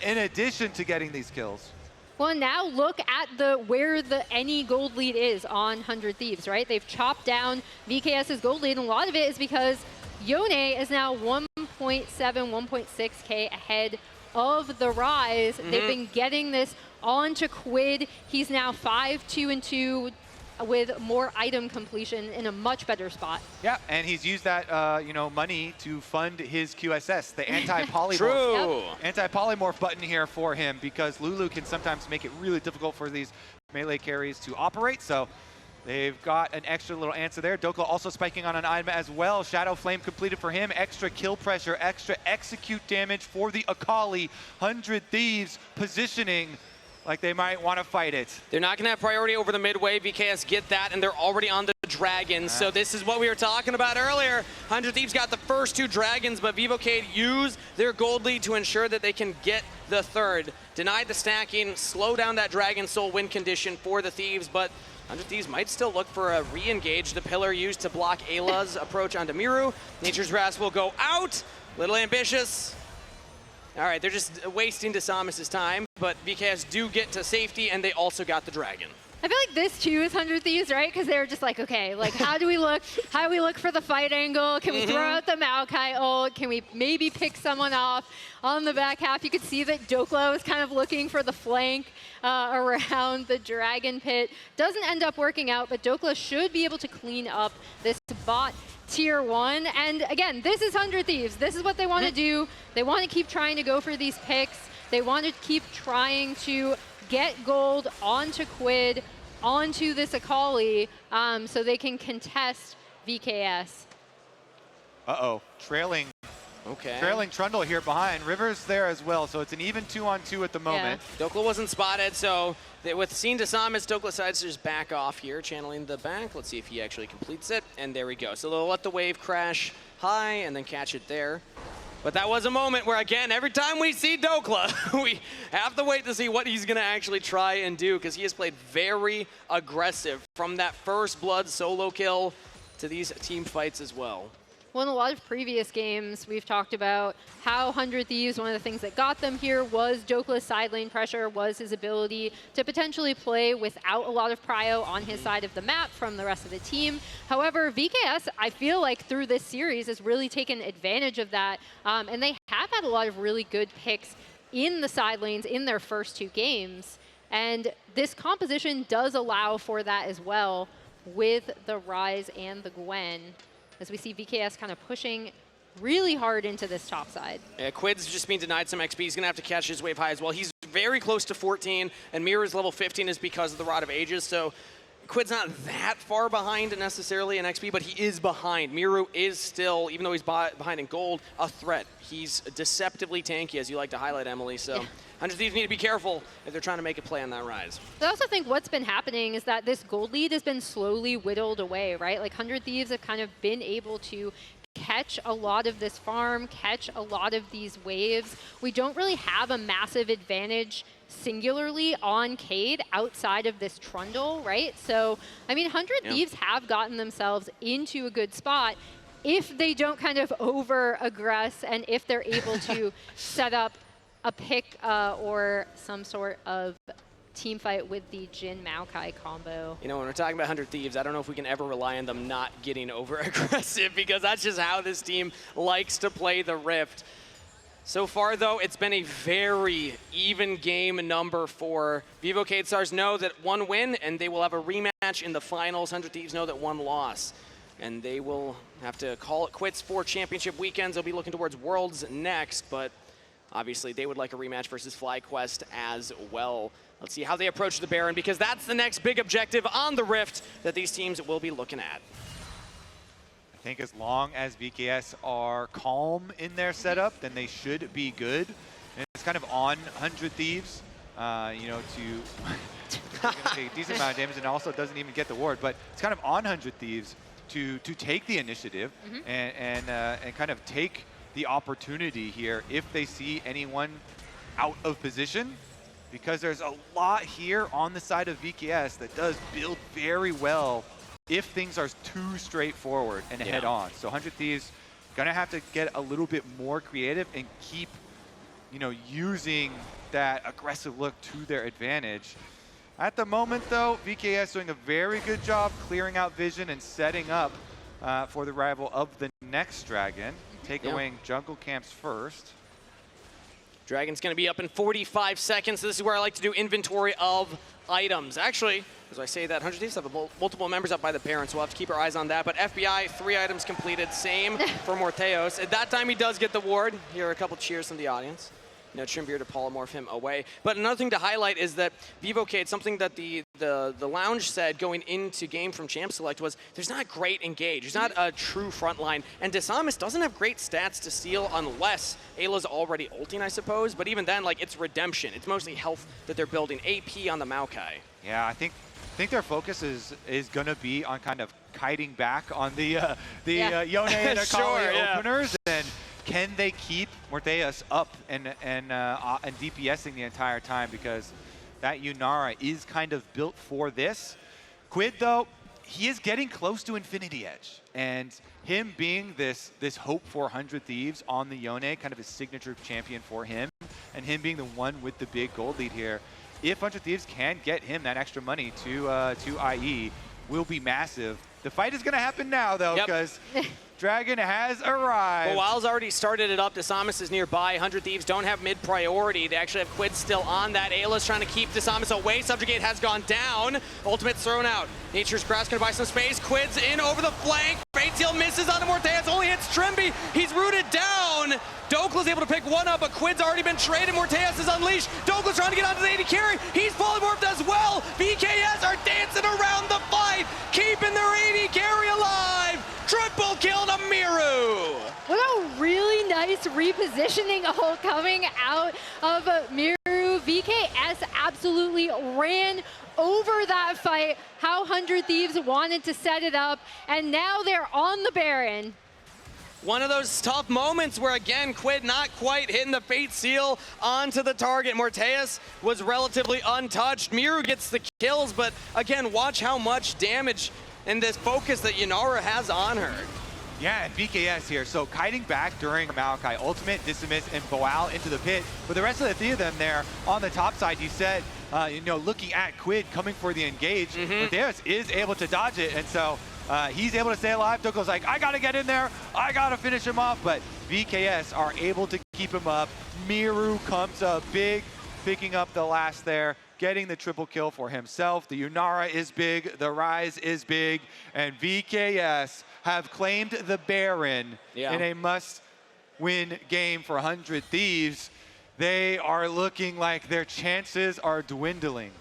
in addition to getting these kills. Well, now look at where any gold lead is on 100 Thieves, right? They've chopped down VKS's gold lead, and a lot of it is because Yone is now 1.7, 1.6K ahead of the Ryze. They've been getting this onto Quid. He's now 5-2-2 with more item completion in a much better spot. Yeah, and he's used that money to fund his QSS, the anti-polymorph. True. Anti-polymorph button here for him, because Lulu can sometimes make it really difficult for these melee carries to operate. So they've got an extra little answer there. Dokla also spiking on an item as well. Shadow Flame completed for him. Extra kill pressure, extra execute damage for the Akali. 100 Thieves positioning like they might want to fight it. They're not going to have priority over the midway. VKS get that, and they're already on the dragons. So this is what we were talking about earlier. 100 Thieves got the first 2 dragons, but Vivocade used their gold lead to ensure that they can get the third. Denied the stacking, slow down that Dragon Soul win condition for the Thieves, but 100 Thieves might still look for a re-engage. The pillar used to block Ayla's approach onto Miru. Nature's Wrath will go out. Little ambitious. All right, they're just wasting Desamis' time, but VKS do get to safety, and they also got the dragon. I feel like this too is 100 Thieves, right? Because they were just like, okay, like how do we look? How do we look for the fight angle? Can we throw out the Maokai ult? Can we maybe pick someone off on the back half? You could see that Dokla was kind of looking for the flank around the Dragon Pit. Doesn't end up working out, but Dokla should be able to clean up this bot tier 1. And again, this is 100 Thieves. This is what they want to do. They want to keep trying to go for these picks. They want to keep trying to get gold onto Quid, onto this Akali, so they can contest VKS. Uh-oh, trailing Okay. Trailing Trundle here behind. River's there as well, so it's an even 2-on-2 at the moment. Dokla wasn't spotted, so with seeing Desamas, Dokla decides to just back off here, channeling the back. Let's see if he actually completes it, and there we go. So they'll let the wave crash high and then catch it there. But that was a moment where, again, every time we see Dokla, we have to wait to see what he's going to actually try and do, because he has played very aggressive from that first Blood solo kill to these team fights as well. Well, in a lot of previous games, we've talked about how 100 Thieves, one of the things that got them here was Dokla's side lane pressure, was his ability to potentially play without a lot of prio on his side of the map from the rest of the team. However, VKS, I feel like through this series, has really taken advantage of that, and they have had a lot of really good picks in the side lanes in their first 2 games. And this composition does allow for that as well with the Ryze and the Gwen, as we see VKS kind of pushing really hard into this top side. Yeah, Quid's just being denied some XP. He's going to have to catch his wave high as well. He's very close to 14, and Mirror's level 15 is because of the Rod of Ages, so Quid's not that far behind necessarily in XP, but he is behind. Miru is still, even though he's behind in gold, a threat. He's deceptively tanky, as you like to highlight, Emily, so 100 Thieves need to be careful if they're trying to make a play on that Ryze. I also think what's been happening is that this gold lead has been slowly whittled away, right? Like 100 Thieves have kind of been able to catch a lot of this farm, catch a lot of these waves. We don't really have a massive advantage singularly on Cade outside of this Trundle, right? So, I mean, 100 Thieves have gotten themselves into a good spot if they don't kind of over-aggress and if they're able to set up a pick or some sort of team fight with the Jhin Maokai combo. You know, when we're talking about 100 Thieves, I don't know if we can ever rely on them not getting over-aggressive, because that's just how this team likes to play the Rift. So far, though, it's been a very even game number for Vivo Cade Stars. Know that 1 win, and they will have a rematch in the finals. 100 Thieves know that 1 loss. And they will have to call it quits for championship weekends. They'll be looking towards Worlds next, but obviously they would like a rematch versus FlyQuest as well. Let's see how they approach the Baron, because that's the next big objective on the Rift that these teams will be looking at. I think as long as VKS are calm in their setup, then they should be good. And it's kind of on 100 Thieves, you know, to take a decent amount of damage, and also doesn't even get the ward. But it's kind of on 100 Thieves to take the initiative and kind of take the opportunity here if they see anyone out of position, because there's a lot here on the side of VKS that does build very well if things are too straightforward and head on. So 100 Thieves gonna have to get a little bit more creative and keep, you know, using that aggressive look to their advantage. At the moment, though, VKS doing a very good job clearing out vision and setting up for the arrival of the next Dragon. Take away jungle camps first. Dragon's going to be up in 45 seconds. This is where I like to do inventory of items. Actually, as I say that, 100 Thieves have multiple members up by the Baron, so we'll have to keep our eyes on that. But FBI, 3 items completed. Same for Morteos. At that time, he does get the ward. Here are a couple cheers from the audience. No Trimbeer to polymorph him away. But another thing to highlight is that VivoCade, something that the lounge said going into game from Champ Select was there's not great engage. There's not a true front line. And Desamas doesn't have great stats to steal unless Ayla's already ulting, I suppose. But even then, like, it's redemption. It's mostly health that they're building. AP on the Maokai. Yeah, I think their focus is going to be on kind of kiting back on the Yone and Akali openers. And can they keep Morteus up and DPSing the entire time, because that Yunara is kind of built for this. Quid, though, he is getting close to Infinity Edge, and him being this hope for 100 Thieves on the Yone, kind of a signature champion for him, and him being the one with the big gold lead here, if 100 Thieves can get him that extra money to IE, will be massive. The fight is going to happen now, though, because Dragon has arrived. Well, Wild's already started it up. Desamas is nearby. 100 Thieves don't have mid priority. They actually have Quid still on that. Ayla's trying to keep Desamas away. Subjugate has gone down. Ultimate's thrown out. Nature's Grass going to buy some space. Quid's in over the flank. Fate Seal misses onto Morteas, only hits Trimby. He's rooted down. Dokla's able to pick one up, but Quid's already been traded. Morteas is unleashed. Dokla's trying to get onto the AD carry. He's polymorphed as well. VKS are dancing around the fight, keeping their AD carry alive. Triple kill to Miru. What a really nice repositioning all coming out of Miru. VKS absolutely ran over that fight, how 100 Thieves wanted to set it up, and now they're on the Baron. One of those tough moments where, again, Quid not quite hitting the Fate Seal onto the target. Morteas was relatively untouched. Miru gets the kills, but again, watch how much damage and this focus that Yunara has on her. Yeah, and VKS here, so kiting back during Maokai ultimate, Dismiss, and Boal into the pit. But the rest of the three of them there on the top side, you said, looking at Quid coming for the engage, Morteas is able to dodge it, and so he's able to stay alive. Doko's like, I gotta get in there, I gotta finish him off, but VKS are able to keep him up. Miru comes up big, picking up the last there, getting the triple kill for himself. The Yunara is big, the Rise is big, and VKS have claimed the Baron in a must-win game for 100 Thieves. They are looking like their chances are dwindling.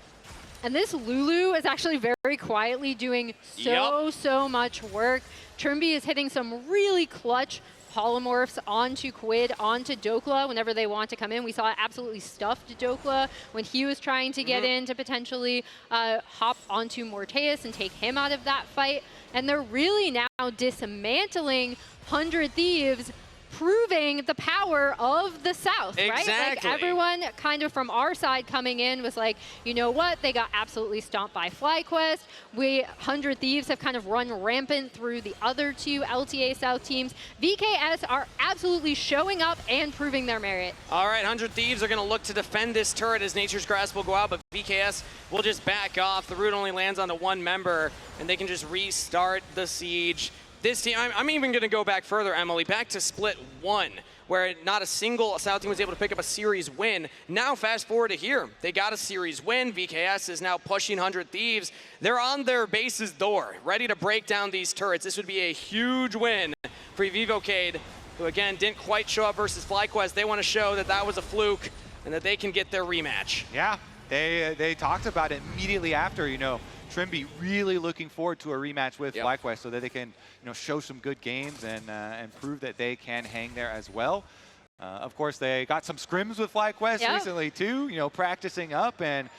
And this Lulu is actually very quietly doing so much work. Trimby is hitting some really clutch polymorphs onto Quid, onto Dokla whenever they want to come in. We saw absolutely stuffed Dokla when he was trying to get in to potentially hop onto Morteas and take him out of that fight. And they're really now dismantling 100 Thieves, proving the power of the South, right? Like everyone kind of from our side coming in was like, you know what? They got absolutely stomped by FlyQuest. 100 Thieves have kind of run rampant through the other two LTA South teams. VKS are absolutely showing up and proving their merit. All right, 100 Thieves are going to look to defend this turret as Nature's Grasp will go out, but VKS will just back off. The root only lands on the one member, and they can just restart the siege. This team, I'm even going to go back further, Emily, back to Split 1, where not a single South team was able to pick up a series win. Now fast forward to here. They got a series win. VKS is now pushing 100 Thieves. They're on their base's door, ready to break down these turrets. This would be a huge win for Vivocade, who again didn't quite show up versus FlyQuest. They want to show that that was a fluke and that they can get their rematch. Yeah, they talked about it immediately after, Trimby really looking forward to a rematch with FlyQuest so that they can, show some good games and prove that they can hang there as well. Of course, they got some scrims with FlyQuest recently too, practicing up and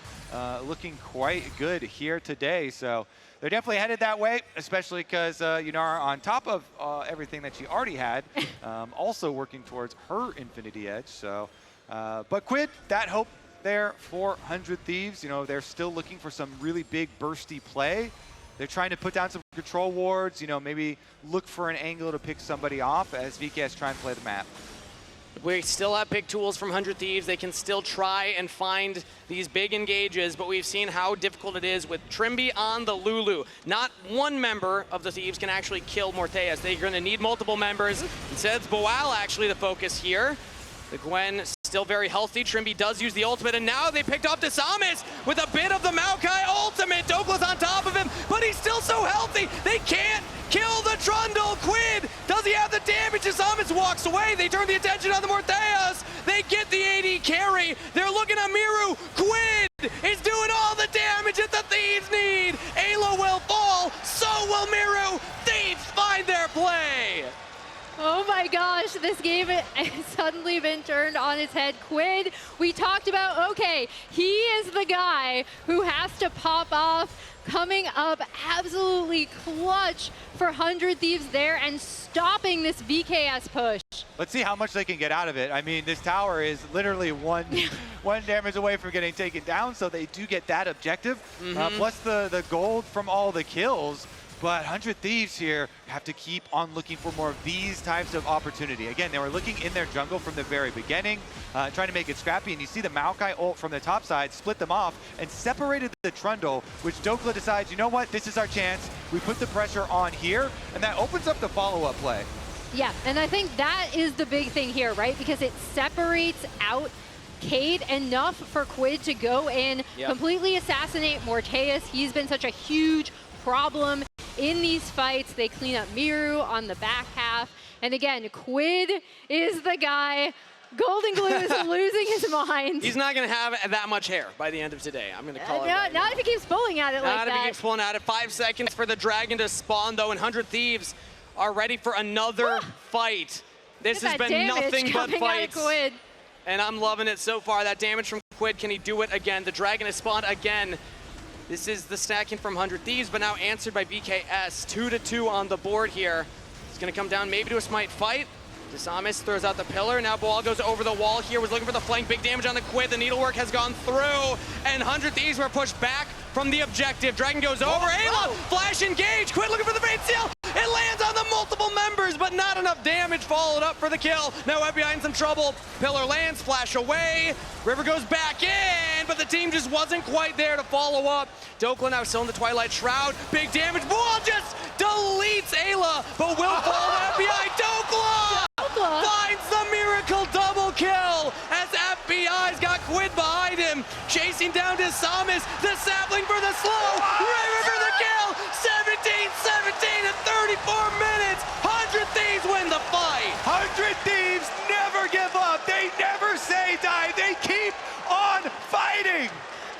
looking quite good here today. So they're definitely headed that way, especially because Yunara, on top of everything that she already had, also working towards her Infinity Edge. So, but Quid, that hope there for 100 Thieves. They're still looking for some really big bursty play. They're trying to put down some control wards, maybe look for an angle to pick somebody off as VKS try and play the map. We still have big tools from 100 Thieves. They can still try and find these big engages, but we've seen how difficult it is with Trimby on the Lulu. Not one member of the Thieves can actually kill Morteas. They're going to need multiple members. Instead, it's Boal actually the focus here. The Gwen still very healthy. Trimby does use the ultimate, and now they picked off Desamis with a bit of the Maokai ultimate. Dokla's on top of him, but he's still so healthy. They can't kill the Trundle. Quid, does he have the damage? Desamis walks away. They turn the attention on the Morteas. They get the AD carry. They're looking at Miru. Quid is doing all the damage that the Thieves need. Ayla will fall, so will Miru. Thieves find their play. Oh my gosh, this game has suddenly been turned on its head. Quid, we talked about, okay, he is the guy who has to pop off, coming up absolutely clutch for 100 Thieves there and stopping this VKS push. Let's see how much they can get out of it. I mean, this tower is literally one damage away from getting taken down, so they do get that objective, plus the gold from all the kills. But 100 Thieves here have to keep on looking for more of these types of opportunity. Again, they were looking in their jungle from the very beginning, trying to make it scrappy. And you see the Maokai ult from the top side, split them off, and separated the Trundle, which Dokla decides, you know what, this is our chance. We put the pressure on here, and that opens up the follow-up play. Yeah, and I think that is the big thing here, right? Because it separates out Cade enough for Quid to go in, completely assassinate Morteas. He's been such a huge problem in these fights. They clean up Miru on the back half. And again, Quid is the guy. Golden Glue is losing his mind. He's not going to have that much hair by the end of today. I'm going to call it right Not if he keeps pulling at it like that. Not if he keeps pulling at it. 5 seconds for the Dragon to spawn, though, and 100 Thieves are ready for another fight. This has been nothing but fights. And I'm loving it so far. That damage from Quid, can he do it again? The Dragon has spawned again. This is the stacking from 100 Thieves, but now answered by BKS. 2-2 on the board here. It's going to come down maybe to a smite fight. Desamis throws out the pillar. Now Boal goes over the wall here. Was looking for the flank. Big damage on the Quid. The needlework has gone through. And 100 Thieves were pushed back from the objective. Dragon goes over. Ayla, flash engage. Quid looking for the bait seal. It lands on the multiple members, but not enough damage. Followed up for the kill. Now FBI in some trouble. Pillar lands, flash away. River goes back in, but the team just wasn't quite there to follow up. Dokla now still in the Twilight Shroud. Big damage. Boal just deletes Ayla, but will fall to FBI. Dokla finds the miracle double kill as FBI's got Quid behind him. Chasing down to Samus. The sapling for the slow. River for the kill. 17-17 in 34 minutes. 100 Thieves win the fight. 100 Thieves never give up. They never say die. They keep on fighting.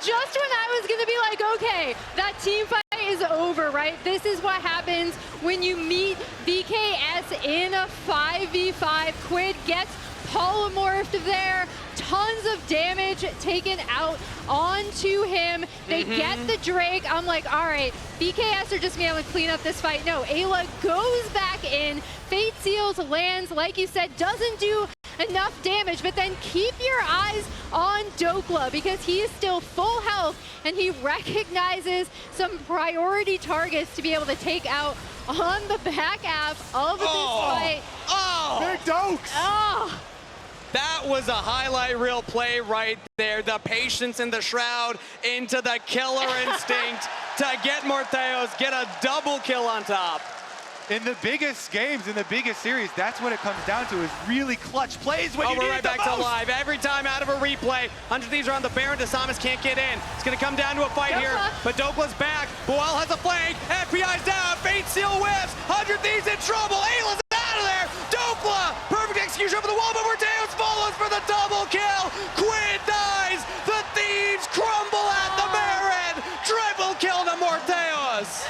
Just when I was gonna be like, okay, that team fight is over, right? This is what happens when you meet BKS in a 5v5. Quid gets polymorphed there. Tons of damage taken out onto him. They get the Drake. I'm like, all right, BKS are just gonna be able to clean up this fight. No, Ayla goes back in. Fate Seals lands, like you said, doesn't do enough damage, but then keep your eyes on Dokla because he is still full health and he recognizes some priority targets to be able to take out on the back half of this fight. They're Dokes. That was a highlight reel play right there. The patience in the Shroud into the killer instinct to get Morteos, get a double kill on top. In the biggest games, in the biggest series, that's what it comes down to, is really clutch plays when you need we're it right back the most. to live. Every time out of a replay, 100 Thieves are on the Baron. Desamis can't get in. It's going to come down to a fight here, but Dokla's back. Boal has a flank. FPI's down. Fate Seal whiffs. 100 Thieves in trouble. Ayla's out of there. Dokla, perfect execution over the wall, but Morteos follows for the double kill. Quid dies. The Thieves crumble at the Baron. Triple kill to Morteos.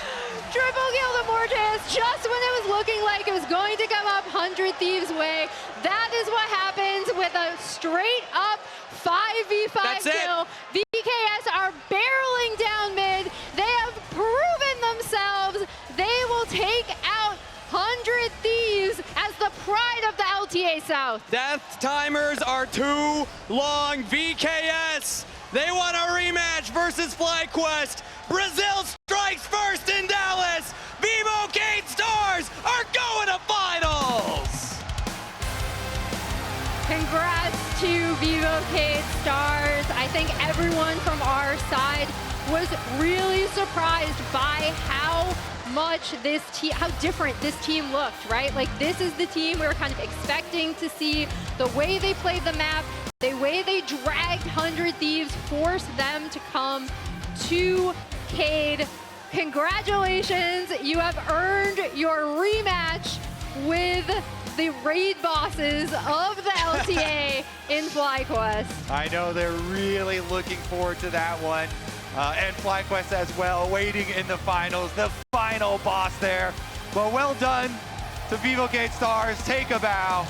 Triple kill to Morteos just when it was looking like it was going to come up 100 Thieves' way. That is what happens with a straight up 5v5 kill. BKS are barreling down mid. They have proven themselves. They will take out 100 Thieves as the pride of the LTA South. Death timers are too long. VKS, they want a rematch versus FlyQuest. Brazil strikes first in Dallas. Vivo Gate Stars are going to finals. Congrats to Vivo Cade Stars. I think everyone from our side was really surprised by how much this team, how different this team looked, right? Like, this is the team we were kind of expecting to see. The way they played the map, the way they dragged 100 Thieves, forced them to come to Cade. Congratulations, you have earned your rematch with the raid bosses of the LTA in FlyQuest. I know they're really looking forward to that one. And FlyQuest as well, waiting in the finals, the final boss there. But well done to Vivo Gate Stars. Take a bow.